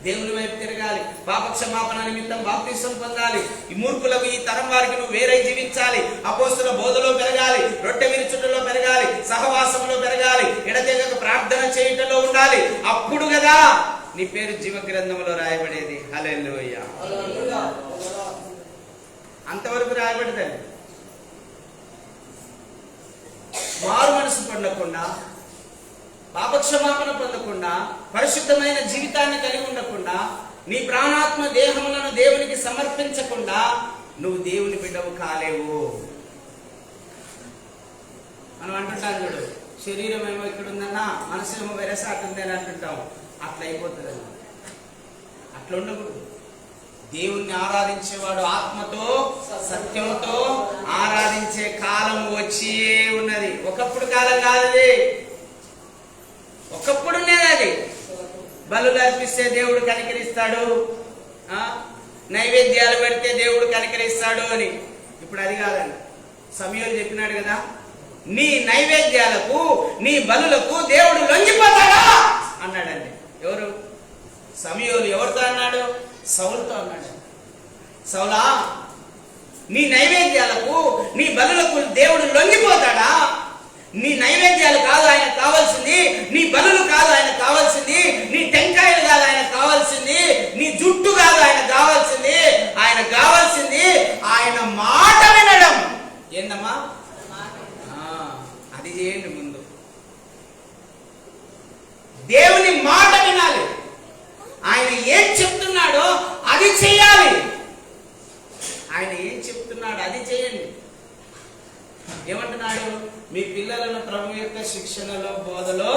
దేవుని వైపు తిరగాలి, పాప క్షమాపణ నిమిత్తం బాప్తిసం పొందాలి. ఈ మూర్ఖులకు, ఈ తరం వారికి నువ్వు వేరే జీవించాలి, అపోస్తుల బోధలో పెరగాలి, రొట్టె విరుచుటలో పెరగాలి, సహవాసంలో పెరగాలి, ఎడతెగక ప్రార్థన చేయటంలో ఉండాలి. అప్పుడు కదా నీ పేరు జీవ గ్రంథంలో రాయబడేది. హల్లెలూయా. అంతవరకు రాయబడదండి. మారు మనసు పొందకుండా, పాపక్షమాపణ పొందకుండా, పరిశుద్ధమైన జీవితాన్ని కలిగి ఉండకుండా, నీ ప్రాణాత్మ దేహములను దేవునికి సమర్పించకుండా నువ్వు దేవుని బిడ్డవు కాలేవు. మనం అంటుంటాం చూడు, శరీరం ఏమో ఇక్కడ ఉందన్నా, మనసేమో వెరసాటు ఉంది అని అంటుంటాం. అట్లా అయిపోతుంది అన్న. అట్లా ఉండకూడదు. దేవుణ్ణి ఆరాధించేవాడు ఆత్మతో సత్యంతో ఆరాధించే కాలం వచ్చి ఉన్నది. ఒకప్పుడు కాలం కాదు, ఒకప్పుడు ఉండేది అది. బలులు అర్పిస్తే దేవుడు కనికరిస్తాడు, నైవేద్యాలు పెడితే దేవుడు కనికరిస్తాడు అని. ఇప్పుడు అది కాదండి. సమూయేలు చెప్పినాడు కదా, నీ నైవేద్యాలకు, నీ బలులకు దేవుడు లొంగిపోతాడా అన్నాడండి. ఎవరు? సమూయేలు. ఎవరితో అన్నాడు? సౌలుతో అన్నాడు. సౌలా, నీ నైవేద్యాలకు, నీ బలులకు దేవుడు లొంగిపోతాడా? నీ నైవేద్యాలు కాదు ఆయన కావాల్సింది, నీ బలులు కాదు ఆయన కావాల్సింది, నీ టెంకాయలు కాదు ఆయన కావాల్సింది, నీ జుట్టు కాదు ఆయన కావాల్సింది. ఆయన కావాల్సింది ఆయన మాట వినడం. ఏందమ్మా? అది చేయండి. ముందు దేవుని మాట వినాలి. ఆయన ఏం చెప్తున్నాడో అది చెయ్యాలి. ఆయన ఏం చెప్తున్నాడు అది చేయండి. ఏమంటున్నాడు? మీ పిల్లలను ప్రభు యొక్క శిక్షణలో, బోధలో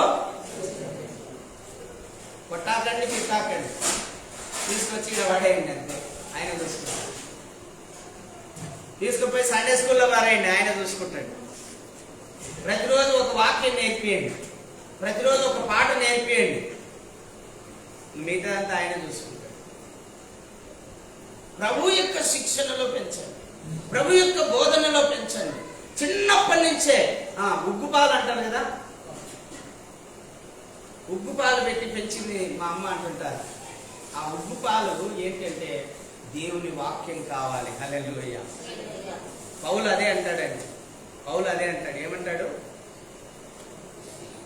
కొట్టాకండి, తిట్టాకండి, తీసుకొచ్చి ఇలా పడేయండి అంతే. ఆయన చూసుకుంటాడు. తీసుకుపోయి సండే స్కూల్లో పారేయండి, ఆయన చూసుకుంటాడు. ప్రతిరోజు ఒక వాక్యం నేర్పియండి, ప్రతిరోజు ఒక పాట నేర్పియండి, మిగతా అంతా ఆయన చూసుకుంటాడు. ప్రభు యొక్క శిక్షణలో పెంచండి, ప్రభు యొక్క బోధనలో పెంచండి. చిన్నప్పటి నుంచే ఉగ్గుపాలు అంటారు కదా, ఉగ్గుపాలు పెట్టి పెంచింది మా అమ్మ అంటుంటారు. ఆ ఉగ్గుపాలు ఏంటంటే దేవుని వాక్యం కావాలి. హల్లెలూయా. పౌలు అదే అంటాడండి. పౌలు అదే అంటాడు. ఏమంటాడు?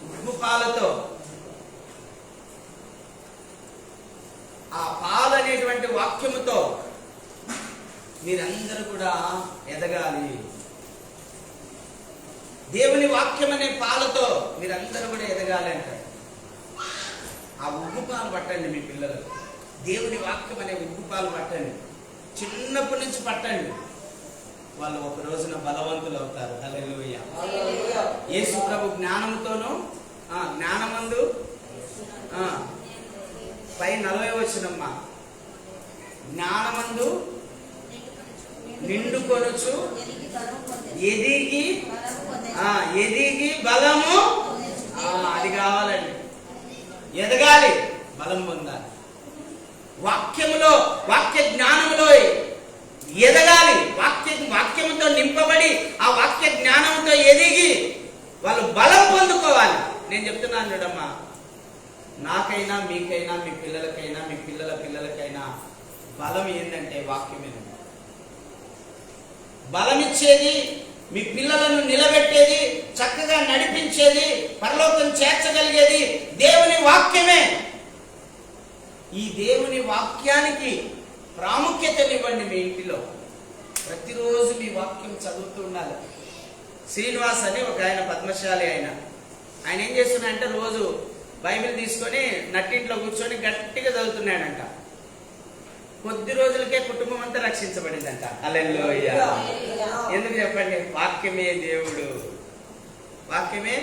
ఉగ్గుపాలతో, ఆ పాలు అనేటువంటి వాక్యముతో మీరందరూ కూడా ఎదగాలి. దేవుని వాక్యం అనే పాలతో మీరందరూ కూడా ఎదగాలి అంటారు. ఆ ఉగ్గు పాలు పట్టండి మీ పిల్లలు. దేవుని వాక్యం అనే ఉగ్గు పాలు పట్టండి, చిన్నప్పటి నుంచి పట్టండి. వాళ్ళు ఒక రోజున బలవంతులు అవుతారు. హల్లెలూయా. యేసు ప్రభు జ్ఞానంతోనూ, జ్ఞానమందు పై 40 వచనమ్మా, జ్ఞానమందు నిండుకొనుచు ఎదిగి బలము, అది కావాలండి. ఎదగాలి, బలం పొందాలి. వాక్యములో, వాక్య జ్ఞానములో ఎదగాలి. వాక్యముతో నింపబడి ఆ వాక్య జ్ఞానంతో ఎదిగి వాళ్ళు బలం పొందుకోవాలి. నేను చెప్తున్నాను చూడమ్మా, నాకైనా, మీకైనా, మీ పిల్లలకైనా, మీ పిల్లల పిల్లలకైనా బలం ఏంటంటే వాక్యమే. బలం ఇచ్చేది, మీ పిల్లలను నిలబెట్టేది, చక్కగా నడిపించేది, పరలోకం చేర్చగలిగేది దేవుని వాక్యమే. ఈ దేవుని వాక్యానికి ప్రాముఖ్యతనివ్వండి. మీ ఇంటిలో ప్రతిరోజు మీ వాక్యం చదువుతూ ఉండాలి. శ్రీనివాస్ అని ఒక ఆయన, పద్మశాలి ఆయన ఏం చేస్తున్నాడంటే రోజు బైబిల్ తీసుకొని నట్టింట్లో కూర్చొని గట్టిగా చదువుతున్నాడంట. కొద్ది రోజులకే కుటుంబం అంతా రక్షించబడిందంట. హల్లెలూయా. ఎందుకు చెప్పండి? వాక్యమే దేవుడు. వాక్యమే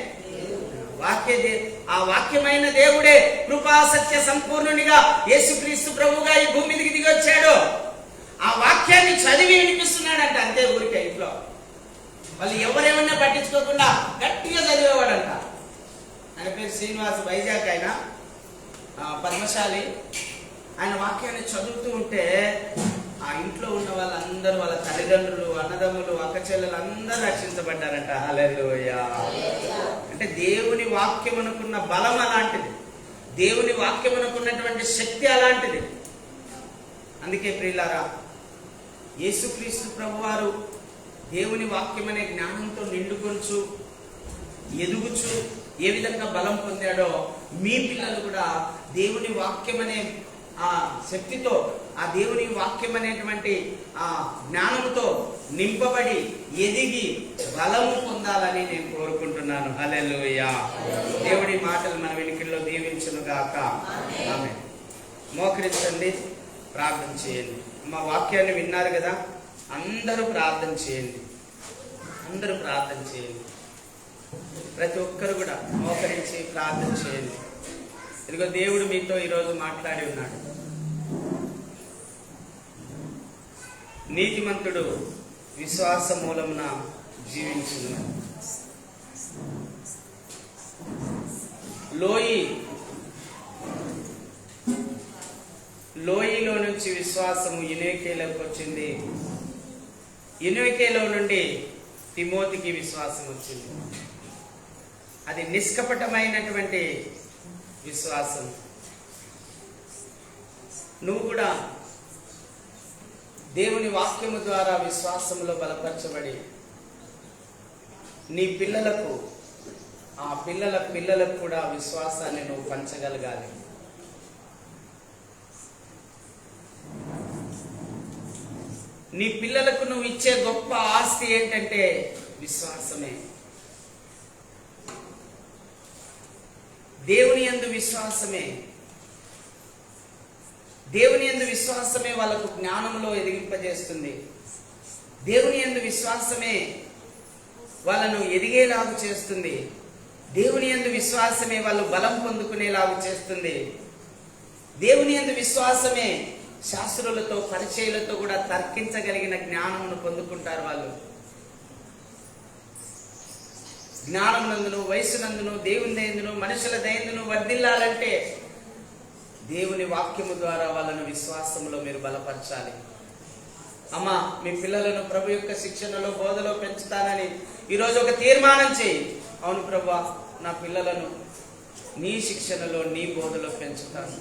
ఆ వాక్యమైన దేవుడే కృపా సత్య సంపూర్ణునిగా యేసుక్రీస్తు ప్రభువుగా ఈ భూమి మీదకి దిగి వచ్చాడు. ఆ వాక్యాన్ని చదివి వినిపిస్తున్నాడంట. అంతే, ఊరికే ఇంట్లో వాళ్ళు ఎవరేమన్నా పట్టించుకోకుండా గట్టిగా చదివేవాడంట. ఆయన పేరు శ్రీనివాస్, వైజాగ్ ఆయన, పద్మశాలి. ఆయన వాక్యాన్ని చదువుతూ ఉంటే ఆ ఇంట్లో ఉన్న వాళ్ళందరూ, వాళ్ళ తల్లిదండ్రులు, అన్నదమ్ములు, అక్క చెల్లెలు అందరూ రక్షించబడ్డారంట. హల్లెలూయా. అంటే దేవుని వాక్యమునకున్న బలం అలాంటిది, దేవుని వాక్యమునకున్నటువంటి శక్తి అలాంటిది. అందుకే ప్రియులారా, యేసుక్రీస్తు ప్రభువారు దేవుని వాక్యం అనే జ్ఞానంతో నిండుకొంచు ఎదుగుచు ఏ విధంగా బలం పొందాడో మీ పిల్లలు కూడా దేవుని వాక్యం అనే ఆ శక్తితో, ఆ దేవుని వాక్యం అనేటువంటి ఆ జ్ఞానంతో నింపబడి ఎదిగి బలము పొందాలని నేను కోరుకుంటున్నాను. హల్లెలూయా. దేవుడి మాటలు మన వెనుకల్లో దీవించును గాక. ఆమేన్. మోకరించండి, ప్రార్థన చేయండి. మా వాక్యాన్ని విన్నారు కదా, అందరూ ప్రార్థన చేయండి. అందరూ ప్రార్థన చేయండి. ప్రతి ఒక్కరు కూడా మోకరించి ప్రార్థన చేయండి. ఇదిగో దేవుడు మీతో ఈరోజు మాట్లాడి ఉన్నాడు. నీతిమంతుడు విశ్వాస మూలమున జీవించును. లోయలో నుంచి విశ్వాసము యునేకేలోకి వచ్చింది. యునేకేలో నుండి తిమోతికి విశ్వాసం వచ్చింది. అది నిష్కపటమైనటువంటి విశ్వాసం. నువ్వు కూడా దేవుని వాక్యము ద్వారా విశ్వాసంలో బలపరచబడి నీ పిల్లలకు, ఆ పిల్లల పిల్లలకు కూడా విశ్వాసాన్ని నువ్వు పంచగలగాలి. నీ పిల్లలకు నువ్వు ఇచ్చే గొప్ప ఆస్తి ఏంటంటే విశ్వాసమే. దేవుని యందు విశ్వాసమే. దేవుని యందు విశ్వాసమే వాళ్ళకు జ్ఞానంలో ఎదిగింపజేస్తుంది. దేవుని యందు విశ్వాసమే వాళ్ళను ఎదిగేలాగు చేస్తుంది. దేవుని యందు విశ్వాసమే వాళ్ళు బలం పొందుకునేలాగు చేస్తుంది. దేవుని యందు విశ్వాసమే శాస్త్రులతో, పరిచయులతో కూడా తర్కించగలిగిన జ్ఞానమును పొందుకుంటారు. వాళ్ళు జ్ఞానమునందును, వయసునందును, దేవుని దయందును, మనుషుల దయందును వర్ధిల్లాలంటే దేవుని వాక్యము ద్వారా వాళ్ళను విశ్వాసంలో మీరు బలపరచాలి. అమ్మా, మీ పిల్లలను ప్రభు యొక్క శిక్షణలో, బోధలో పెంచుతానని ఈరోజు ఒక తీర్మానం చేయి. అవును ప్రభువా, నా పిల్లలను నీ శిక్షణలో, నీ బోధలో పెంచుతాను.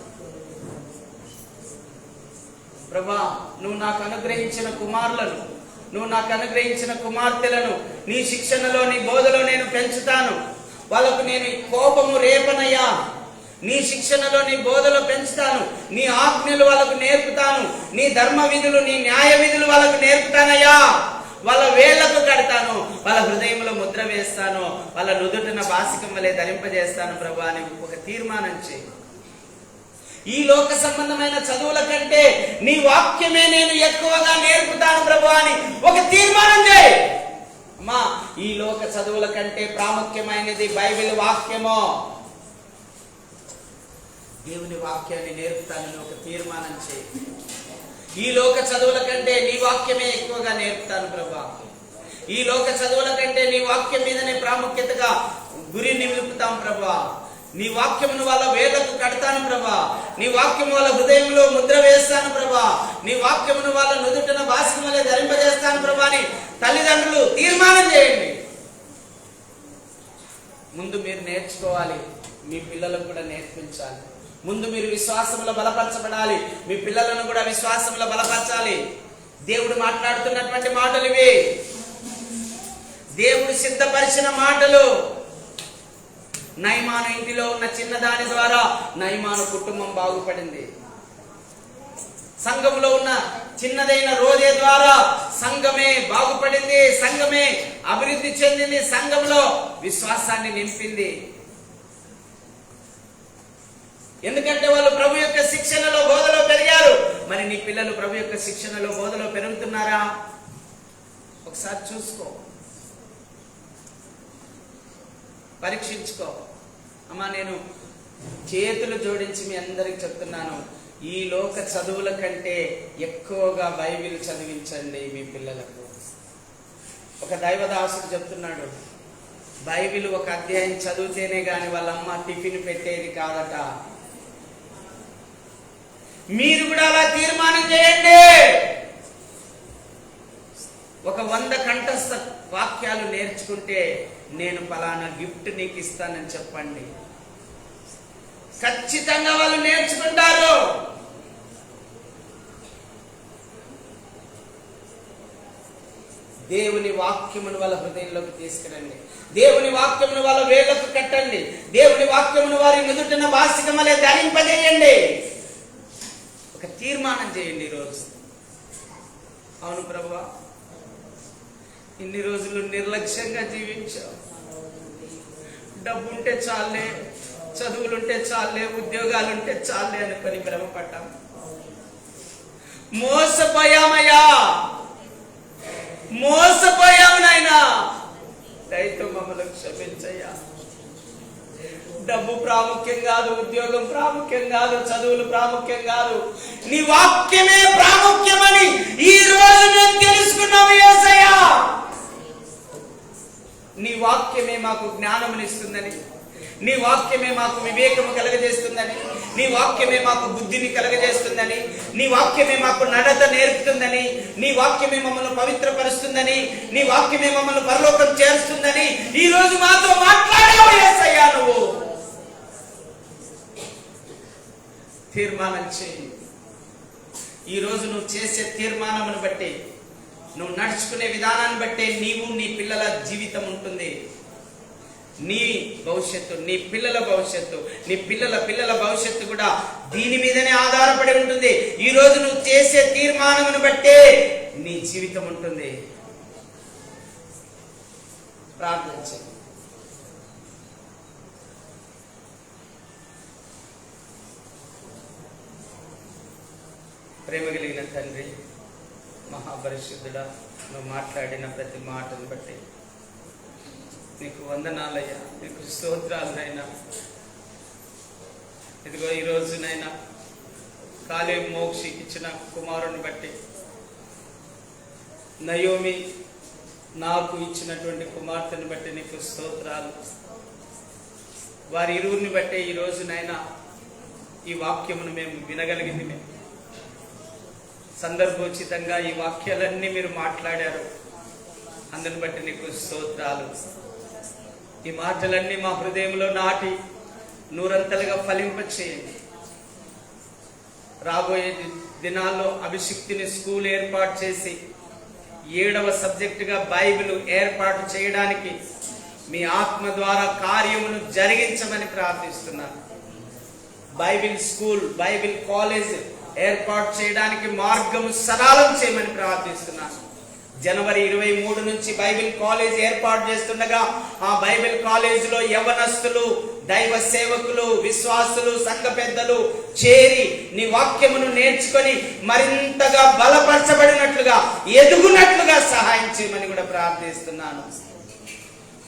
ప్రభా, నువ్వు నాకు అనుగ్రహించిన కుమారులను, నువ్వు నాకు అనుగ్రహించిన కుమార్తెలను నీ శిక్షణలో, నీ బోధలో నేను పెంచుతాను. వాళ్ళకు నేను కోపము రేపనయ్యా, నీ శిక్షణలో, నీ బోధలో పెంచుతాను. నీ ఆజ్ఞలు వాళ్ళకు నేర్పుతాను. నీ ధర్మ విధులు, నీ న్యాయ విధులు వాళ్ళకు నేర్పుతానయ్యా. వాళ్ళ వేళ్లకు కడతాను, వాళ్ళ హృదయంలో ముద్ర వేస్తాను, వాళ్ళ నుదుటిన బాసికం వలె ధరింపజేస్తాను ప్రభా అని ఒక తీర్మానం చేయి. ఈ లోక సంబంధమైన చదువుల కంటే నీ వాక్యమే నేను ఎక్కువగా నేర్పుతాను ప్రభు అని ఒక తీర్మానం చేయి. అమ్మా, ఈ లోక చదువుల కంటే ప్రాముఖ్యమైనది బైబిల్ వాక్యము. దేవుని వాక్యాన్ని నేర్పుతానని ఒక తీర్మానం చేయి. ఈ లోక చదువుల కంటే నీ వాక్యమే ఎక్కువగా నేర్పుతాను ప్రభా. ఈ లోక చదువుల కంటే నీ వాక్యం మీదనే ప్రాముఖ్యతగా గురి నిలుపుతాం ప్రభా. నీ వాక్యమును వాళ్ళ వేళ్లకు కడతాను ప్రభా. నీ వాక్యము వాళ్ళ హృదయంలో ముద్ర వేస్తాను ప్రభా. నీ వాక్యమును వాళ్ళ నుదుటిన బాసికమలే ధరింపజేస్తాను ప్రభా అని తల్లిదండ్రులు తీర్మానం చేయండి. ముందు మీరు నేర్చుకోవాలి, మీ పిల్లలకు కూడా నేర్పించాలి. ముందు మీరు విశ్వాసంలో బలపరచబడాలి, మీ పిల్లలను కూడా విశ్వాసంలో బలపరచాలి. దేవుడు మాట్లాడుతున్నటువంటి మాటలు ఇవి, దేవుడు సిద్ధపరిచిన మాటలు. నయమాను ఇంటిలో ఉన్న చిన్నదాని ద్వారా నయమాను కుటుంబం బాగుపడింది. సంఘంలో ఉన్న చిన్నదైన రోజే ద్వారా సంఘమే బాగుపడింది, సంఘమే అభివృద్ధి చెందింది, సంఘంలో విశ్వాసాన్ని నింపింది. ఎందుకంటే వాళ్ళు ప్రభు యొక్క శిక్షణలో బోధలో పెరిగారు. మరి నీ పిల్లలు ప్రభు యొక్క శిక్షణలో బోధలో పెరుగుతున్నారా? ఒకసారి చూసుకో, పరీక్షించుకో. అమ్మా, నేను చేతులు జోడించి మీ అందరికి చెప్తున్నాను, ఈ లోక చదువుల కంటే ఎక్కువగా బైబిల్ చదివించండి మీ పిల్లలకు. ఒక దైవదాసుడు చెప్తున్నాడు, బైబిల్ ఒక అధ్యాయం చదివితేనే గాని వాళ్ళమ్మ టిఫిన్ పెట్టేది కాదట. మీరు కూడా అలా తీర్మానం చేయండి. ఒక 100 కంఠస్థ వాక్యాలు నేర్చుకుంటే నేను పలానా గిఫ్ట్ నీకు ఇస్తానని చెప్పండి. ఖచ్చితంగా వాళ్ళు నేర్చుకుంటారు. దేవుని వాక్యమును వాళ్ళ హృదయంలోకి తీసుకురండి. దేవుని వాక్యమును వాళ్ళ వేళ్లకు కట్టండి. దేవుని వాక్యమును వారి నుదుటిన బాసికమలే ధరింపజేయండి. ఒక తీర్మానం చేయండి ఈరోజు. అవును ప్రభువా, ఇన్ని రోజులు నిర్లక్ష్యంగా జీవించావు. డబ్బు ఉంటే చాలే, చదువులుంటే చాలే, ఉద్యోగాలుంటే చాలే అనుకొని భ్రమపడ్డాం. మోసపోయామయ్యా, మోసపోయాము నాయనా. దయతో మమ్మల్ని క్షమించయ్యా. డబ్బు ప్రాముఖ్యం కాదు, ఉద్యోగం ప్రాముఖ్యం కాదు, చదువులు ప్రాముఖ్యం కాదు, నీ వాక్యమే ప్రాముఖ్యమని ఈ రోజు నేను తెలుసుకున్నాము యేసయ్యా. నీ వాక్యమే మాకు జ్ఞానమునిస్తుందని, నీ వాక్యమే మాకు వివేకము కలగజేస్తుందని, నీ వాక్యమే మాకు బుద్ధిని కలగజేస్తుందని, నీ వాక్యమే మాకు నడత నేర్పుతుందని, నీ వాక్యమే మమ్మల్ని పవిత్రపరుస్తుందని, నీ వాక్యమే మమ్మల్ని పరలోకం చేరుస్తుందని ఈ రోజు మాతో మాట్లాడావు యేసయ్యా. నువ్వు తీర్మానం చేయి. ఈ రోజు నువ్వు చేసే తీర్మానమును బట్టి, నువ్వు నడుచుకునే విధానాన్ని బట్టే నీవు నీ పిల్లల జీవితం ఉంటుంది. నీ భవిష్యత్తు, నీ పిల్లల భవిష్యత్తు, నీ పిల్లల పిల్లల భవిష్యత్తు కూడా దీని మీదనే ఆధారపడి ఉంటుంది. ఈ రోజు నువ్వు చేసే తీర్మానమును బట్టే నీ జీవితం ఉంటుంది. ప్రార్థన చేయి. ప్రేమ కలిగిన తండ్రి, మహాపరిశుద్ధుడా, నువ్వు మాట్లాడిన ప్రతి మాటను బట్టి నీకు వందనాలయ్యా, నీకు స్తోత్రాలనైనా. ఇదిగో ఈ రోజునైనా కాలేబు మోక్షికి ఇచ్చిన కుమారుని బట్టి, నయోమి నాకు ఇచ్చినటువంటి కుమార్తెను బట్టి నీకు స్తోత్రాలు. వారి ఇరువురిని బట్టే ఈ రోజునైనా ఈ వాక్యమును మేము వినగలిగింది. మేము సందర్భోచితంగా ఈ వాక్యాలన్నీ మీరు మాట్లాడారు, అందుని బట్టి నీకు స్తోత్రాలు. ఈ మాటలన్నీ మా హృదయంలో నాటి నూరంతలుగా ఫలింపచేయండి. రాబోయే దినాల్లో అభిషిక్తిని స్కూల్ ఏర్పాటు చేసి 7వ సబ్జెక్టుగా బైబిల్ ఏర్పాటు చేయడానికి మీ ఆత్మ ద్వారా కార్యమును జరిగించమని ప్రార్థిస్తున్నాను. బైబిల్ స్కూల్, బైబిల్ కాలేజ్ ఏర్పాటు చేయడానికి మార్గము సరళం చేయమని ప్రార్థిస్తున్నాను. జనవరి 23 నుంచి బైబిల్ కాలేజ్ ఏర్పాటు చేస్తుండగా ఆ బైబిల్ కాలేజీలో యవనస్తులు, దైవ సేవకులు, విశ్వాసులు, సంఘ పెద్దలు చేరి నీ వాక్యమును నేర్చుకొని మరింతగా బలపరచబడినట్లుగా, ఎదుగునట్లుగా సహాయం చేయమని కూడా ప్రార్థిస్తున్నాను.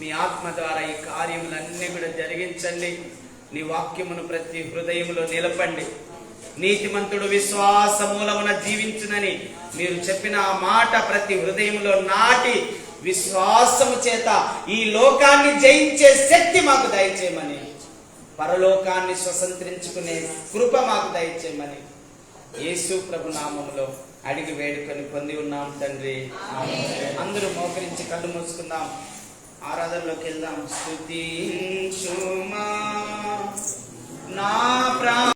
మీ ఆత్మ ద్వారా ఈ కార్యములన్నీ కూడా జరిగించండి. నీ వాక్యమును ప్రతి హృదయములో నిలపండి. నీతిమంతుడు విశ్వాస మూలమున జీవించునని మీరు చెప్పిన ఆ మాట ప్రతి హృదయంలో నాటి విశ్వాసము చేత ఈ లోకాన్ని జయించే శక్తి మాకు దయచేయమని పరలోకాన్ని స్వతంత్రించుకునే కృప మాకు దయచేయమని యేసు ప్రభు నామములో అడిగి వేడుకొని పొంది ఉన్నాం తండ్రి. అందరూ మోకరించి కళ్ళు మూసుకుందాం, ఆరాధనలోకి వెళ్దాం. స్తుతించుమా